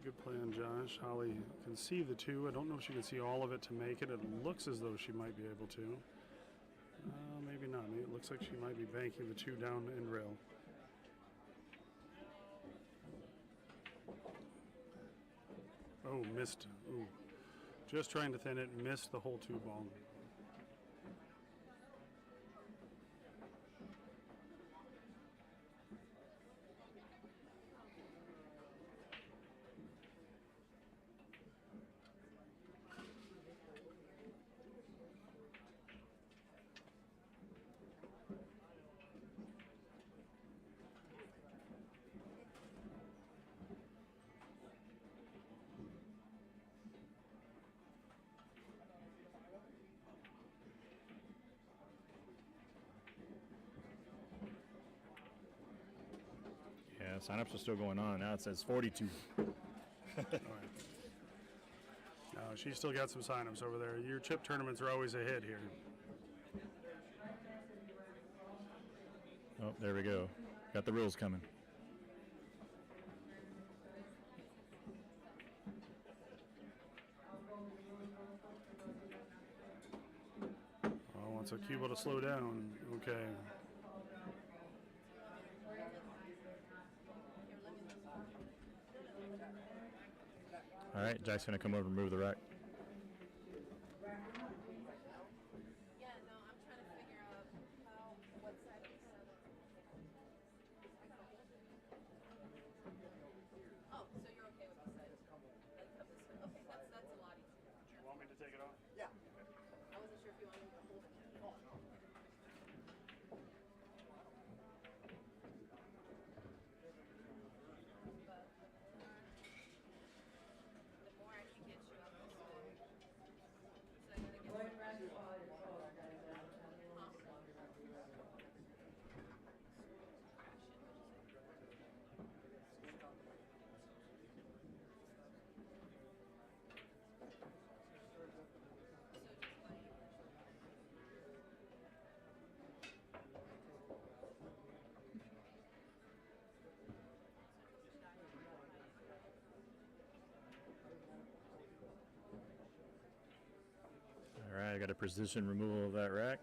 Good plan, Josh. Holly can see the 2. I don't know if she can see all of it to make it. It looks as though she might be able to. Maybe not. Maybe it looks like she might be banking the 2 down end rail. Oh, missed. Ooh. Just trying to thin it, missed the whole 2 ball. Yeah, signups are still going on. Now it says 42. All right. She's still got some signups over there. Your chip tournaments are always a hit here. Oh, there we go. Got the rules coming. Oh, wants a cue ball to slow down. Okay. All right, Jack's going to come over and move the rack. Yeah, no, I'm trying to figure out what side of the set. Oh, so you're okay with this side? Like, of this side. Okay, that's a lot easier. Do you want me to take it off? Yeah. I wasn't sure if you wanted me to hold it. Oh, no. The more I can get you out this way. So I gotta get you. All right, I got a precision removal of that rack.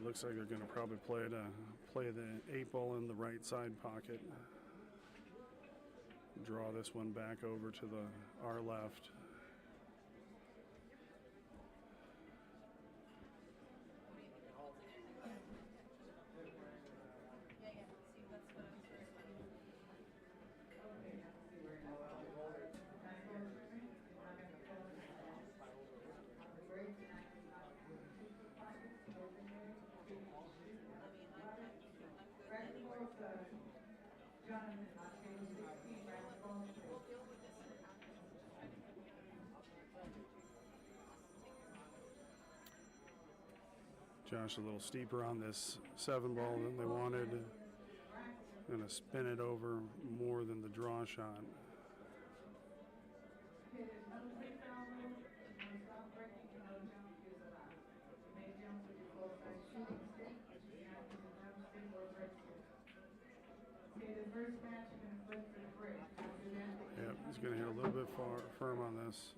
Looks like they're going to probably play the 8 ball in the right side pocket. Draw this one back over to our left. Josh a little steeper on this 7 ball than they wanted. Gonna spin it over more than the draw shot. Yep, he's gonna hit a little bit firm on this.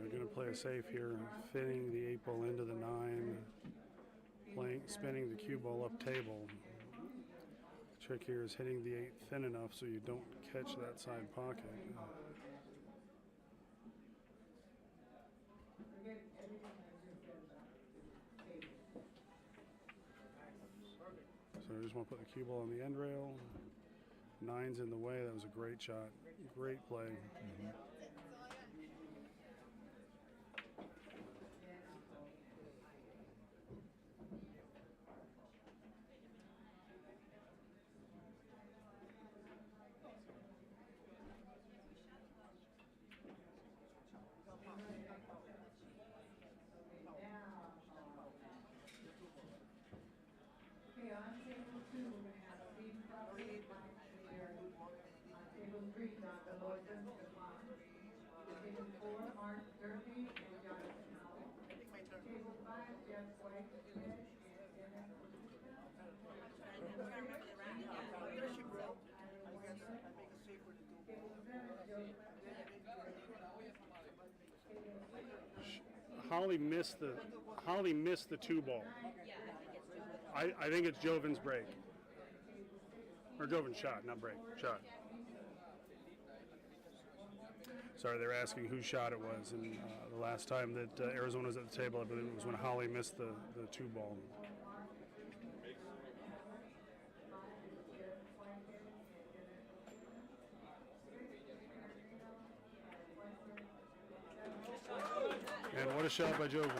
They're going to play it safe here, fitting the 8 ball into the 9, spinning the cue ball up table. The trick here is hitting the 8 thin enough so you don't catch that side pocket. So I just want to put the cue ball on the end rail. 9's in the way. That was a great shot. Great play. Mm-hmm. Holly missed the 2 ball. I think it's Jovan's break. Or Jovan's shot, not break. Shot. Sorry, they were asking whose shot it was. And the last time that Arizona was at the table, I believe it was when Holly missed the 2 ball. And what a shot by Jovan.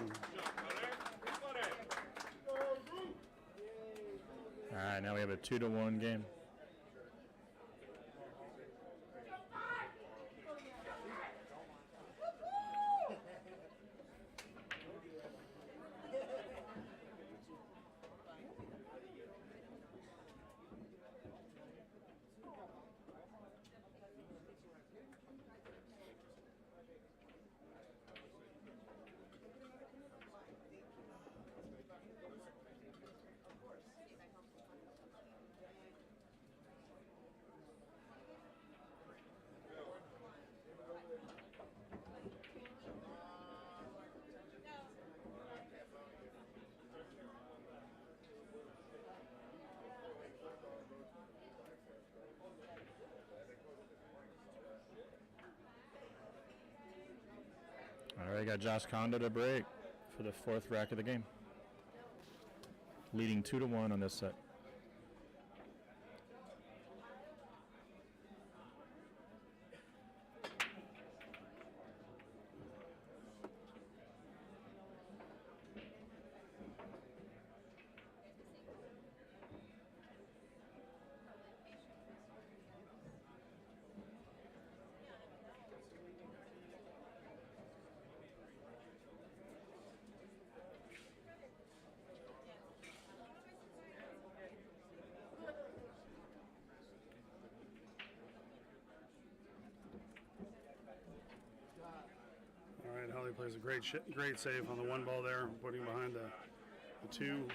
All right, now we have a 2-1 game. All right, got Josh Kondo to break for the 4th rack of the game. Leading 2-1 on this set. Holly plays a great save on the 1 ball there, putting behind the 2.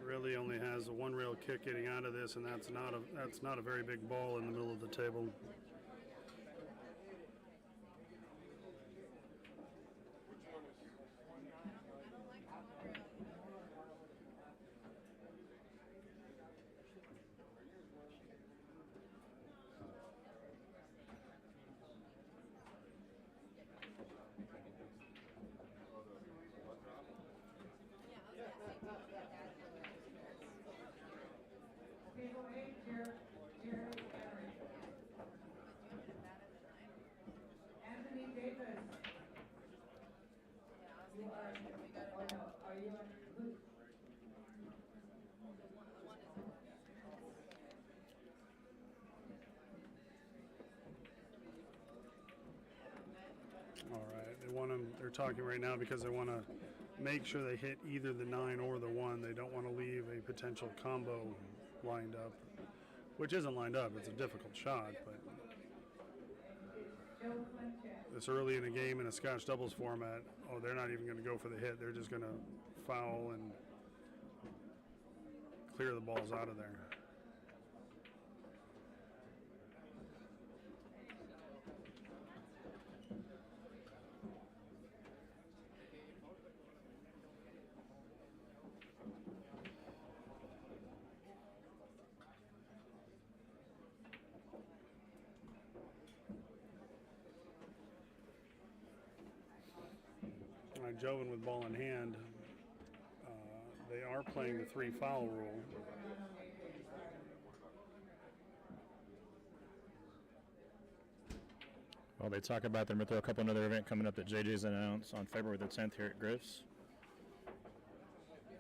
Really only has a one rail kick getting out of this, and that's not a very big ball in the middle of the table. All right, they want them. They're talking right now because they want to make sure they hit either the 9 or the 1. They don't want to leave a potential combo lined up, which isn't lined up. It's a difficult shot, but this early in the game in a Scotch doubles format, oh, they're not even going to go for the hit. They're just going to foul and clear the balls out of there. Joven with ball in hand. They are playing the 3 foul rule. Well, they talk about they're going to throw a couple another event coming up that JJ's announced on February the 10th here at Griff's.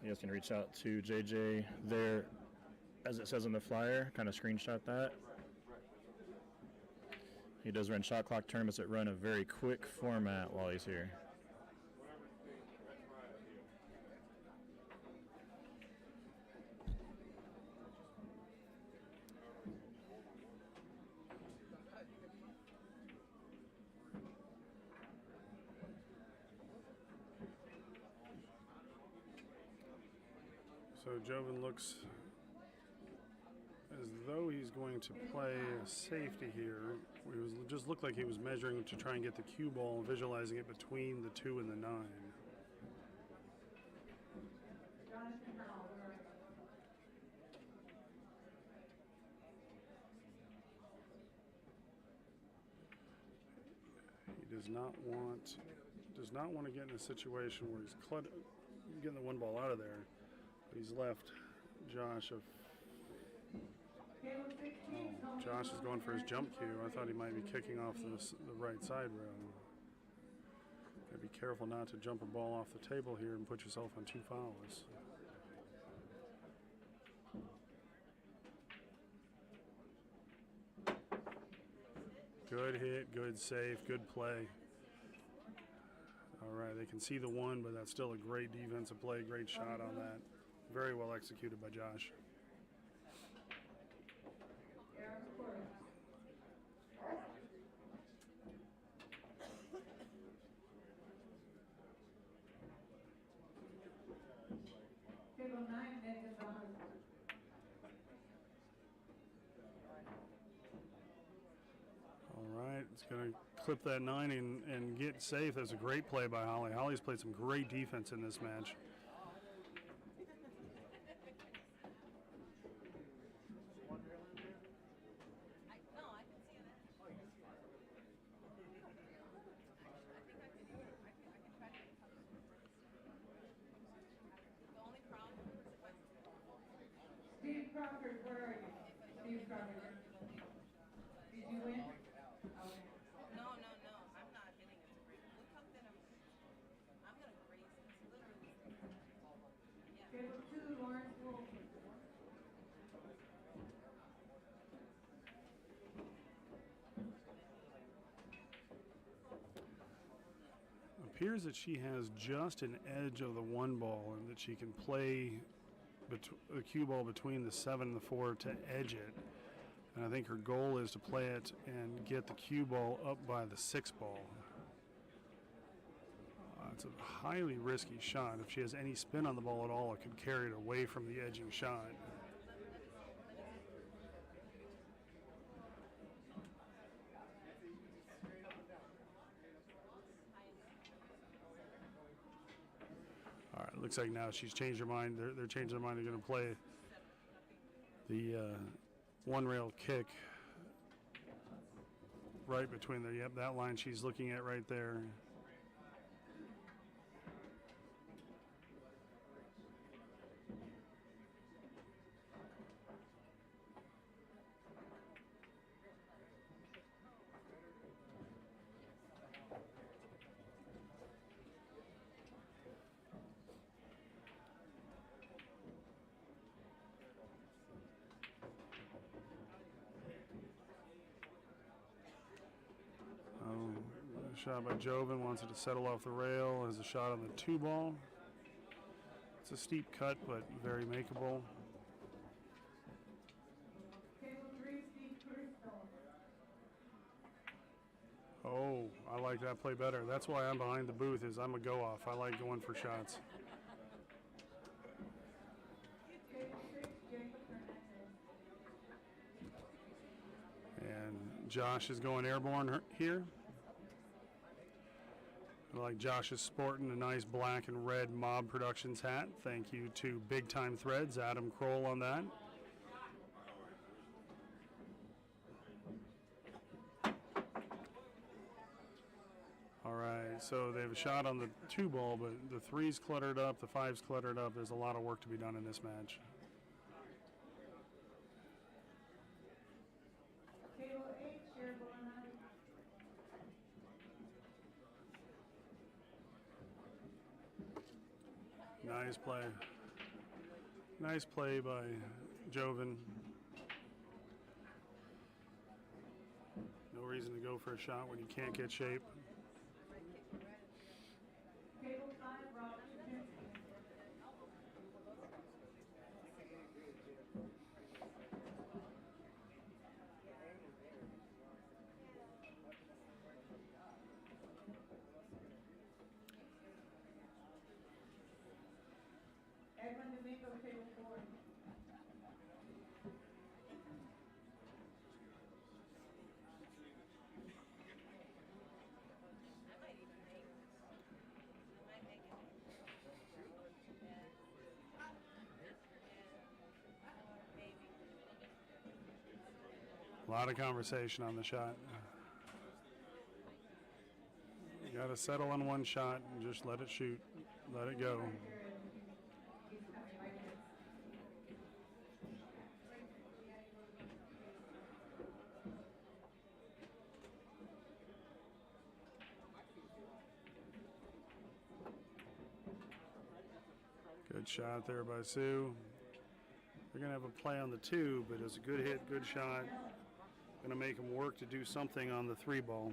You guys can reach out to JJ there, as it says on the flyer, kind of screenshot that. He does run shot clock tournaments that run a very quick format while he's here. So Joven looks as though he's going to play a safety here. It just looked like he was measuring to try and get the cue ball and visualizing it between the 2 and the 9. He does not want to get in a situation where he's getting the 1 ball out of there. He's left Josh Josh is going for his jump cue. I thought he might be kicking off the right side rail. Gotta be careful not to jump a ball off the table here and put yourself on 2 fouls. Good hit, good save, good play. All right, they can see the 1, but that's still a great defensive play, great shot on that. Very well executed by Josh. All right, it's going to clip that 9 and get safe. That's a great play by Holly. Holly's played some great defense in this match. Appears that she has just an edge of the 1 ball and that she can play the cue ball between the 7 and the 4 to edge it. And I think her goal is to play it and get the cue ball up by the 6 ball. It's a highly risky shot. If she has any spin on the ball at all, it could carry it away from the edging shot. All right, looks like now she's changed her mind. They're changing their mind. They're going to play the one rail kick right between there. Yep, that line she's looking at right there. Shot by Joven, wants it to settle off the rail. Has a shot on the 2-ball. It's a steep cut, but very makeable. Oh, I like that play better. That's why I'm behind the booth, is I'm a go-off. I like going for shots. And Josh is going airborne here. I like Josh is sporting a nice black and red Mob Productions hat. Thank you to Big Time Threads, Adam Kroll on that. All right, so they have a shot on the 2-ball, but the 3's cluttered up, the 5's cluttered up. There's a lot of work to be done in this match. Nice play. Nice play by Joven. No reason to go for a shot when you can't get shape. A lot of conversation on the shot. You got to settle on one shot and just let it shoot, let it go. Good shot there by Sue. They're going to have a play on the 2, but it's a good hit, good shot. Going to make them work to do something on the 3-ball.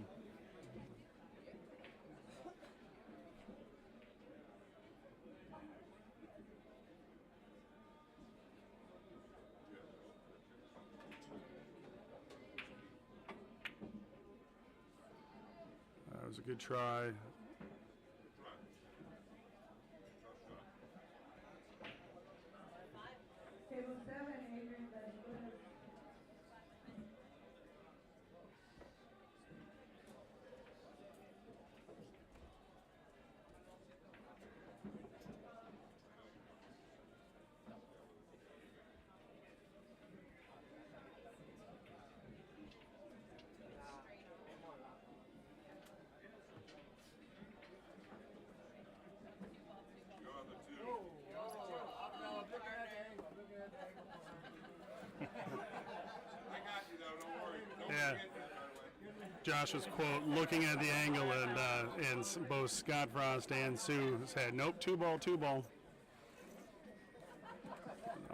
That was a good try. Yeah. Josh's quote, looking at the angle, and both Scott Frost and Sue said, nope, 2-ball, 2-ball.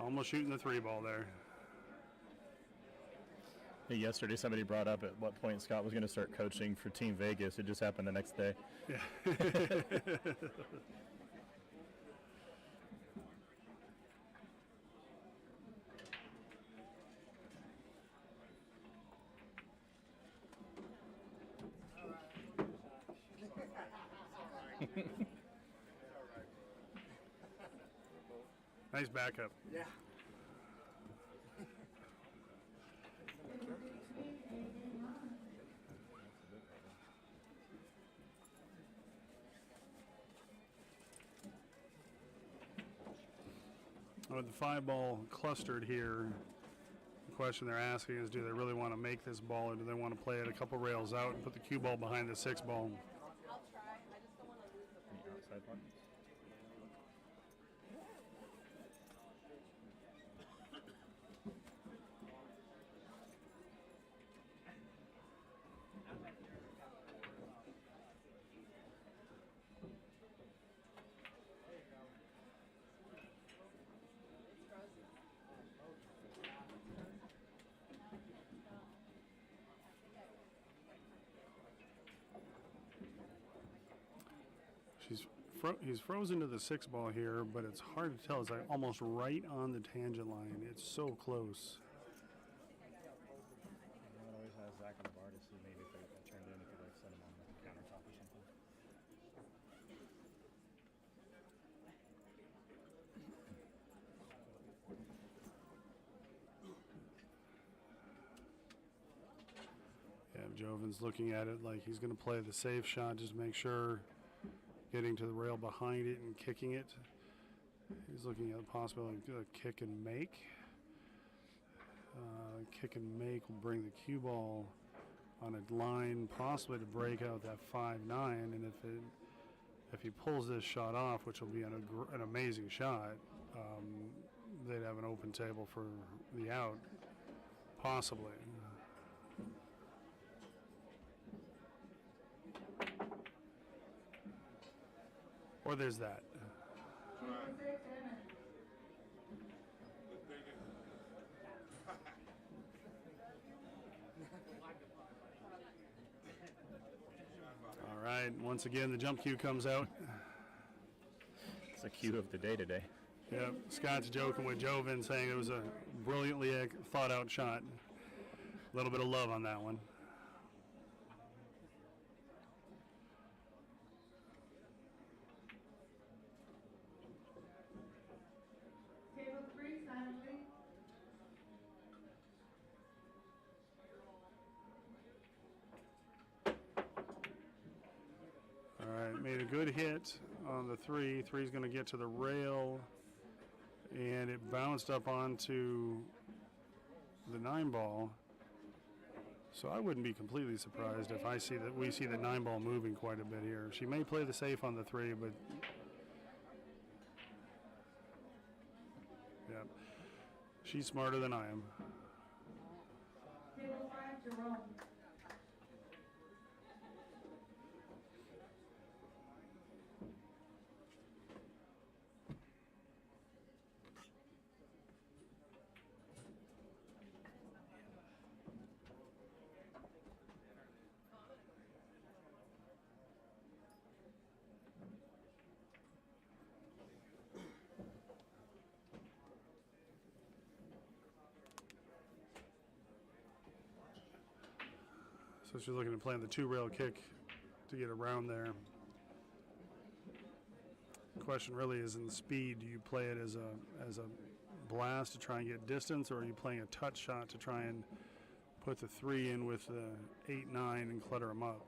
Almost shooting the 3-ball there. Hey, yesterday somebody brought up at what point Scott was going to start coaching for Team Vegas. It just happened the next day. Yeah. Nice backup. Yeah. With the 5-ball clustered here, the question they're asking is, do they really want to make this ball, or do they want to play it a couple rails out and put the cue ball behind the 6-ball? I'll try. I just don't want to lose the ball. Outside pockets. He's frozen to the 6-ball here, but it's hard to tell. It's like almost right on the tangent line. It's so close. It always has Zach on the bar to see maybe if they got turned in, if you like set him on the countertop or something. Yeah, Jovin's looking at it like he's going to play the safe shot, just make sure, getting to the rail behind it and kicking it. He's looking at the possibility of a kick and make. Kick and make will bring the cue ball on a line, possibly to break out that 5-9. And if he pulls this shot off, which will be an amazing shot, they'd have an open table for the out, possibly. Or there's that. All right, once again, the jump cue comes out. It's a cue of the day today. Yep, Scott's joking with Jovin, saying it was a brilliantly thought out shot. A little bit of love on that one. Made a good hit on the 3. 3's going to get to the rail, and it bounced up onto the 9-ball. So I wouldn't be completely surprised if we see the 9-ball moving quite a bit here. She may play the safe on the 3, but yeah, she's smarter than I am. Table 5, Jerome. So she's looking to play the 2-rail kick to get around there. The question really is in speed. Do you play it as a blast to try and get distance, or are you playing a touch shot to try and put the 3 in with the 8-9 and clutter them up?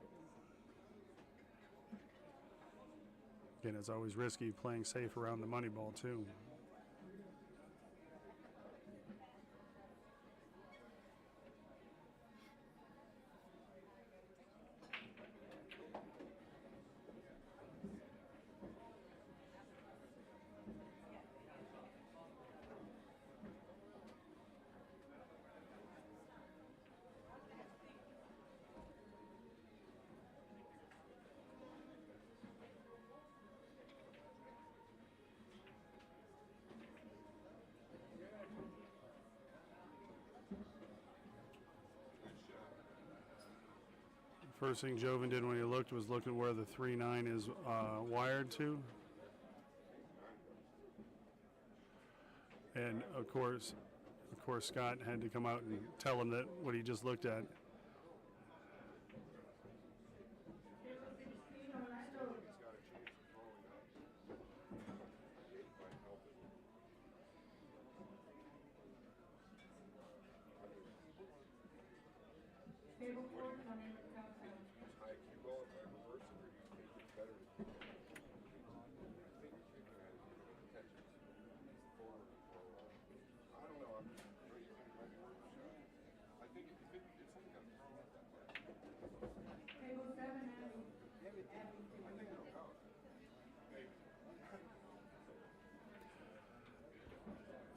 Again, it's always risky playing safe around the money ball too. First thing Jovin did when he looked was look at where the 3-9 is wired to. And of course Scott had to come out and tell him that what he just looked at. Table 16, Orlando. He's got a chance of blowing up. It might help it.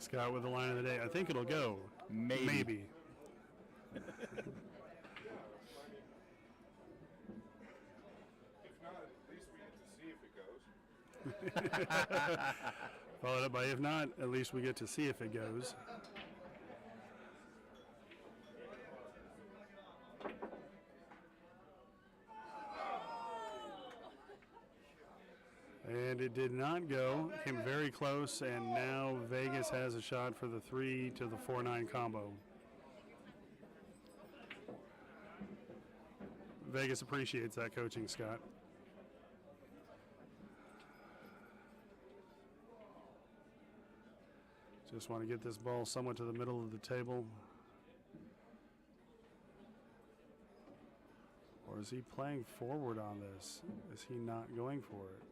Scott with the line of the day. I think it'll go. Maybe. If not, at least we get to see if it goes. Followed up by, if not, at least we get to see if it goes. And it did not go. Came very close, and now Vegas has a shot for the 3 to the 4-9 combo. Vegas appreciates that coaching, Scott. Just want to get this ball somewhat to the middle of the table. Or is he playing forward on this? Is he not going for it?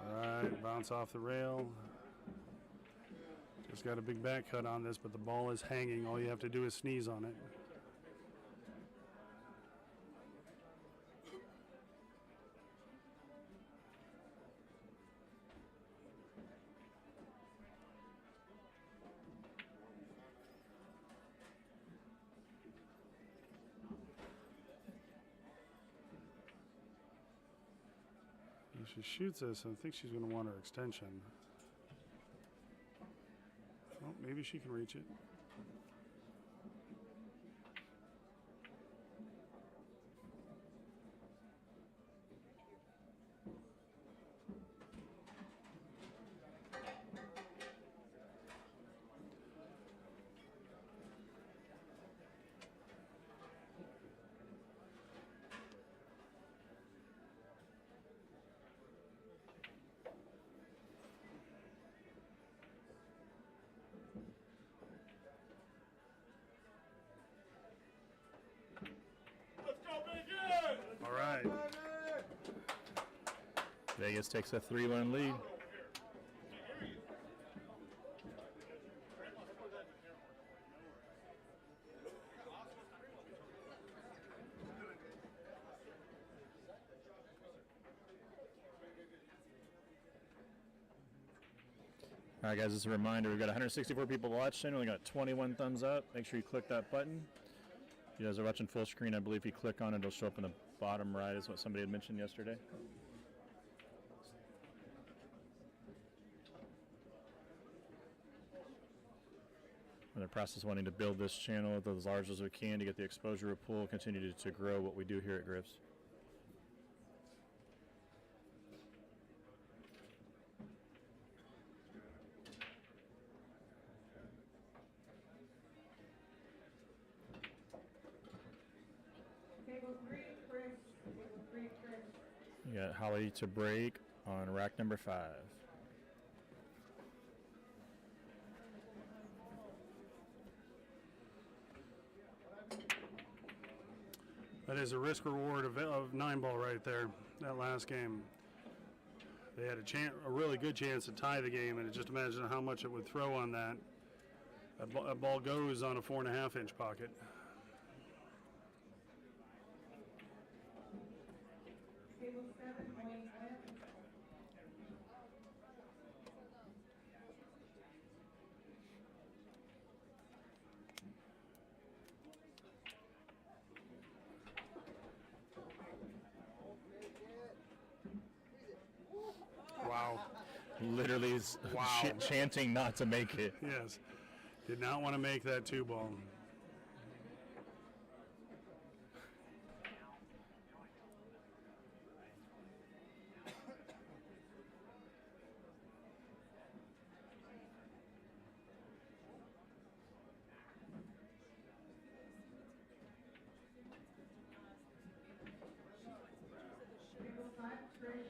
All right, bounce off the rail. Just got a big back cut on this, but the ball is hanging. All you have to do is sneeze on it. If she shoots this, I think she's going to want her extension. Well, maybe she can reach it. All right. Vegas takes a 3-1 lead. All right, guys, just a reminder, we've got 164 people watching. We only got 21 thumbs up. Make sure you click that button. If you guys are watching full screen, I believe if you click on it, it'll show up in the bottom right, is what somebody had mentioned yesterday. In the process of wanting to build this channel as large as we can to get the exposure pool, continue to grow what we do here at Griff's. Table 3, Chris. Table 3, Chris. You got Holly to break on rack number 5. That is a risk reward of 9-ball right there, that last game. They had a really good chance to tie the game, and just imagine how much it would throw on that. That ball goes on a 4.5-inch pocket. Table 7, Wayne Webb. Wow. Literally is Wow. chanting not to make it. Yes. Did not want to make that 2-ball. Table 5, Trish.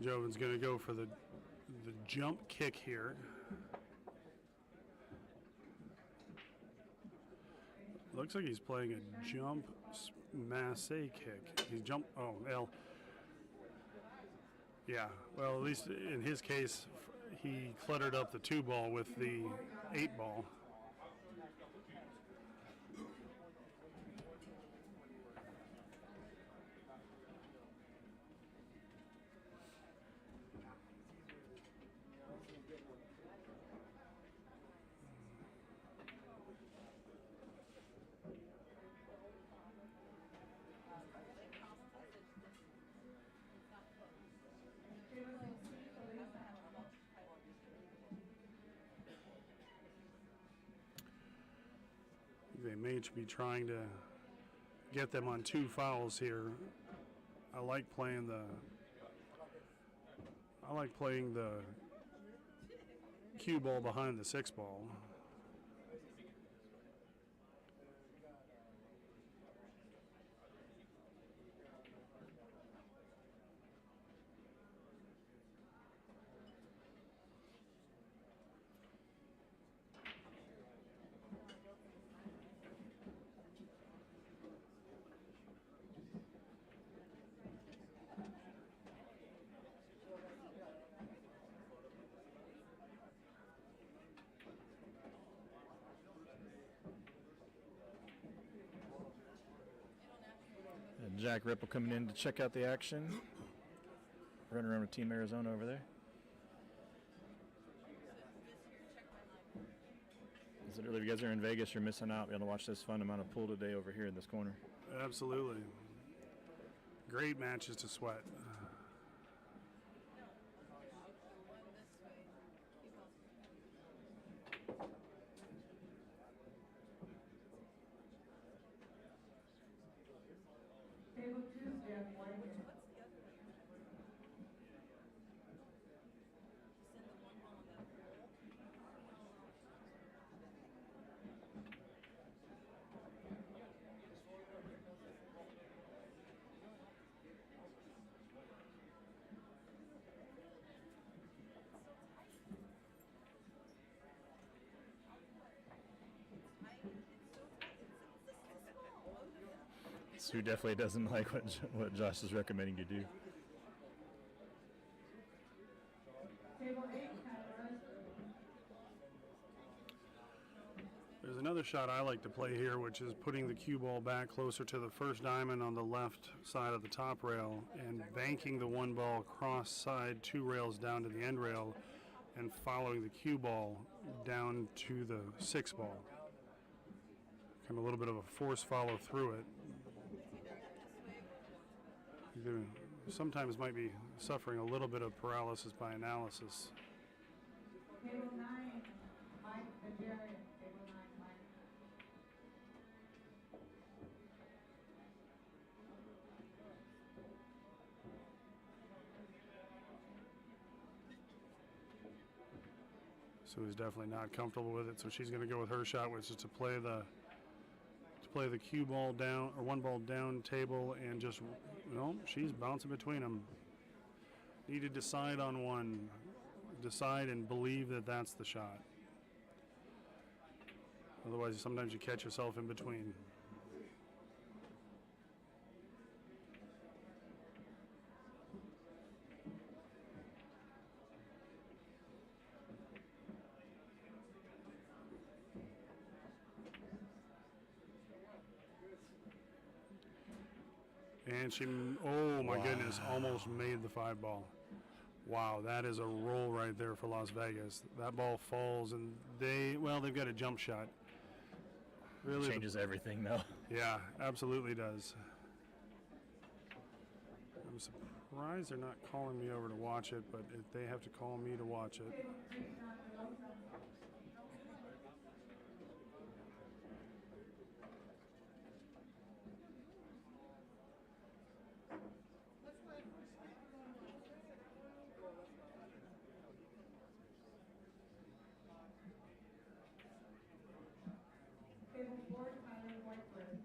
Jovin's going to go for the jump kick here. Looks like he's playing a jump masse kick. He's jump. Oh, L. Yeah. Well, at least in his case, he cluttered up the 2-ball with the 8-ball. they may be trying to get them on 2 fouls here. I like playing the cue ball behind the 6 ball. And Jack Ripple coming in to check out the action. Running around with Team Arizona over there. Is it really, if you guys are in Vegas, you're missing out. You're going to watch this fun amount of pool today over here in this corner. Absolutely. Great matches to sweat. Table 2, Jeff White. Sue definitely doesn't like what Josh is recommending you do. Table 8, Tyler. There's another shot I like to play here, which is putting the cue ball back closer to the first diamond on the left side of the top rail and banking the 1 ball cross side 2 rails down to the end rail and following the cue ball down to the 6 ball. Kind of a little bit of a force follow through it. You sometimes might be suffering a little bit of paralysis by analysis. Table 9, Mike Nigerian. Table 9, Mike. So he's definitely not comfortable with it. So she's going to go with her shot, which is to play the cue ball down or 1 ball down table and just, she's bouncing between them. Need to decide on one. Decide and believe that that's the shot. Otherwise, sometimes you catch yourself in between. And she, oh my goodness, almost made the 5 ball. Wow, that is a roll right there for Las Vegas. That ball falls, and they've got a jump shot. Really Changes everything, though. Yeah, absolutely does. I'm surprised they're not calling me over to watch it, but if they have to call me to watch it. Table 3, Sean Delosa. Table 4, Tyler Whitebird.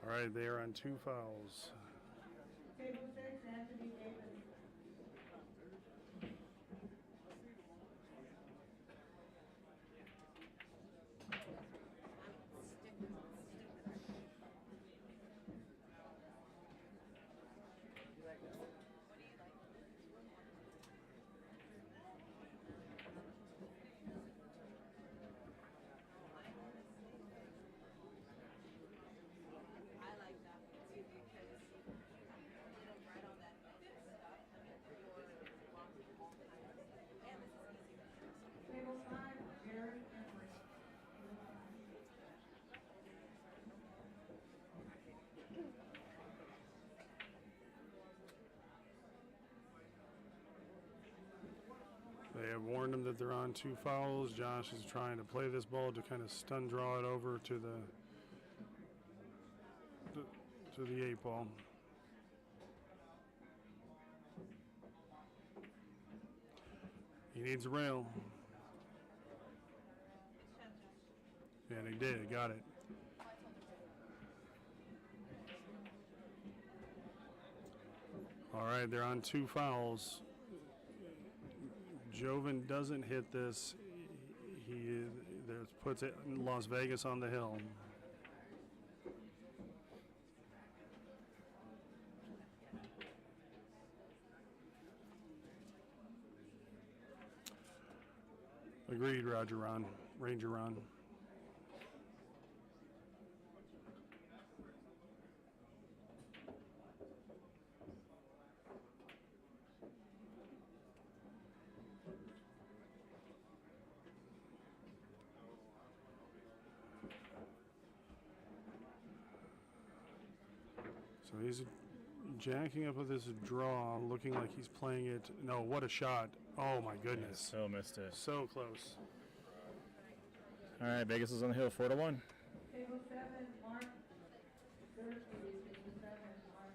All right, they are on 2 fouls. Table 6, Anthony Davis. I like that one too because right on that have warned them that they're on 2 fouls. Josh is trying to play this ball to kind of stun draw it over to the 8 ball. He needs a rail. Yeah, and he did. He got it. All right, they're on 2 fouls. Joven doesn't hit this. He puts it in Las Vegas on the hill. Agreed, Roger Ron. Ranger Ron. So he's jacking up with his draw, looking like he's playing it. No, what a shot. Oh, my goodness. So missed it. So close. All right, Vegas is on the hill, 4-1. Table 7, Mark. 57, Mark.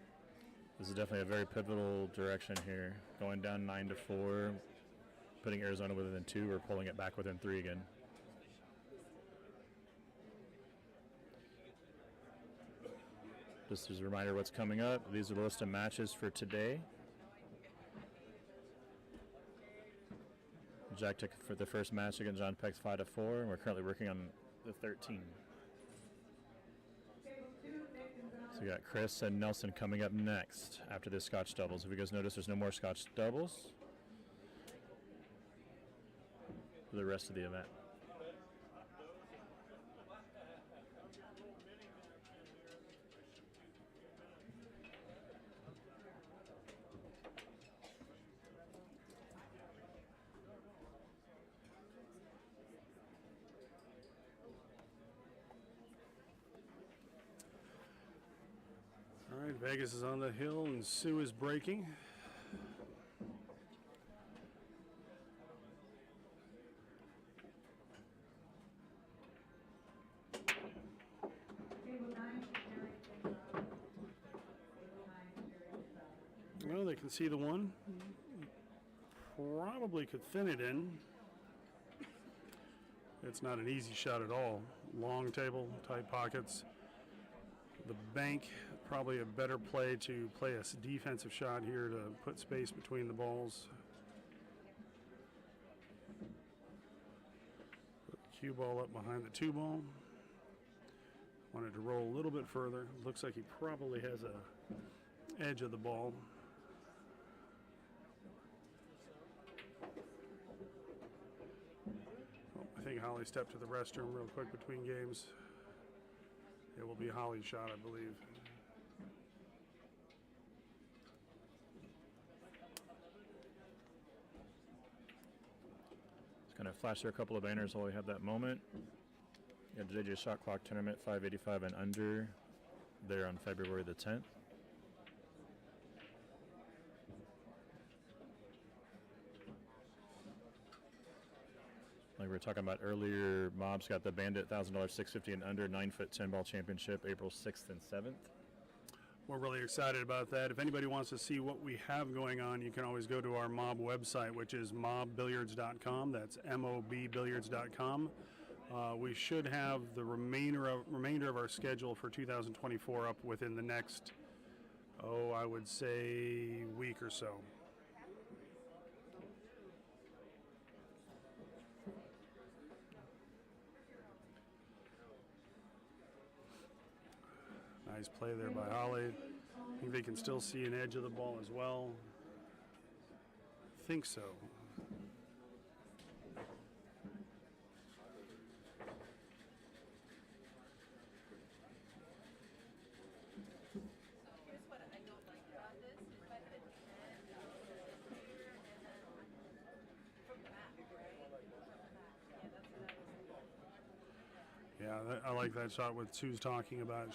This is definitely a very pivotal direction here. Going down 9-4, putting Arizona within 2 or pulling it back within 3 again. Just as a reminder what's coming up, these are the list of matches for today. Jack took for the first match against John Peck's 5-4, and we're currently working on the 13. So we got Chris and Nelson coming up next after this Scotch doubles. If you guys notice, there's no more Scotch doubles for the rest of the event. All right, Vegas is on the hill and Sue is breaking. Table 9, Jerry. Table 9, Jerry. Well, they can see the one. Probably could thin it in. It's not an easy shot at all. Long table, tight pockets. The bank, probably a better play to play a defensive shot here to put space between the balls. Put the cue ball up behind the 2 ball. Wanted to roll a little bit further. Looks like he probably has a edge of the ball. Oh, I think Holly stepped to the restroom real quick between games. It will be a Holly shot, I believe. Just going to flash through a couple of banners while we have that moment. You got the JJ Shot Clock Tournament 585 and under there on February the 10th. Like we were talking about earlier, Mob's got the Bandit $1,000 650 and under 9-foot 10-ball championship April 6th and 7th. We're really excited about that. If anybody wants to see what we have going on, you can always go to our Mob website, which is mobbilliards.com. That's mobbilliards.com. We should have the remainder of our schedule for 2024 up within the next, I would say week or so. Nice play there by Holly. I think they can still see an edge of the ball as well. I think so. Here's what I don't like about this. If I put the end here and then from the back, right? From the back. Yeah, that's what I was thinking. Yeah, I like that shot what Sue's talking about.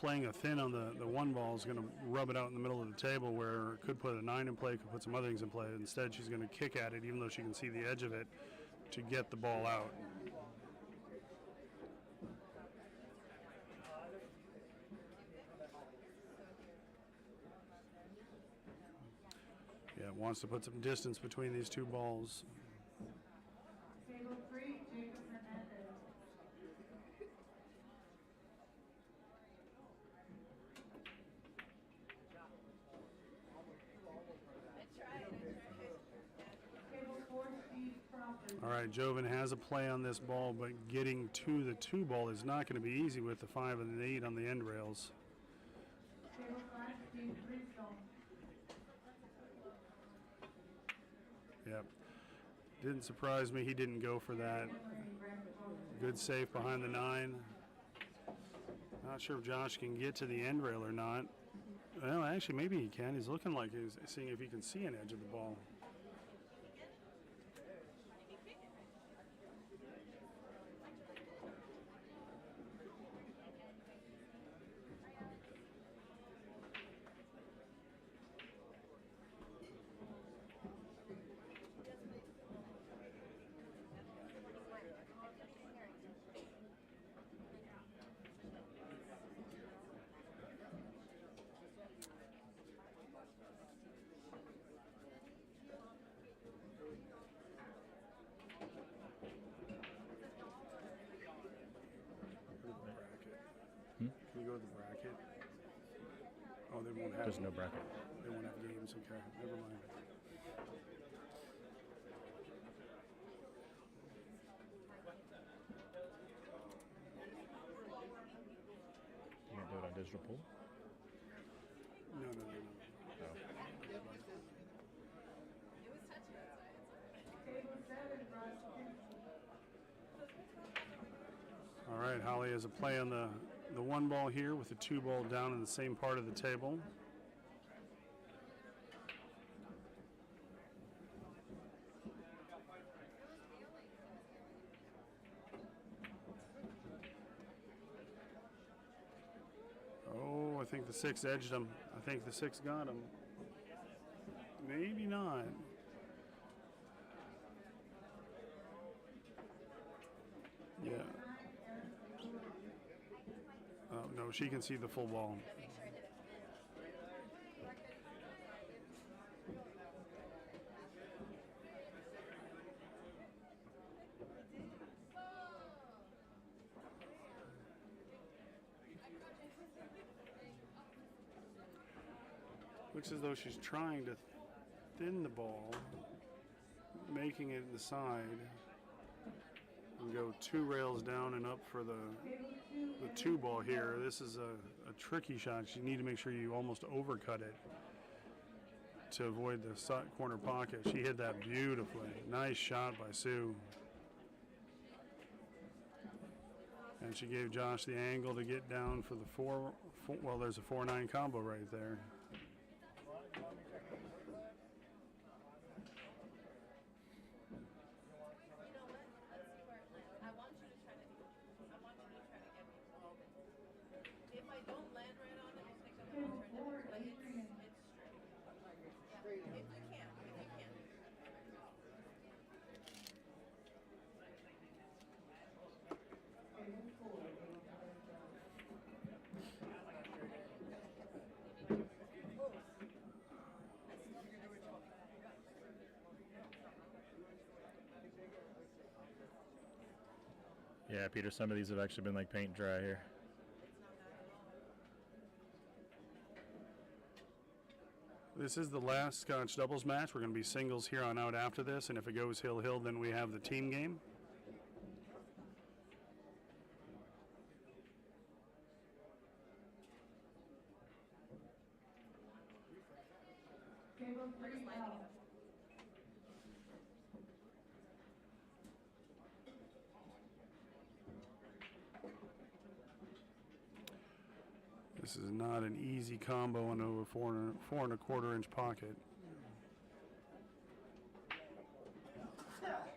playing a thin on the one ball is going to rub it out in the middle of the table where it could put a 9 in play, could put some other things in play. Instead, she's going to kick at it, even though she can see the edge of it, to get the ball out. Yeah, wants to put some distance between these two balls. Table 3, Jacob Hernandez. Table 4, Steve Crawford. All right, Joven has a play on this ball, but getting to the 2 ball is not going to be easy with the 5 and the 8 on the end rails. Table 5, Steve Bridgestone. Yep. Didn't surprise me. He didn't go for that. Good save behind the 9. Not sure if Josh can get to the end rail or not. Well, actually, maybe he can. He's looking like he's seeing if he can see an edge of the ball. Can you go to the bracket? Oh, they won't have. There's no bracket. They won't have games. Okay, never mind. You can't do it on digital pool? No. Oh. Table 7, Ross Kinsey. All right, Holly has a play on the 1 ball here with the 2 ball down in the same part of the table. Oh, I think the 6 edged him. I think the 6 got him. Maybe not. Yeah. Oh, no, she can see the full ball. Looks as though she's trying to thin the ball, making it in the side, and go 2 rails down and up for the 2 ball here. This is a tricky shot. You need to make sure you almost overcut it to avoid the corner pocket. She hit that beautifully. Nice shot by Sue. And she gave Josh the angle to get down for the 4 well, there's a 4-9 combo right there. Yeah, Peter, some of these have actually been like paint dry here. This is the last Scotch doubles match. We're going to be singles here on out after this, and if it goes hill-hill, then we have the team game. Table 3, L. This is not an easy combo into a 4 1/4 inch pocket. Table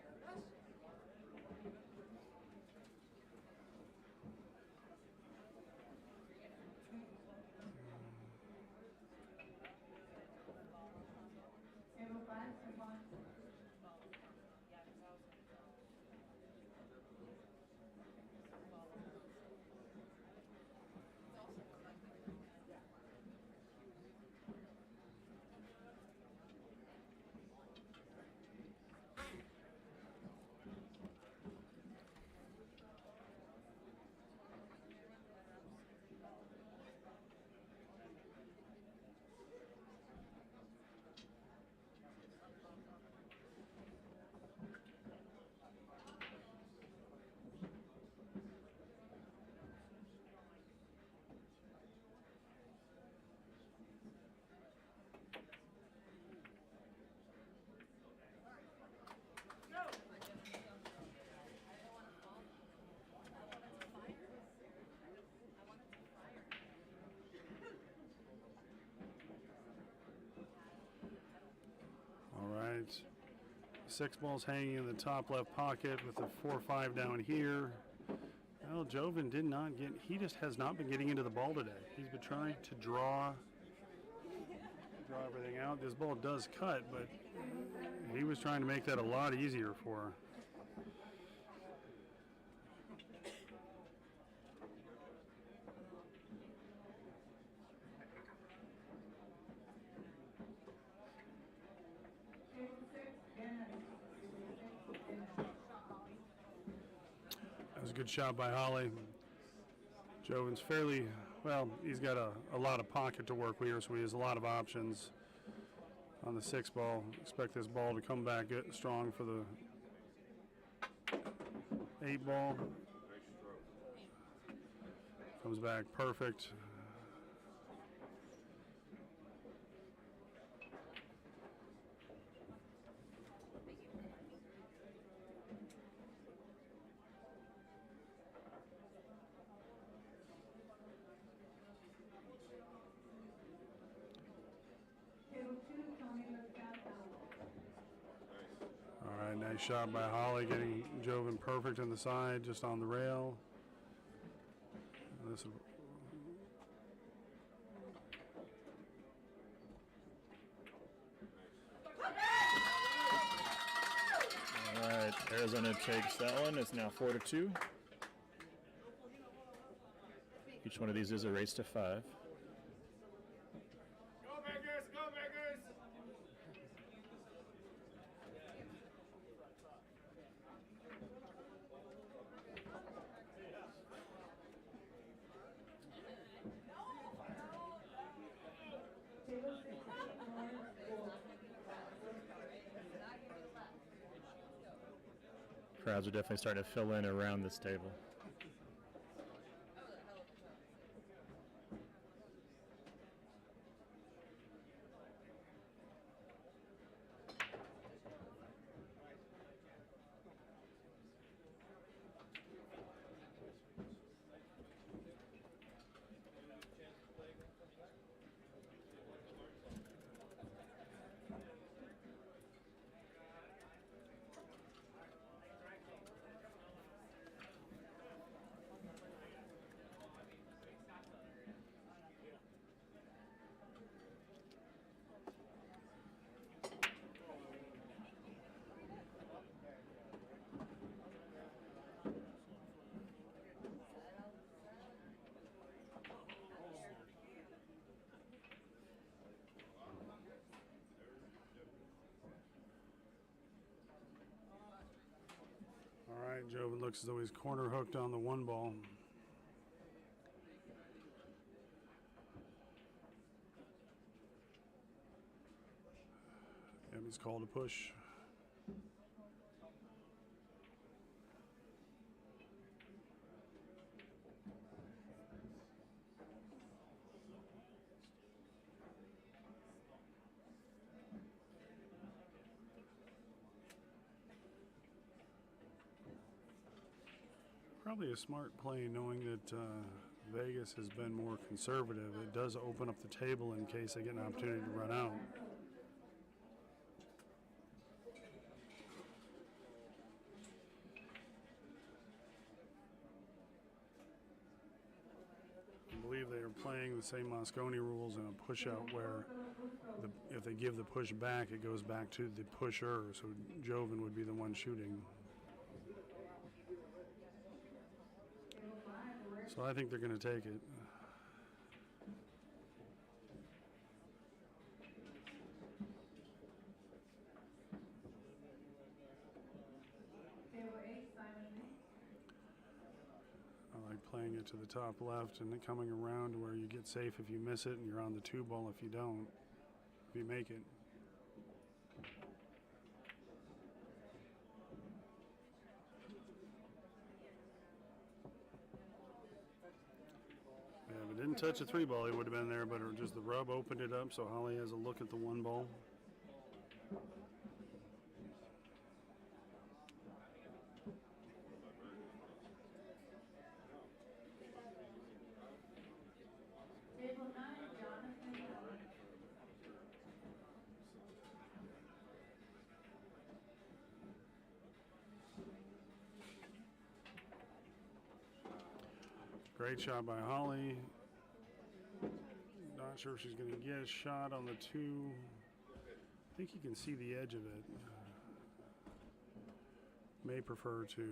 6 ball's hanging in the top left pocket with the 4-5 down here. Well, Joven did not get, he just has not been getting into the ball today. He's been trying to draw everything out. This ball does cut, but he was trying to make that a lot easier for her. That was a good shot by Holly. Joven's fairly, well, he's got a lot of pocket to work with here, so he has a lot of options on the 6 ball. Expect this ball to come back strong for the 8 ball. Comes back perfect. All right, nice shot by Holly, getting Joven perfect on the side, just on the rail. This All right, Arizona takes that one. It's now 4-2. Each one of these is a race to 5. Go Vegas! Go Vegas! Crowds are definitely starting to fill in around this table. All right, Joven looks as though he's corner hooked on the 1 ball. Yep, he's called a push. Probably a smart play, knowing that Vegas has been more conservative. It does open up the table in case they get an opportunity to run out. I believe they are playing the same Moscone rules in a push-out where if they give the push back, it goes back to the pusher, so Joven would be the one shooting. So I think they're going to take it. I like playing it to the top left and then coming around where you get safe if you miss it and you're on the 2 ball if you don't, if you make it. Yeah, if it didn't touch the 3 ball, he would have been there, but just the rub opened it up, so Holly has a look at the 1 ball. Great shot by Holly. Not sure if she's going to get a shot on the 2. I think you can see the edge of it. May prefer to,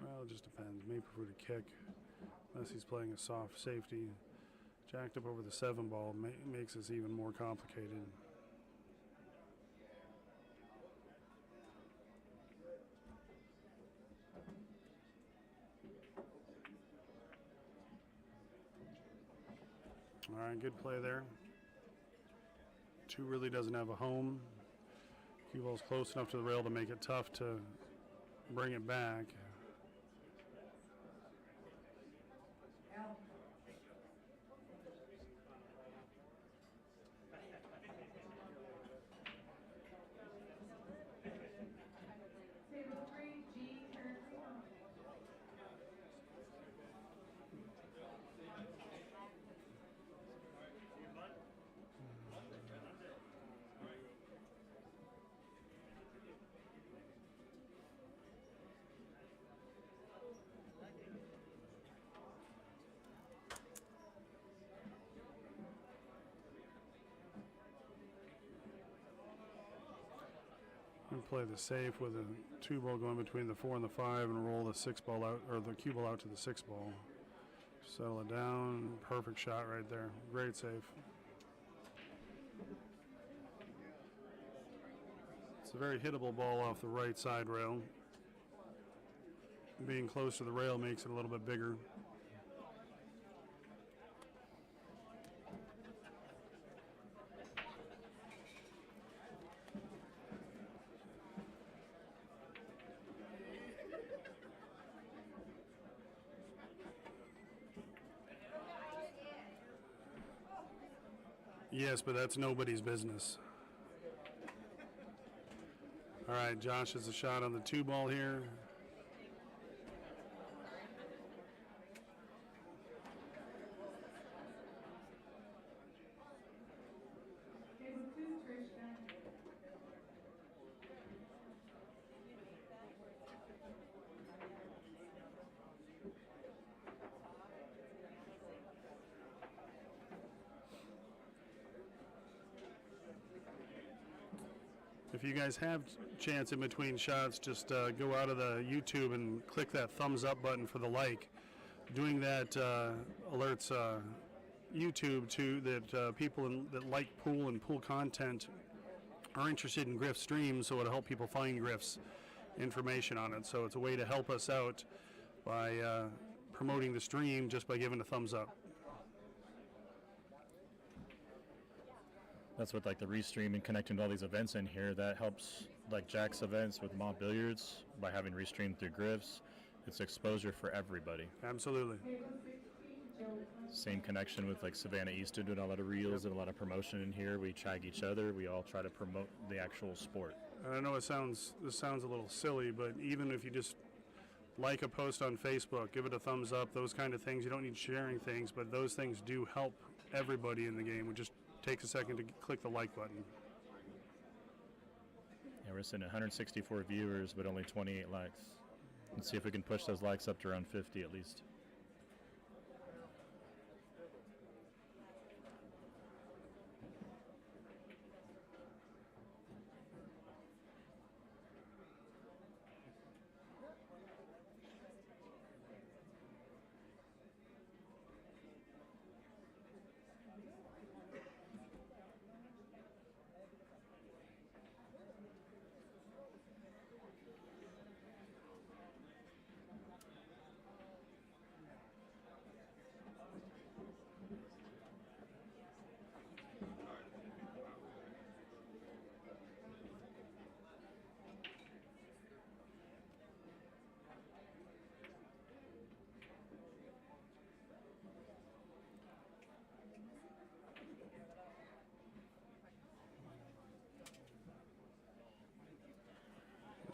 well, it just depends. May prefer to kick unless he's playing a soft safety. Jacked up over the 7 ball makes this even more complicated. All right, good play there. 2 really doesn't have a home. Cue ball's close enough to the rail to make it tough to bring it back. Table 3, G, currently on. And play the safe with a 2 ball going between the 4 and the 5 and roll the 6 ball out, or the cue ball out to the 6 ball. Settle it down. Perfect shot right there. Great save. It's a very hittable ball off the right side rail. Being close to the rail makes it a little bit bigger. Yes, but that's nobody's business. All right, Josh has a shot on the 2 ball here. Table 2, Trishka. If you guys have chance in between shots, just go out of the YouTube and click that thumbs up button for the like. Doing that alerts YouTube to that people that like pool and pool content are interested in Griff streams, so it'll help people find Griff's information on it. So it's a way to help us out by promoting the stream just by giving a thumbs up. That's with like the restream and connecting to all these events in here. That helps like Jack's events with Mob Billiards by having restreamed through Griffs. It's exposure for everybody. Absolutely. Table 16, Joe. Same connection with like Savannah Easton doing a lot of reels and a lot of promotion in here. We tag each other. We all try to promote the actual sport. And I know this sounds a little silly, but even if you just like a post on Facebook, give it a thumbs up, those kind of things. You don't need sharing things, but those things do help everybody in the game. It just takes a second to click the like button. Yeah, we're sitting at 164 viewers, but only 28 likes. Let's see if we can push those likes up to around 50 at least.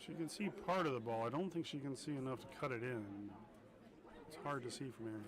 She can see part of the ball. I don't think she can see enough to cut it in. It's hard to see from here.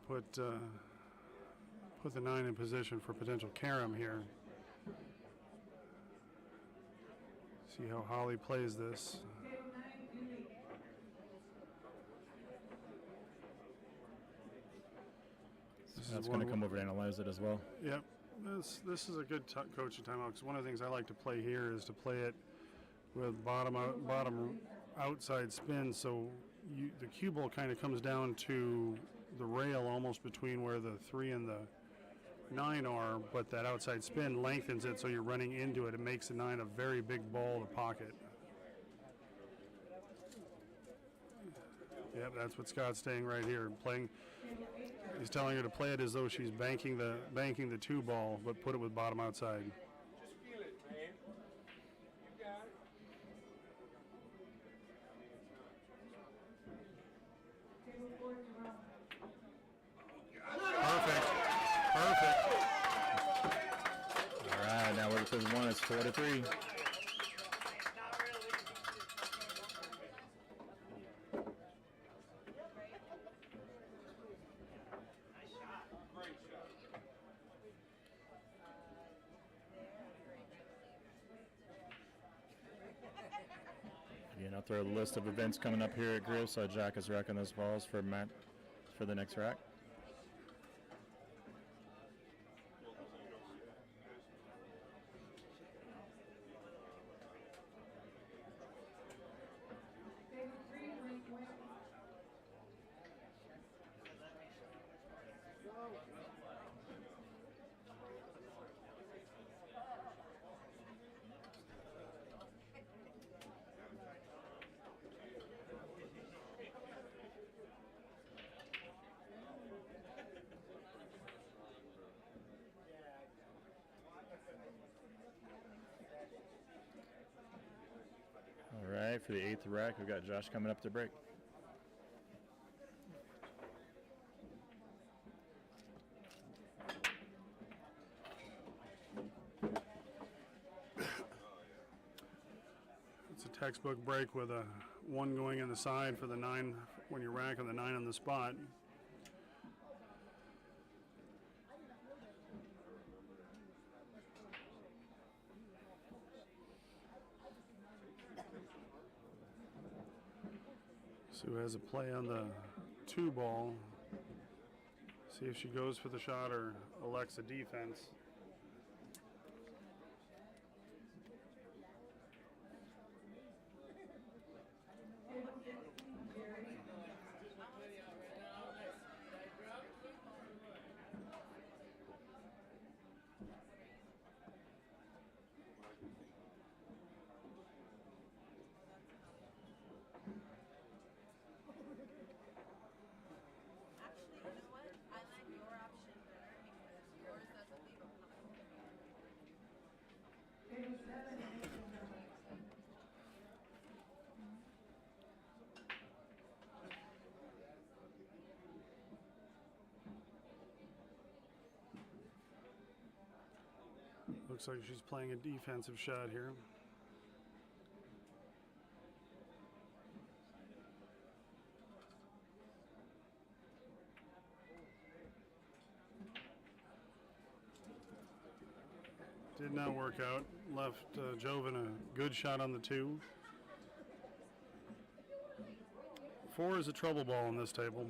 put the 9 in position for potential carom here. See how Holly plays this. Table 9, Julie. That's going to come over to analyze it as well. Yep, this is a good coaching timeout, because one of the things I like to play here is to play it with bottom outside spin, so the cue ball kind of comes down to the rail almost between where the 3 and the 9 are, but that outside spin lengthens it so you're running into it. It makes the 9 a very big ball to pocket. Yep, that's what Scott's saying right here. He's telling her to play it as though she's banking the 2 ball, but put it with bottom outside. Just feel it, man. You got it. Table 4, Jerome. Perfect. Perfect. All right, now we're to 1. It's 4-3. Again, I'll throw a list of events coming up here at Griff, so Jack is racking those balls for Matt for the next rack. Table 3, Link West. All right, for the 8th rack, we've got Josh coming up to break. It's a textbook break with a 1 going in the side for the 9 when you're racking the 9 on the spot. Sue has a play on the 2 ball. See if she goes for the shot or elects a defense. Table 16, Jerry. Actually, you know what? I like your option better because yours doesn't leave a puddle. Table 7, Nathan. Looks like she's playing a defensive shot here. Did not work out. Left Joven a good shot on the 2. 4 is a trouble ball on this table.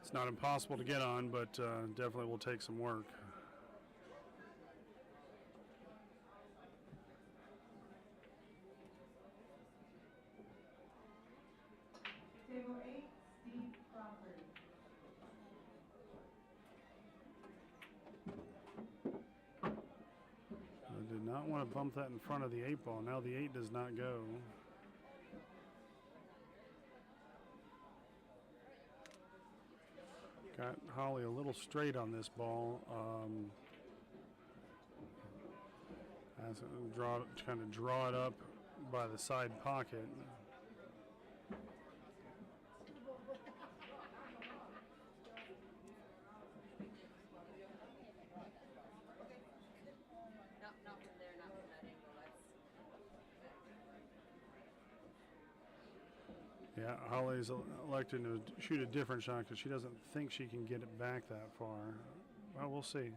It's not impossible to get on, but definitely will take some work. Table 8, Steve Crawford. I did not want to bump that in front of the 8 ball. Now the 8 does not go. Got Holly a little straight on this ball. Has to kind of draw it up by the side pocket. Not from there, not from that angle. Yeah, Holly's elected to shoot a different shot because she doesn't think she can get it back that far. Well, we'll see.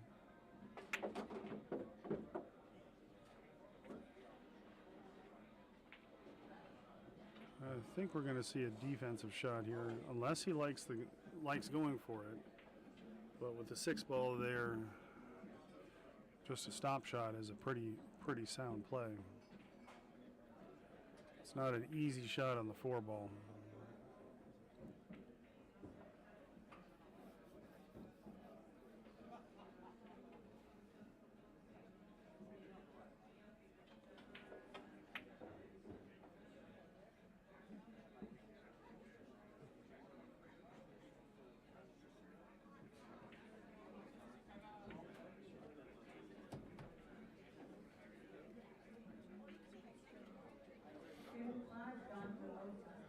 I think we're going to see a defensive shot here, unless he likes going for it. But with the 6 ball there, just a stop shot is a pretty sound play. It's not an easy shot on the 4 ball. Table 5, gone to both sides.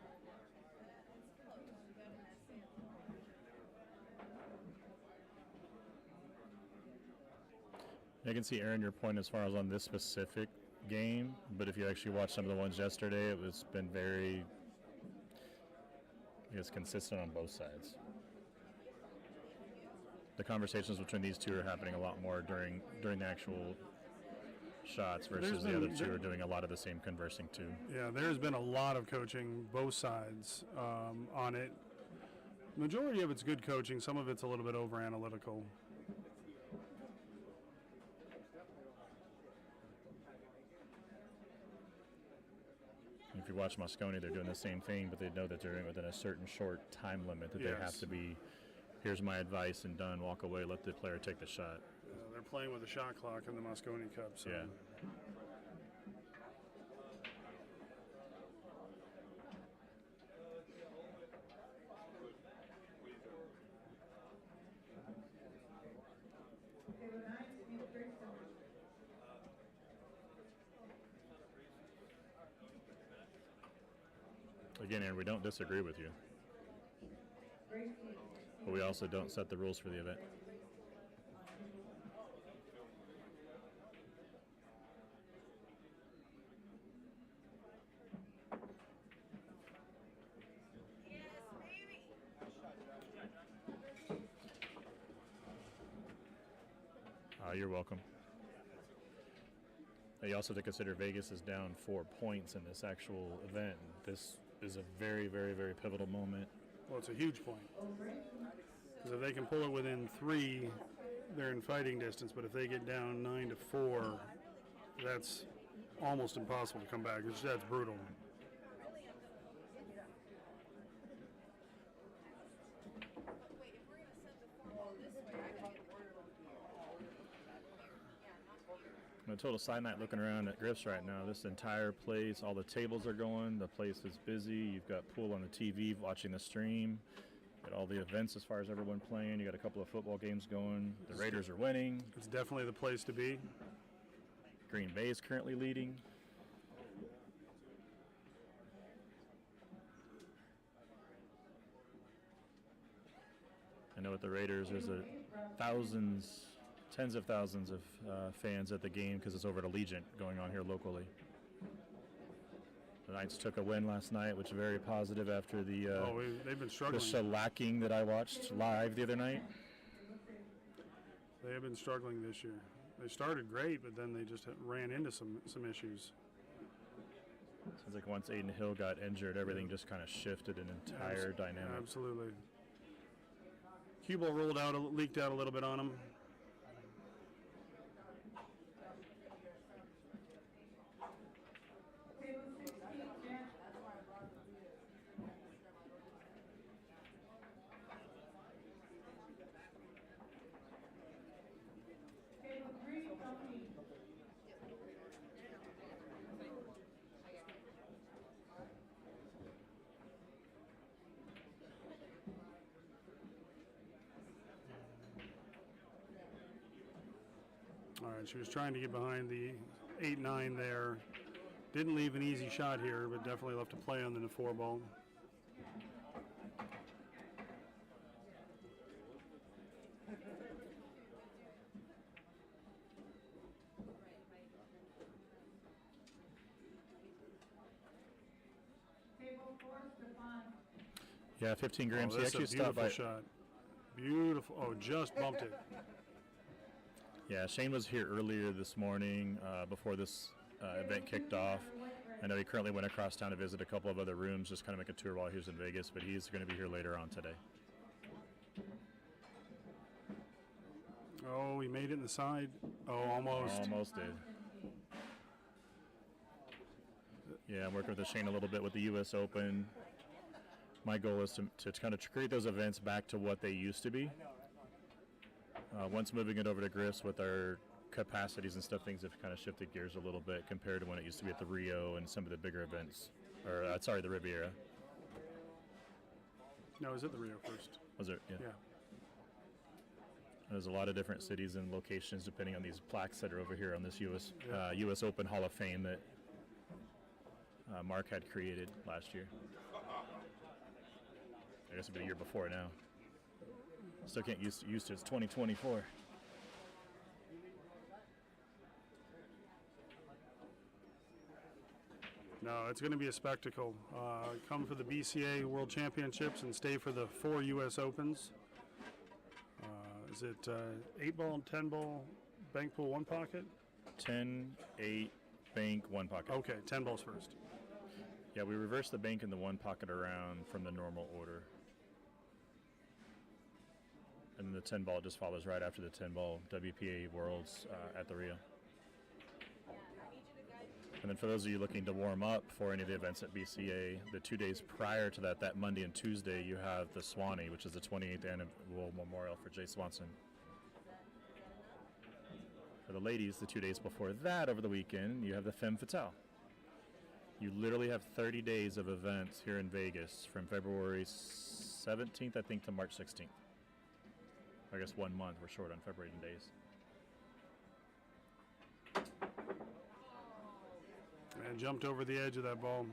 I can see, Aaron, your point as far as on this specific game, but if you actually watch some of the ones yesterday, it's been very, I guess, consistent on both sides. The conversations between these two are happening a lot more during the actual shots versus the other two are doing a lot of the same conversing too. Yeah, there's been a lot of coaching, both sides, on it. Majority of it's good coaching. Some of it's a little bit over analytical. If you watch Moscone, they're doing the same thing, but they know that they're doing it within a certain short time limit, that they have Yes. to be, here's my advice and done, walk away, let the player take the shot. They're playing with a shot clock in the Moscone Cup. So. Yeah. Table 9, Steve Grayson. Again, Aaron, we don't disagree with you, Gracie. but we also don't set the rules for the event. You're welcome. You also have to consider Vegas is down 4 points in this actual event. This is a very, very, very pivotal moment. Well, it's a huge point. Because if they can pull it within 3, they're in fighting distance. But if they get down 9-4, that's almost impossible to come back. That's brutal. A total side night looking around at Griff's right now. This entire place, all the tables are going. The place is busy. You've got pool on the TV watching the stream. Got all the events as far as everyone playing. You got a couple of football games going. The Raiders are winning. It's definitely the place to be. Green Bay is currently leading. I know with the Raiders, there's tens of thousands of fans at the game because it's over at Allegiant going on here locally. The Knights took a win last night, which is very positive after the They've been the struggling. shellacking that I watched live the other night. They have been struggling this year. They started great, but then they just ran into some issues. Sounds like once Aiden Hill got injured, everything just kind of shifted an entire dynamic. Absolutely. Cue ball rolled out, leaked out a little bit on him. Table 16, Jack. Table 3, Tony. All right, she was trying to get behind the 8-9 there. Didn't leave an easy shot here, but definitely left a play on the 4 ball. Table 4, Stefan. Yeah, 15 grams. Oh, He that's actually a stopped beautiful by. shot. Beautiful. Oh, just bumped it. Yeah, Shane was here earlier this morning before this event kicked off. I know he currently went across town to visit a couple of other rooms, just kind of make a tour while he was in Vegas, but he's going to be here later on today. Oh, he made it in the side. Oh, almost. Almost did. Yeah, I'm working with Shane a little bit with the U.S. Open. My goal is to kind of create those events back to what they used to be. Once moving it over to Griffs with our capacities and stuff, things have kind of shifted gears a little bit compared to when it used to be at the Rio and some of the bigger events. Or, sorry, the Riviera. No, is it the Rio first? Was it? Yeah. Yeah. There's a lot of different cities and locations depending on these plaques that are over here on this U.S. Open Hall of Fame that Mark had created last year. I guess it'll be the year before now. Still can't used to it's 2024. No, it's going to be a spectacle. Come for the BCA World Championships and stay for the 4 U.S. Opens. Is it 8-ball, 10-ball, bank pool, 1 pocket? 10, 8, bank, 1 pocket. Okay, 10 balls first. Yeah, we reverse the bank and the 1 pocket around from the normal order. And then the 10 ball just follows right after the 10 ball WPA Worlds at the Rio. And then for those of you looking to warm up for any of the events at BCA, the 2 days prior to that, that Monday and Tuesday, you have the Swanee, which is the 28th annual memorial for Jay Swanson. For the ladies, the 2 days before that, over the weekend, you have the Femme Fatale. You literally have 30 days of events here in Vegas from February 17th, I think, to March 16th. I guess 1 month. We're short on February days. And jumped over the edge of that ball.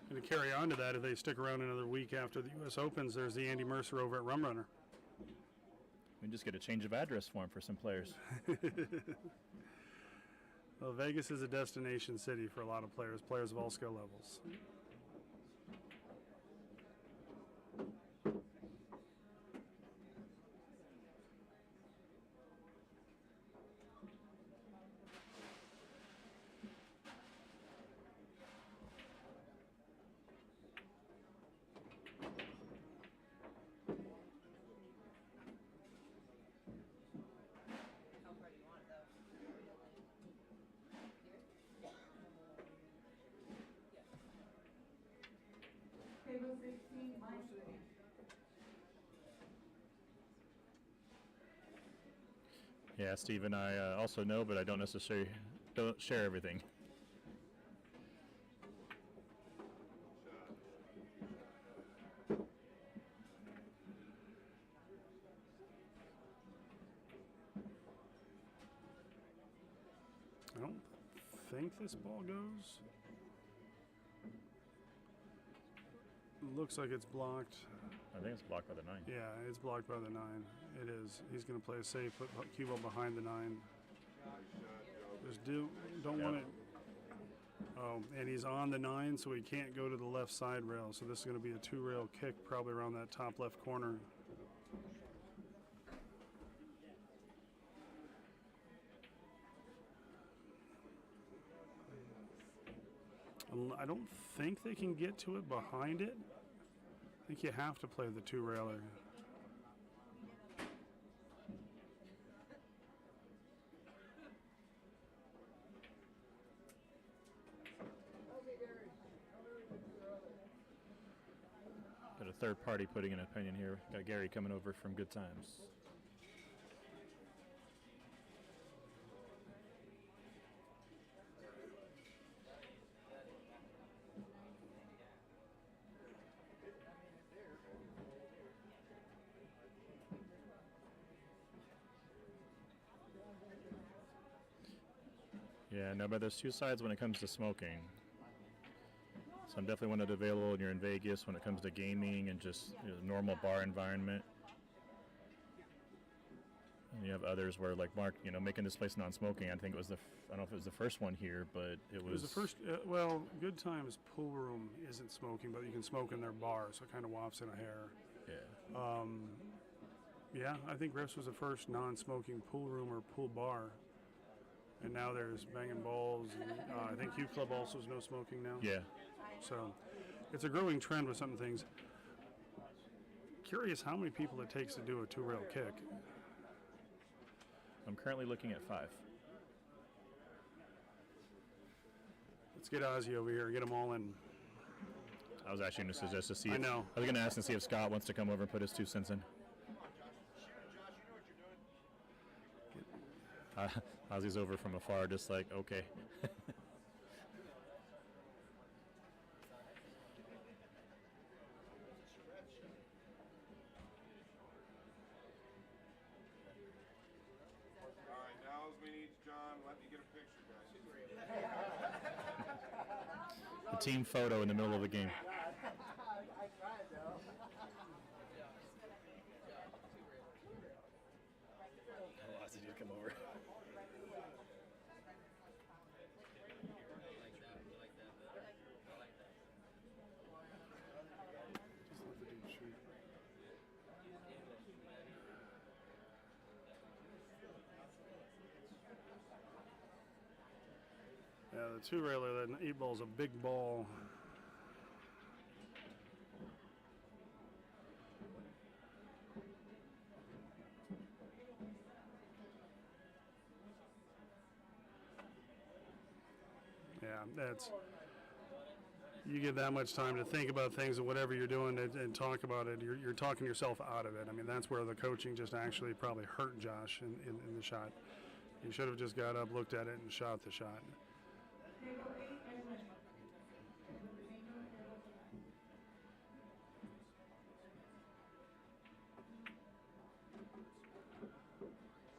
And to carry on to that, if they stick around another week after the U.S. Opens, there's the Andy Mercer over at Rum Runner. We can just get a change of address form for some players. Well, Vegas is a destination city for a lot of players of all skill levels. Table 16, Mike. Yeah, Steve and I also know, but I don't necessarily don't share everything. I don't think this ball goes. Looks like it's blocked. I think it's blocked by the 9. Yeah, it's blocked by the 9. It is. He's going to play a safe, put cue ball behind the 9. Just don't want it. Oh, and he's on the 9, so he can't go to the left side rail. So this is going to be a 2-rail kick, probably around that top left corner. I don't think they can get to it behind it. I think you have to play the 2-railer. Got a third party putting an opinion here. Got Gary coming over from Good Times. Yeah, no, but there's two sides when it comes to smoking. So I'm definitely one that's available when you're in Vegas when it comes to gaming and just normal bar environment. And you have others where, like Mark, making this place non-smoking. I think it was I don't know if it was the first one here, but it was the first. Well, Good Times Pool Room isn't smoking, but you can smoke in their bar, so it kind of wafts in a hair. Yeah. Yeah, I think Griff's was the first non-smoking pool room or pool bar. And now there's Bangin' Balls. And, I think Q Club also is no smoking now. Yeah. So it's a growing trend with some things. Curious how many people it takes to do a 2-rail kick. I'm currently looking at 5. Let's get Ozzy over here, get them all in. I was actually going to suggest to see. I know. I was going to ask and see if Scott wants to come over and put his 2 cents in. Ozzy's over from afar, just like, okay. All right, now we need John. Let me get a picture, guys. A team photo in the middle of the game. I tried though. Ozzy did come over. Yeah, the 2-railer, that 8-ball's a big ball. Yeah, you get that much time to think about things and whatever you're doing and talk about it, you're talking yourself out of it. I mean, that's where the coaching just actually probably hurt Josh in the shot. He should have just got up, looked at it, and shot the shot. Table 8, Edwin.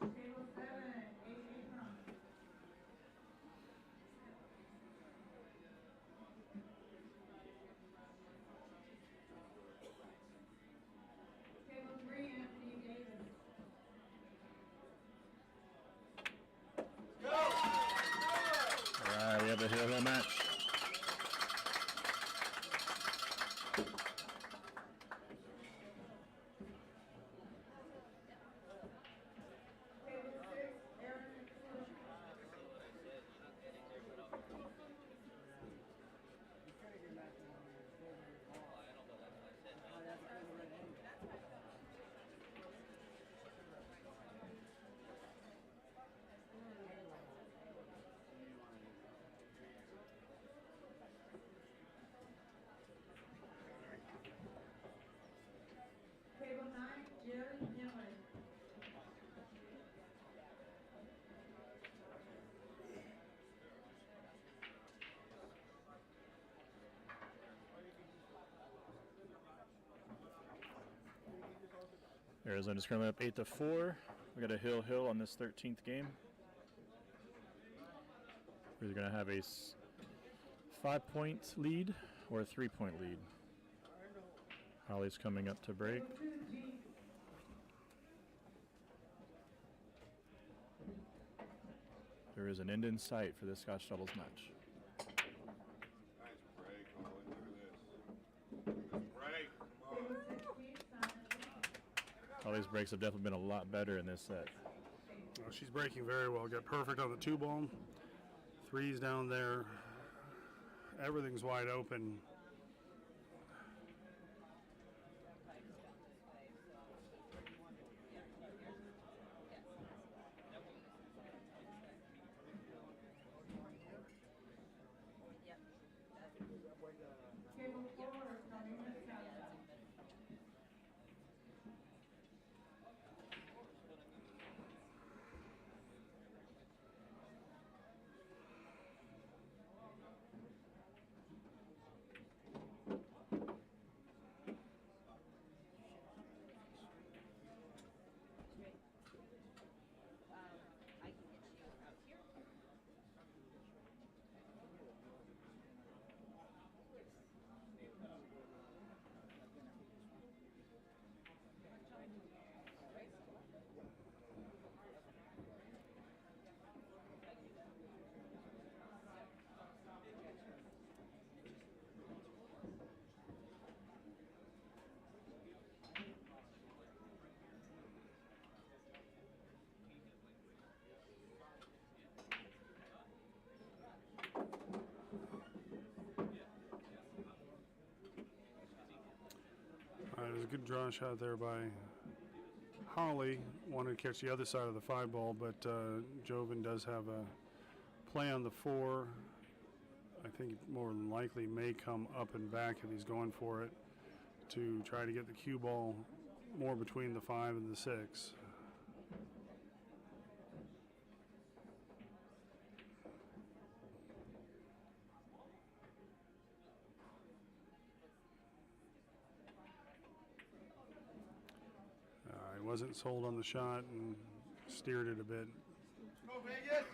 Table 7, 8 Abram. Table 3, Anthony Davis. All right, we have a hill match. Table 6, Aaron McClure. Table 9, Jerry Miller. Arizona's currently up 8-4. We got a hill on this 13th game. We're either going to have a 5-point lead or a 3-point lead. Holly's coming up to break. Table 2, G. There is an end in sight for this Scotch doubles match. Nice break, Holly. Look at this. Break. Come on. Table 16, Simon. Holly's breaks have definitely been a lot better in this set. Well, she's breaking very well. Got perfect on the 2-ball. 3's down there. Everything's wide open. Table 4, Karina Salas. good draw shot there by Holly. Wanted to catch the other side of the 5 ball, but Joven does have a play on the 4. I think more than likely may come up and back if he's going for it to try to get the cue ball more between the 5 and the 6. He wasn't sold on the shot and steered it a bit. Go Vegas!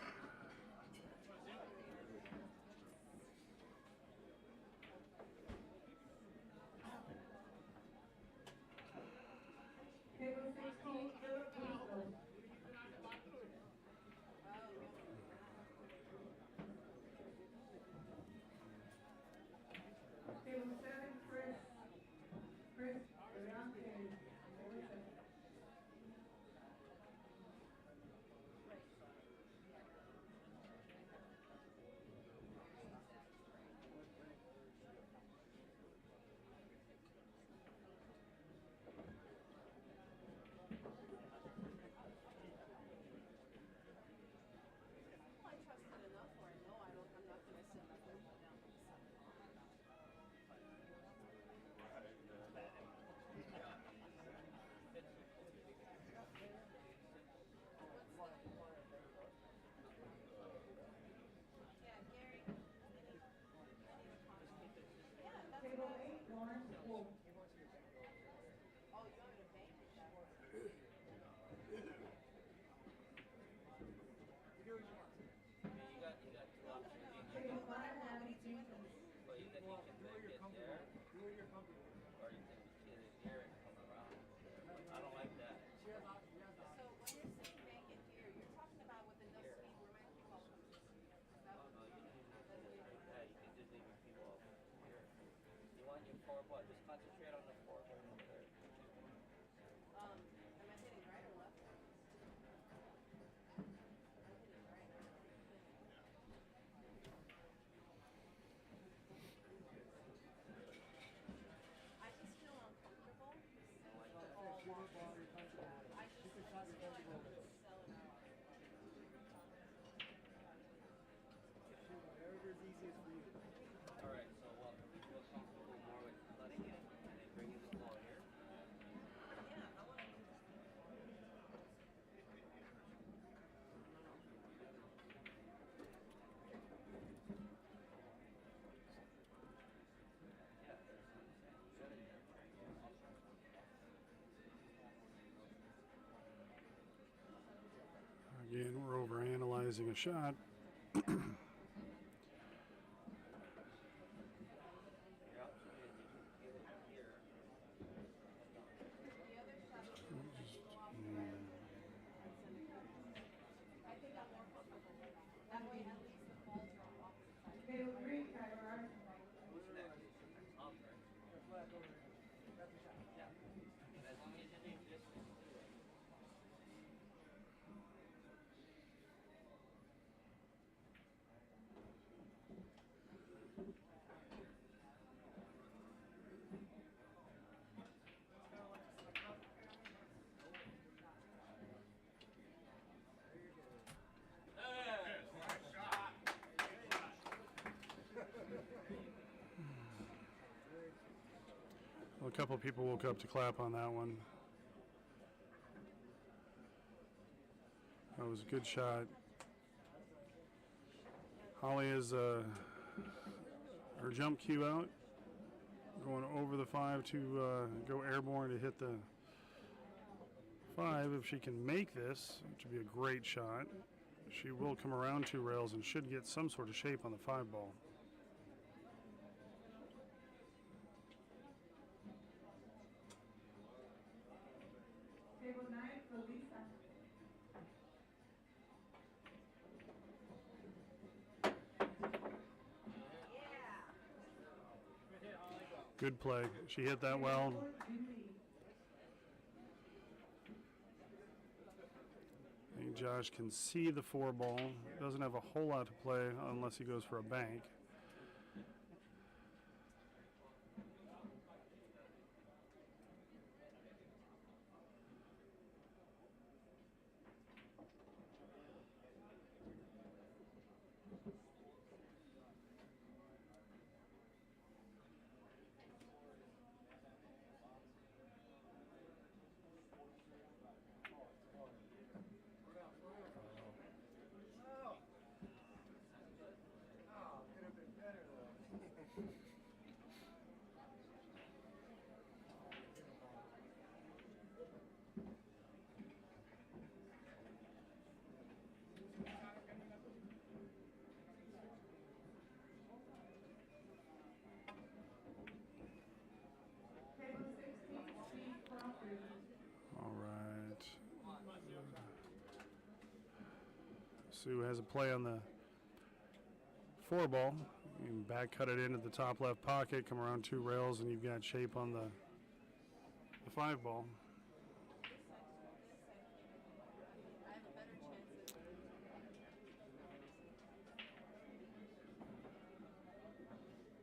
Table 16, Philip Weasel. Table 7, Chris Durante. I trust it enough for it. No, I don't. I'm not going to sit up there and put down the sun. Yeah, Gary. Yeah, that's Table 8, Lawrence Wolf. Oh, you want me to bank it that way? Table 5, Adam Jenkins. Well, you can get there, or you can get it here and come around. I don't like that. So when you're saying bank it here, you're talking about with enough speed where my cue ball comes this way. Is that what No, you can just leave your people off here. You want your 4 ball, just concentrate on the 4 ball over there. am I hitting right or left? I'm hitting right. I just feel uncomfortable. I just feel like I'm sell it out. All right, so you feel comfortable more with letting it and then bringing the ball here. Yeah, I want to. Again, we're over analyzing a shot. That way, at least the balls are on opposite sides. Table 3, Tyler Armstrong. Who's next? I'll turn. Yeah. As long as you leave distance to it. Well, a couple people woke up to clap on that one. That was a good shot. Holly is her jump cue out, going over the 5 to go airborne to hit the 5. If she can make this, which would be a great shot, she will come around 2 rails and should get some sort of shape on the 5 ball. Table 9, Felisa. Good play. She hit that well. Table 4, Julie. I think Josh can see the 4 ball. Doesn't have a whole lot to play unless he goes for a bank. Sue has a play on the 4 ball. You can back cut it into the top left pocket, come around 2 rails, and you've got shape on the 5 ball. I have a better chance of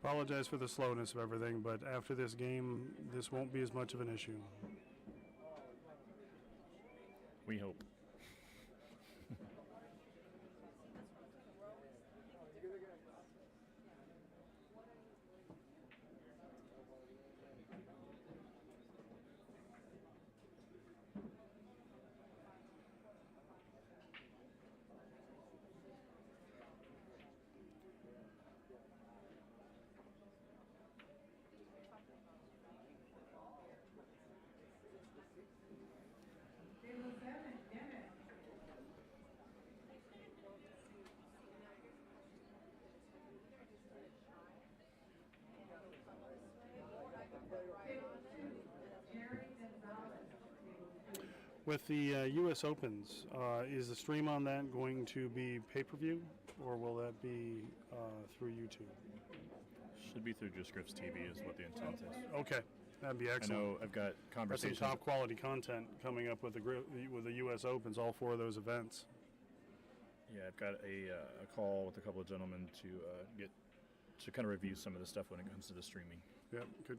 Apologize for the slowness of everything, but after this game, this won't be as much of an issue. We hope. Table 7, Dennis. Table 2, Jerry Gonzalez. With the U.S. Opens, is the stream on that going to be pay-per-view, or will that be through YouTube? Should be through just Griff's TV is what the intent is. Okay, that'd be I excellent. know I've got That's some conversations. top quality content coming up with the U.S. Opens, all 4 of those events. Yeah, I've got a call with a couple of gentlemen to get to kind of review some of the stuff when it comes to the streaming. Yep, good.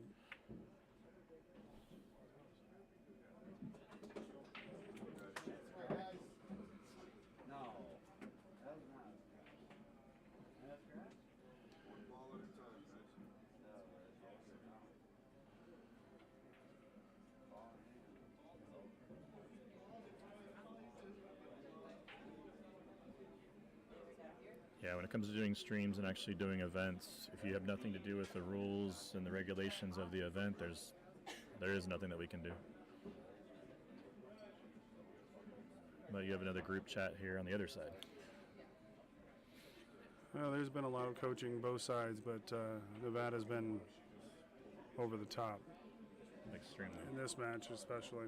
No. That was not. That's correct. One ball at a time, guys. Yeah, when it comes to doing streams and actually doing events, if you have nothing to do with the rules and the regulations of the event, there is nothing that we can do. But you have another group chat here on the other side. Well, there's been a lot of coaching both sides, but Nevada's been over the top Extremely. in this match, especially.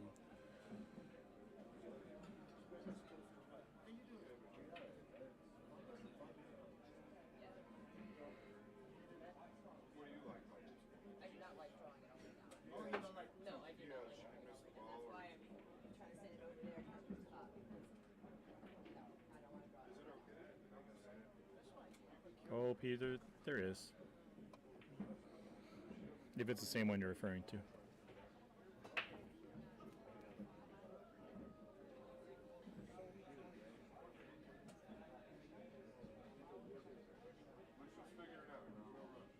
What do you like about this? I do not like drawing it over down. Oh, you don't like? No, I do not like Should I drawing miss it the over, ball? and that's why I'm trying to send it over there and have it stop because no, I don't want to draw Is it. it okay? I'm just saying. Oh, Peter, there is. If it's the same one you're referring to. Let's just figure it out. There's no rush.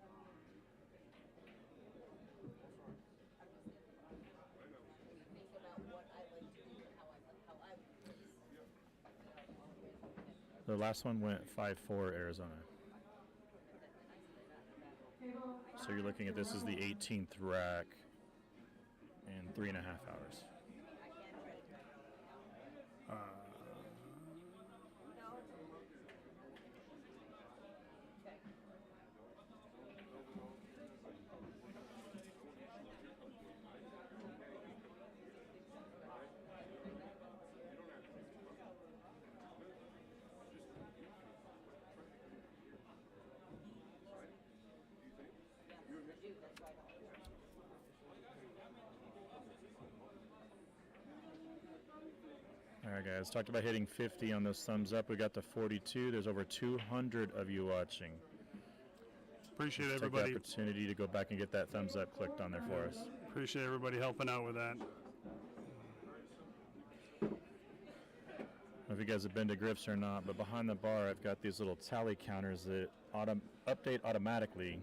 I know. Think about what I like to do and how I would do this. The last one went 5-4 Arizona. Table So you're looking at this as the 18th rack in 3.5 hours. All right, guys. Talked about hitting 50 on those thumbs up. We got to 42. There's over 200 of you watching. Appreciate Take the everybody. opportunity to go back and get that thumbs up clicked on there for us. Appreciate everybody helping out with that. I don't know if you guys have been to Griff's or not, but behind the bar, I've got these little tally counters that update automatically.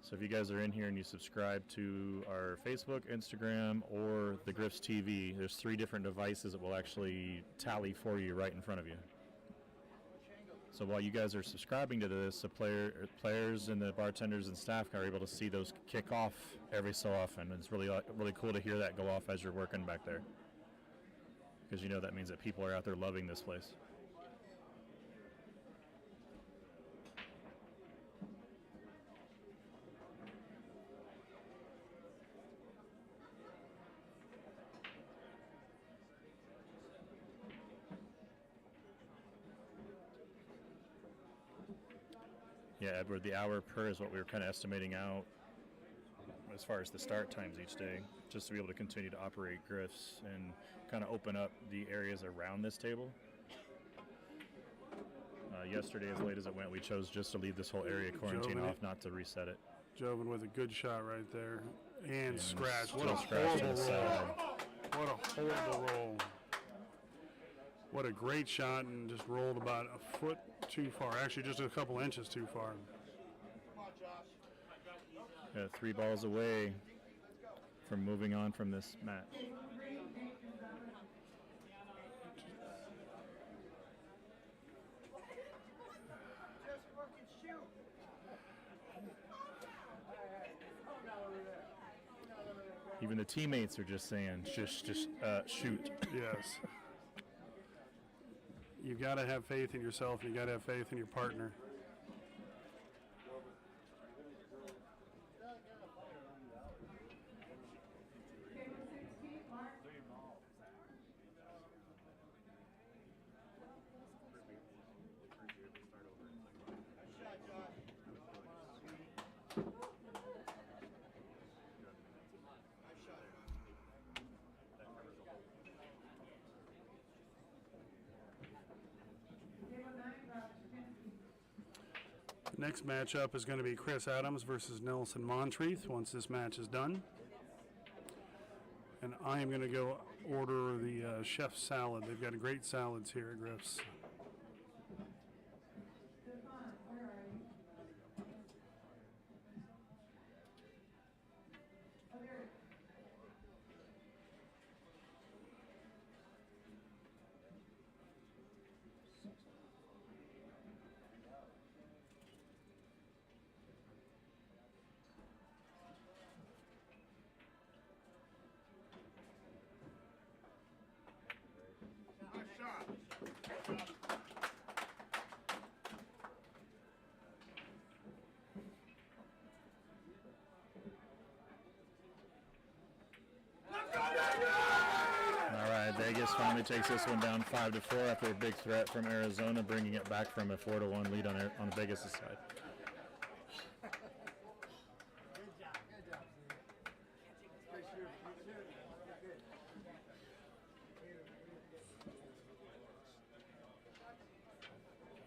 So if you guys are in here and you subscribe to our Facebook, Instagram, or the Griff's TV, there's 3 different devices that will actually tally for you right in front of you. So while you guys are subscribing to this, the players and the bartenders and staff are able to see those kick off every so often. It's really cool to hear that go off as you're working back there, because you know that means that people are out there loving this place. Yeah, Edward, the hour per is what we were kind of estimating out as far as the start times each day, just to be able to continue to operate grifts and kind of open up the areas around this table. Yesterday, as late as it went, we chose just to leave this whole area quarantine Joven off, not to reset it. Joven with a good shot right there. And scratch. What still a scratch to horrible the roll. side. What a horrible roll. What a great shot, and just rolled about a foot too far. Actually, just a couple inches too far. 3 balls away from moving on from this match. Even the teammates are just saying, just shoot. Yes. You got to have faith in yourself. You got to have faith in your partner. Next matchup is going to be Chris Adams versus Nelson Monteith once this match is done. And I am going to go order the chef's salad. They've got great salads here at Griff's. All right, Vegas finally takes this one down 5-4 after a big threat from Arizona, bringing it back from a 4-1 lead on Vegas' side.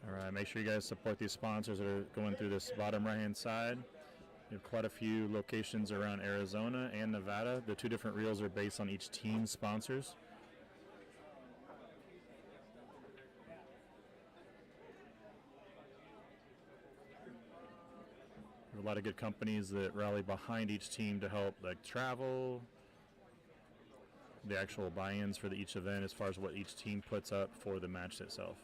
All right, make sure you guys support these sponsors that are going through this bottom right-hand side. You have quite a few locations around Arizona and Nevada. The 2 different reels are based on each team's sponsors. There are a lot of good companies that rally behind each team to help, like travel, the actual buy-ins for each event as far as what each team puts up for the match itself.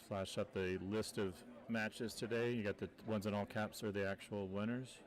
Flash up the list of matches today. You got the ones in all caps are the actual winners.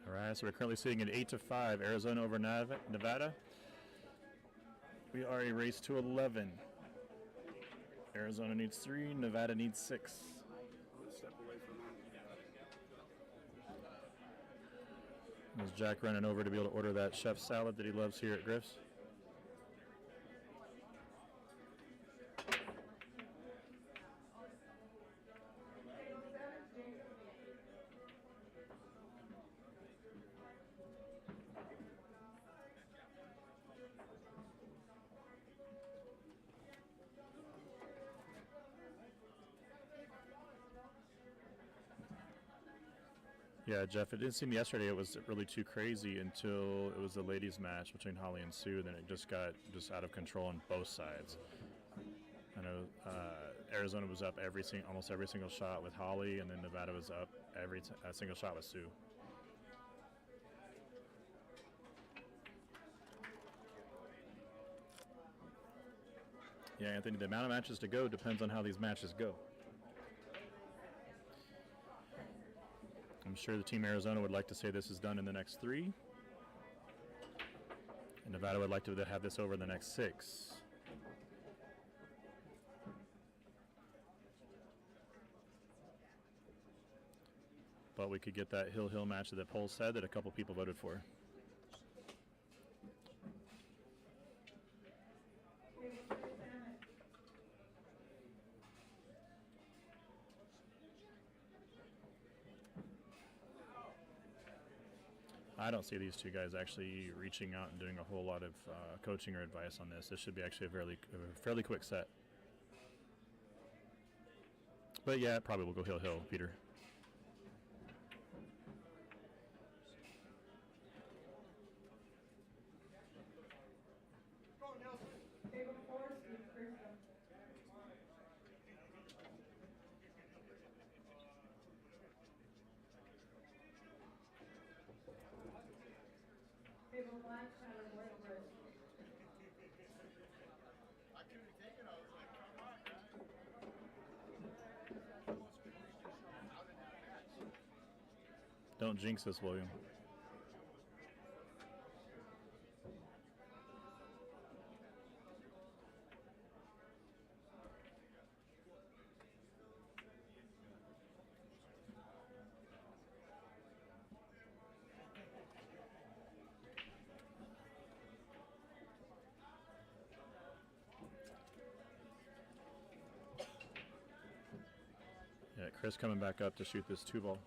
All right, so we're currently sitting at 8-5, Arizona over Nevada. We are a race to 11. Arizona needs 3, Nevada needs 6. There's Jack running over to be able to order that chef salad that he loves here at Griff's. Yeah, Jeff, it didn't seem yesterday it was really too crazy until it was the ladies' match between Holly and Sue. Then it just got out of control on both sides. I know Arizona was up almost every single shot with Holly, and then Nevada was up every single shot with Sue. Yeah, Anthony, the amount of matches to go depends on how these matches go. I'm sure the Team Arizona would like to say this is done in the next 3. And Nevada would like to have this over in the next 6. But we could get that Hill match that the poll said that a couple people voted for. I don't see these two guys actually reaching out and doing a whole lot of coaching or advice on this. This should be actually a fairly quick set. But yeah, it probably will go Hill, Peter. Table 4, Steve Grissom. Table 5, Tyler Whitebread. Don't jinx us, William. Yeah, Chris coming back up to shoot this 2-ball.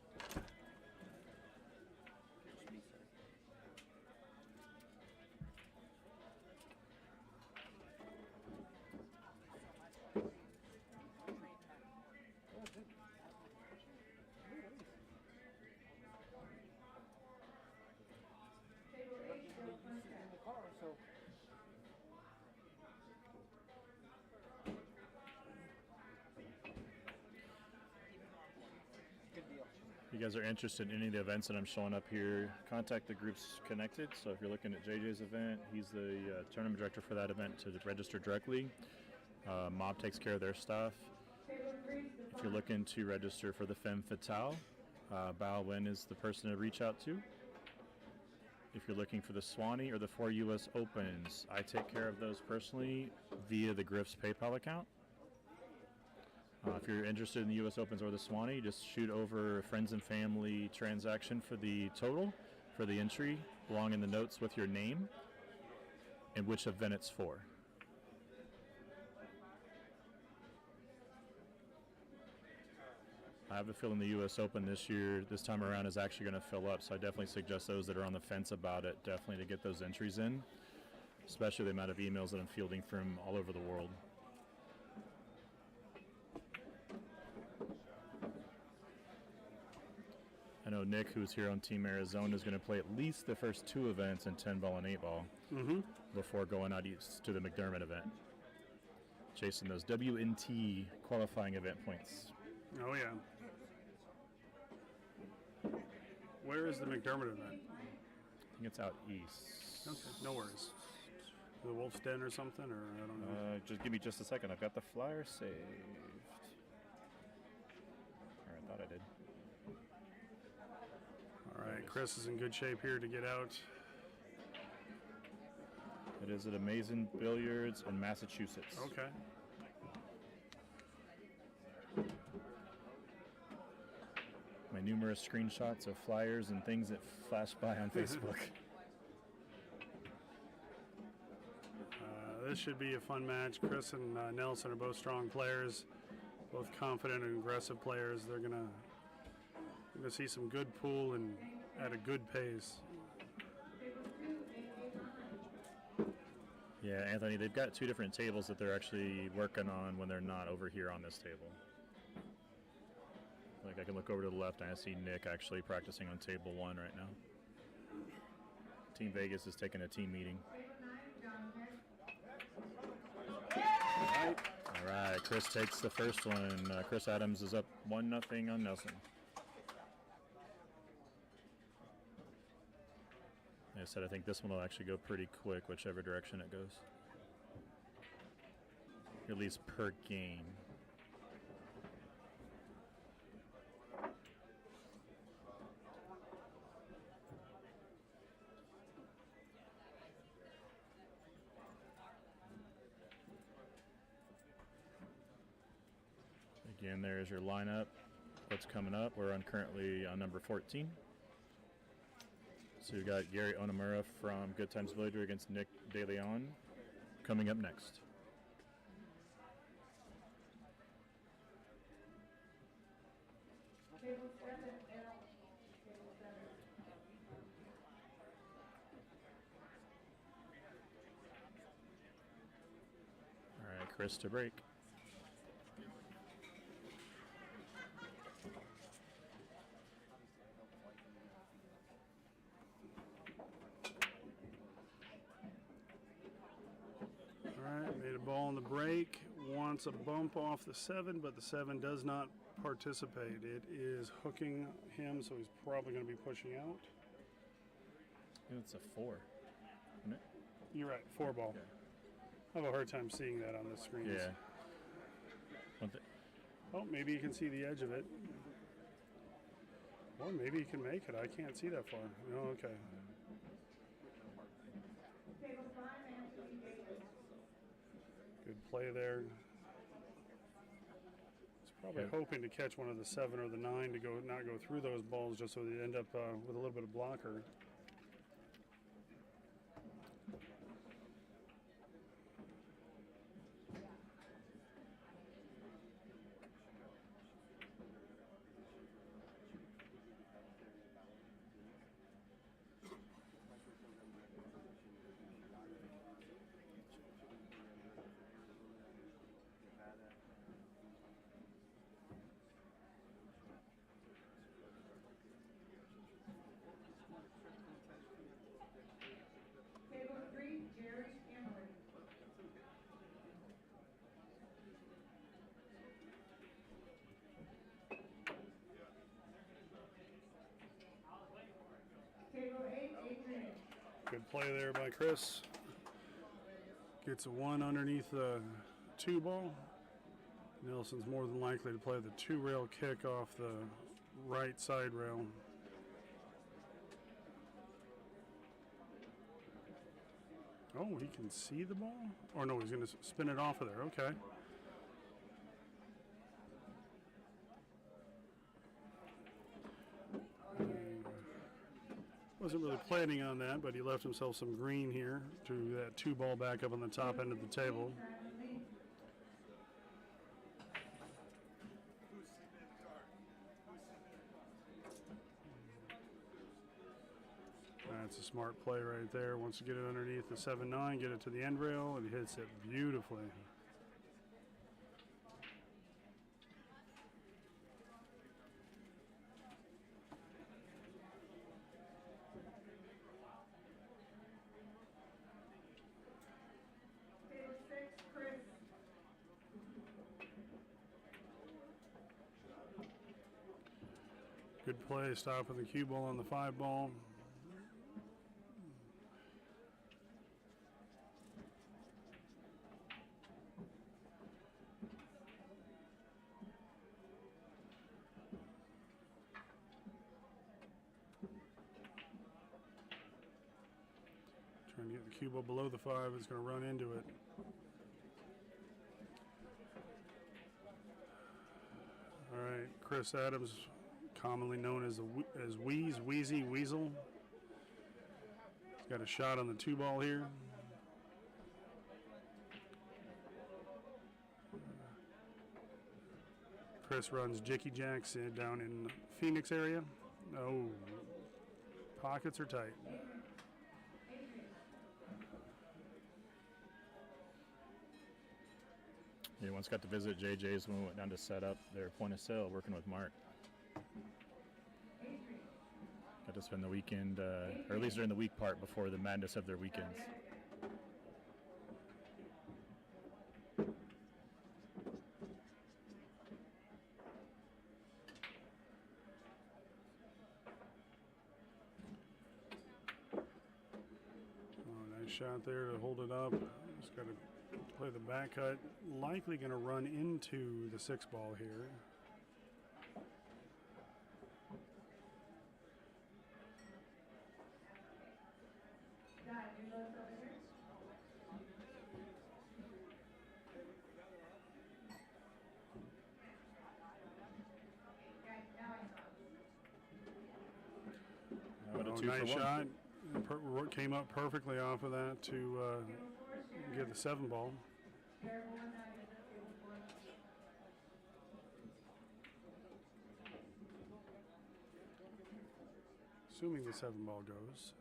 Table 8, Bill Punchak. If you guys are interested in any of the events that I'm showing up here, contact the groups connected. So if you're looking at JJ's event, he's the tournament director for that event to register directly. Mob takes care of their stuff. Table 3, If you're looking to register for the Femme Fatale, Bao Wen is the person to reach out to. If you're looking for the Swanee or the 4 U.S. Opens, I take care of those personally via the Griff's PayPal account. If you're interested in the U.S. Opens or the Swanee, just shoot over a friends and family transaction for the total, for the entry, along in the notes with your name and which event it's for. I have a feeling the U.S. Open this time around, is actually going to fill up, so I definitely suggest those that are on the fence about it definitely to get those entries in, especially the amount of emails that I'm fielding from all over the world. I know Nick, who's here on Team Arizona, is going to play at least the first 2 events in 10-ball and 8-ball before going out east to the McDermott event, chasing those WNT qualifying event points. Oh, yeah. Where is the McDermott event? I think it's out east. Okay, no worries. The Wolf's Den or something, or I don't know. Just give me just a second. I've got the flyer saved. Or I thought I did. All right, Chris is in good shape here to get out. It is at Amazing Billiards in Massachusetts. Okay. My numerous screenshots of flyers and things that flash by on Facebook. This should be a fun match. Chris and Nelson are both strong players, both confident and aggressive players. They're gonna see some good pool and at a good pace. Yeah, Anthony, they've got 2 different tables that they're actually working on when they're not over here on this table. Like Like I can look over to the left and I see Nick actually practicing on table 1 right now. Team Vegas is taking a team meeting. All right, Chris takes the first one. Chris Adams is up 1-0 on Nelson. Like I said, I think this one will actually go pretty quick, whichever direction it goes. At least per game. Again, there's your lineup. What's coming up? We're currently on number 14. So we've got Gary Onamura from Good Times Villager against Nick DeLeon coming up next. Table 7, Errol. Table 7. All right, Chris to break. Made a ball on the break, wants a bump off the 7, but the 7 does not participate. It is hooking him, so he's probably going to be pushing out. It's a 4, isn't it? You're right, 4 ball. Okay. I have a hard time seeing that on the screen. Yeah. Oh, maybe you can see the edge of it. Or maybe you can make it. I can't see that far. No, okay. Table 5, Anthony Davis. Good play there. He's probably hoping to catch one of the 7 or the 9 to not go through those balls, just so they end up with a little bit of blocker. Table 3, Jerry Emery. Table 8, Adrian. Good play there by Chris. Gets a 1 underneath the 2 ball. Nelson's more than likely to play the 2-rail kick off the right side rail. Oh, he can see the ball? Or no, he's going to spin it off of there. Okay. Wasn't really planning on that, but he left himself some green here to that 2 ball back up on the top end of the table. That's a smart play right there. Wants to get it underneath the 7-9, get it to the end rail, and he hits it beautifully. Table 6, Chris. Good play, stopping the cue ball on the 5 ball. Trying to get the cue ball below the 5, it's going to run into it. All right, Chris Adams, commonly known as Wheezy Weasel. He's got a shot on the 2 ball here. Chris runs Jicky Jacks down in Phoenix area. Oh, pockets are tight. Yeah, once got to visit JJ's when we went down to set up their point of sale, working with Mark. to spend the weekend, or at least during the week part before the madness of their weekends. Oh, nice shot there to hold it up. Just got to play the back cut. Likely going to run into the 6 ball here. How about a Oh, 2 nice for 1? shot. Came up perfectly off of that to get the 7 ball. Assuming the 7 ball goes.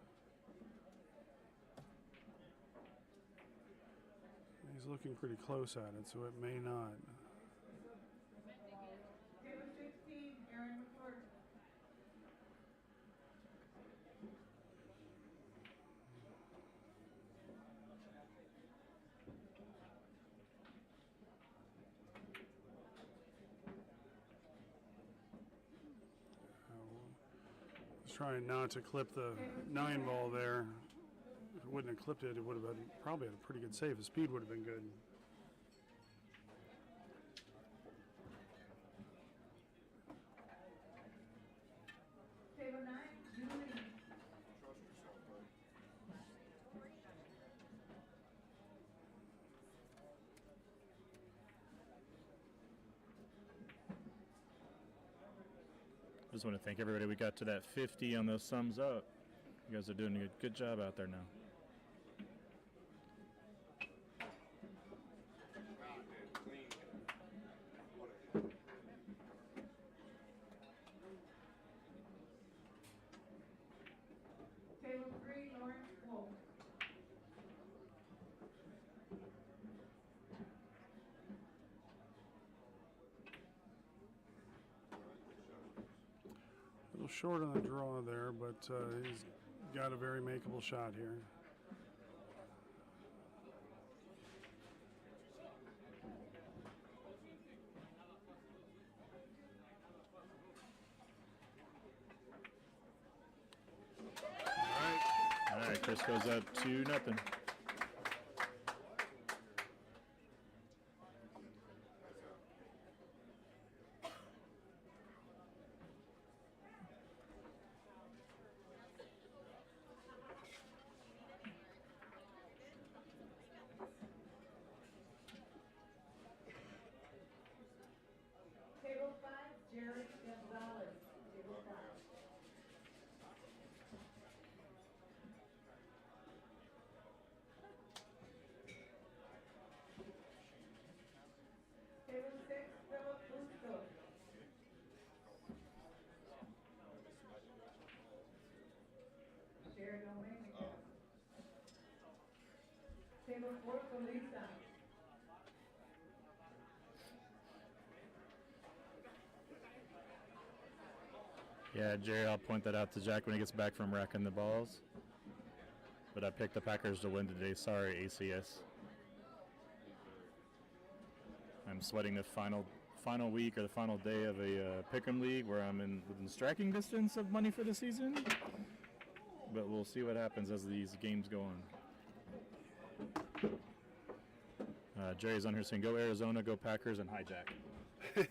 He's looking pretty close at it, so it may not. Table 16, Aaron McCord. Trying not to clip the 9 ball there. If it wouldn't have clipped it, it would have been probably had a pretty good save. The speed would have been good. Table 9, Julie. Trust yourself, buddy. Just want to thank everybody. We got to that 50 on those sums up. You guys are doing a good job out there now. Clean. What a hit. Table 3, Lawrence Wolf. A little short on the draw there, but he's got a very makeable shot here. All right, Chris goes up 2-0. Table 5, Jerry Gonzalez. Table 5. Table 6, Philip Bustos. Sharon Omega. Table 4, Felisa. Yeah, Jerry, I'll point that out to Jack when he gets back from racking the balls. But I picked the Packers to win today. Sorry, ACS. I'm sweating the final week or the final day of a pick'em league where I'm within striking distance of money for the season. But we'll see what happens as these games go on. Jerry's on here saying, "Go Arizona, go Packers, and hijack." And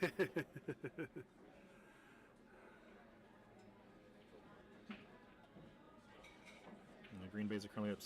the Green Bay's are currently up